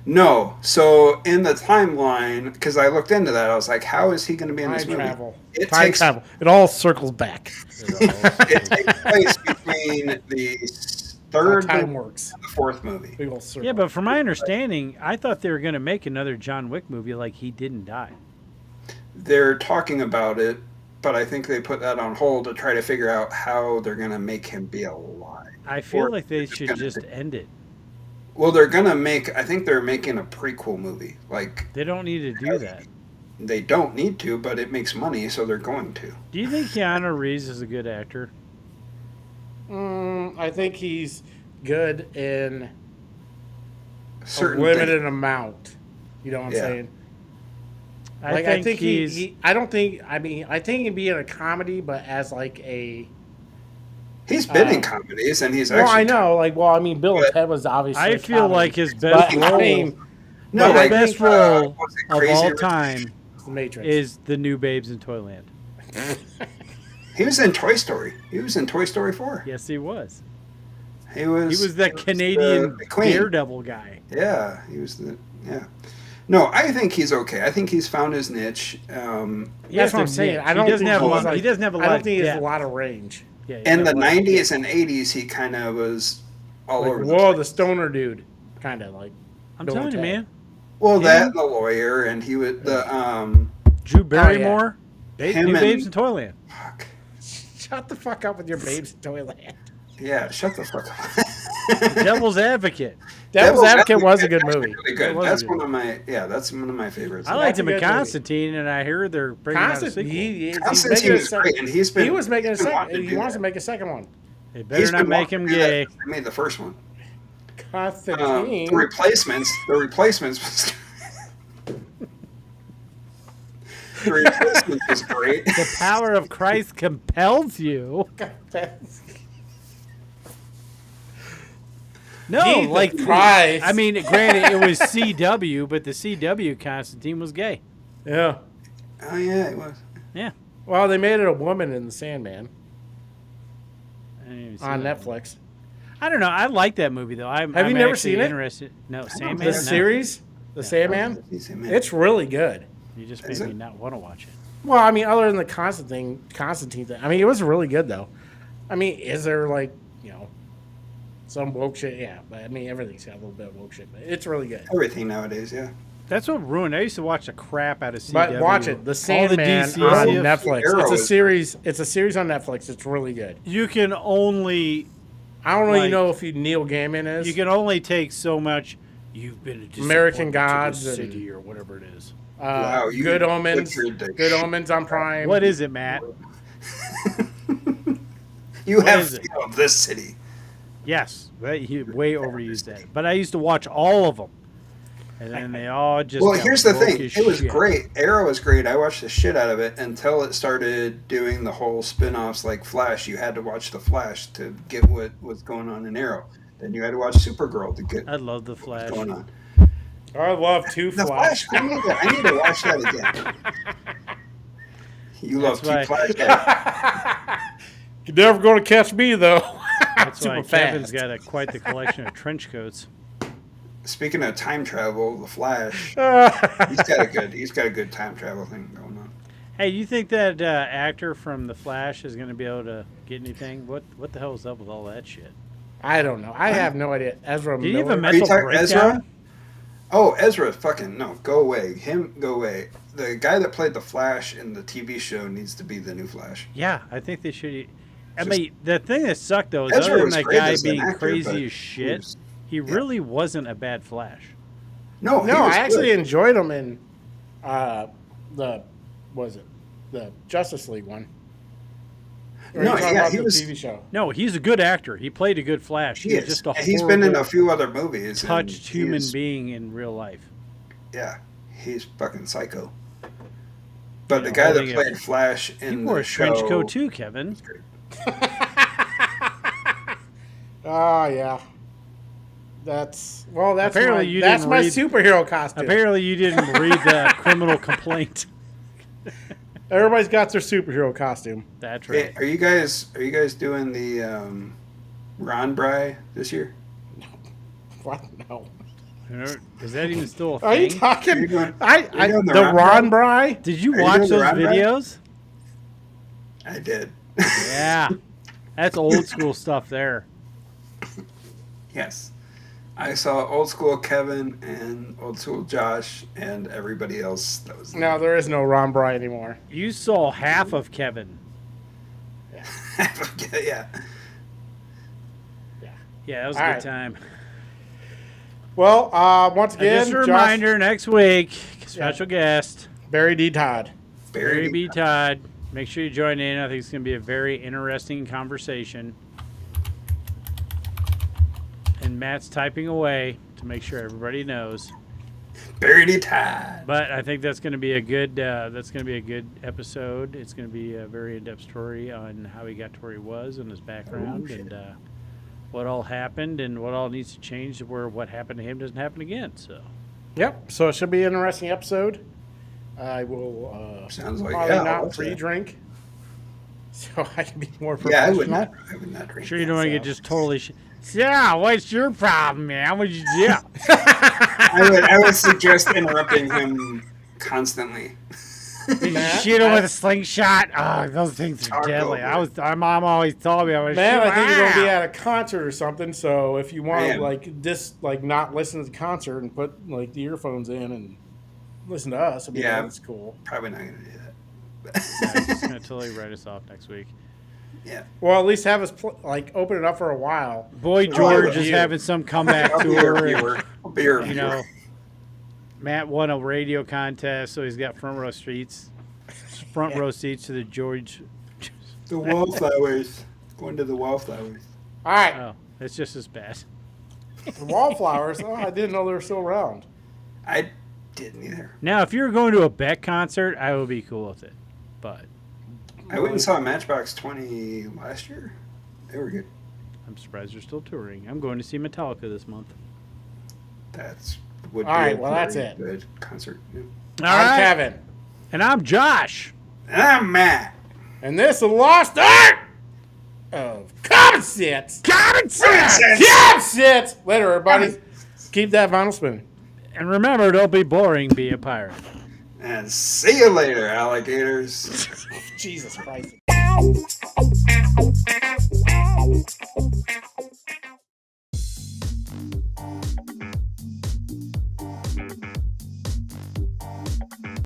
No. So in the timeline, because I looked into that, I was like, how is he going to be in this Time movie? travel. It Time takes travel. It all circles back. it takes place between the third How time and works. the fourth movie. Big old circle. Yeah, but from my understanding, I thought they were going to make another John Wick movie like he didn't die. They're talking about it, but I think they put that on hold to try to figure out how they're going to make him be alive. I feel Or like they they're should gonna- just end it. Well, they're going to make, I think they're making a prequel movie. Like, They don't need to do that. they don't need to, but it makes money, so they're going to. Do you think Keanu Reeves is a good actor? I think he's good in Certain a limited things. amount. You know what I'm Yeah. saying? I think he's. I think he'd be in a comedy, but as like a. He's been in comedies, and he's Well, actually... I know. Like, well, I mean, Bill and Ted was obviously. I a feel comedy. like his best But, role, I mean, No, his like, best role was it of Crazy all Rich time The Matrix. is the new Babes in Toyland. He was in Toy Story. He was in Toy Story 4. Yes, he was. He was... He was that Canadian the Queen. Daredevil guy. Yeah, he was the... Yeah. No, I think he's okay. I think he's found his niche. That's what I'm saying. I don't He doesn't think have a he's lot. like- He doesn't have a lot. I don't of think he has depth. a lot of range. Yeah, he In doesn't the have a lot of 90s and 80s, he kind of was all Like, over the whoa, place. the stoner dude, kind of like. I'm Bill telling and you, Ted. man. Well, Him? that, the lawyer, and he was the... Drew Barrymore, Him new and- Babes in Toyland. Fuck. Shut the fuck up with your babes in Toyland. Yeah, shut the fuck up. Devil's Advocate. Devil's Advocate was a good Actually movie. Really good. It was That's good. one of my... Yeah, that's one of my favorites. I liked That's a him in good movie. Constantine, and I heard they're bringing out a Constantine, sequel. he's Constantine making a was great, and he's been... He was making a he's been wanting second. to He do wants that. to make a second one. They better He's not been make wanting him to do that gay. since they made the first one. Constantine. The Replacements was... The Replacements was great. The power of Christ compels you. No, Jesus like Christ. I mean, granted, it was CW, but the CW Constantine was gay. Yeah. Oh yeah, it was. Yeah. Well, they made it a woman in the Sandman I didn't even see on that Netflix. I don't know. I like that movie though. I'm Have you never actually seen it? interested. No, Sandman. The No. series, the Sandman. It's really good. You just made me not want to watch it. Well, I mean, other than the Constantine thing, I mean, it was really good though. I mean, is there like some woke shit? Yeah, but I mean, everything's got a little bit of woke shit, but it's really good. Everything nowadays, yeah. That's what ruined. I used to watch the crap out of CW. But watch it, The Sandman DC on stuff. Netflix. It's a series. It's a series on Netflix. It's really good. You can only. I don't really know if who Neil Gaiman is. You can only take so much. You've been a American disappointment Gods to the and- city or whatever it is. Wow, you Good Omens. butchered the Good Omens on Prime. What is it, Matt? You What have is it? failed this city. Yes, he way overused that. But I used to watch all of them, and then they all just. Well, got here's the woke thing. as It was shit. great. Arrow was great. I watched the shit out of it until it started doing the whole spin-offs like Flash. You had to watch the Flash to get what was going on in Arrow. Then you had to watch Supergirl to get I love the Flash. what's going on. I love Two The Flash. Flash. I need to watch that again. You love That's Two why- Flash. Yeah. You're never going to catch me though. That's Super why fast. Kevin's got quite the collection of trench coats. Speaking of time travel, the Flash. He's got a good time travel thing going on. Hey, you think that actor from The Flash is going to be able to get anything? What the hell is up with all that shit? I don't know. I have no idea. Ezra Did he have Miller. a mental talking breakdown? Ezra? Oh, Ezra, fucking no, go away. Him, go away. The guy that played the Flash in the TV show needs to be the new Flash. Yeah, I think they should. I mean, the thing that sucked though is Ezra other than was that great guy as an being actor, but crazy as shit, he really wasn't a bad Flash. No, No, I actually enjoyed him in the Justice League one. Or No, you talking yeah, about he the was- TV show. No, he's a good actor. He played a good Flash. He was is. just a He's been in a horrible, few other movies. and touched he human is- being in real life. Yeah, he's fucking psycho. But Yeah, the guy that holding played a- Flash You in wore the a trench show, coat too, Kevin. Oh yeah. That's Apparently you that's didn't my read- superhero costume. Apparently, you didn't read the criminal complaint. Everybody's got their superhero costume. That's Hey, right. are you guys doing the Ron Bry this year? What? No. Is that even still a Are you thing? talking? You're doing The the Ron Ron Bry? Did you Are you watch doing the those Ron Bry? videos? I did. Yeah, that's old school stuff there. Yes. I saw old school Kevin and old school Josh and everybody else that was No, there is no Ron Bry anymore. You saw half of Kevin. yeah. Yeah, that was a All good right. time. Well, once again, Just a reminder: next week, special guest Barry D. Todd. Barry B. Todd. Make sure you join in. I think it's going to be a very interesting conversation. And Matt's typing away to make sure everybody knows. Barry D. Todd. But I think that's going to be a good. That's going to be a good episode. It's going to be a very in-depth story on how he got to where he was and his background and what all happened and what all needs to change to where what happened to him doesn't happen again. So. Yep. So it should be an interesting episode. I will Sounds like probably I'll not watch that. pre-drink, so I can be more Yeah, I professional. would not drink. Sure you don't want to get just totally. Yeah, what's your problem, man? What'd you do? I would suggest interrupting him constantly. Shoot him with a slingshot. Oh, those things are Talk deadly. over My mom always told me I was. Man, I shoot- think you're gonna be Ah! at a concert or something. So if you want Man. to not listen to the concert and put like the earphones in and listen to us, I mean, Yeah. that's cool. Probably not going to do that. I'm just gonna totally write us off next week. Yeah. Well, at least have us open it up for a while. Boy So George I'll is be having some comeback I'll be your tour. viewer. I'll be your You viewer. know, Matt won a radio contest, so he's got front row seats to the George. The wallflowers. Going to the wallflowers. All right, Oh, it's just as bad. the wallflowers. Oh, I didn't know they were still around. I didn't either. Now, if you were going to a Beck concert, I would be cool with it. But I went and saw Matchbox 20 last year. They were good. I'm surprised they're still touring. I'm going to see Metallica this month. Would All be right, a well, that's very it. Good concert. Yeah. I'm Kevin. And I'm Josh. And I'm Matt. And this is the lost art of Common Sense. Common Sense! Common Sense! Later, everybody. Keep that vinyl spinning. And remember, don't be boring, be a pirate. And see you later, alligators. Jesus Christ.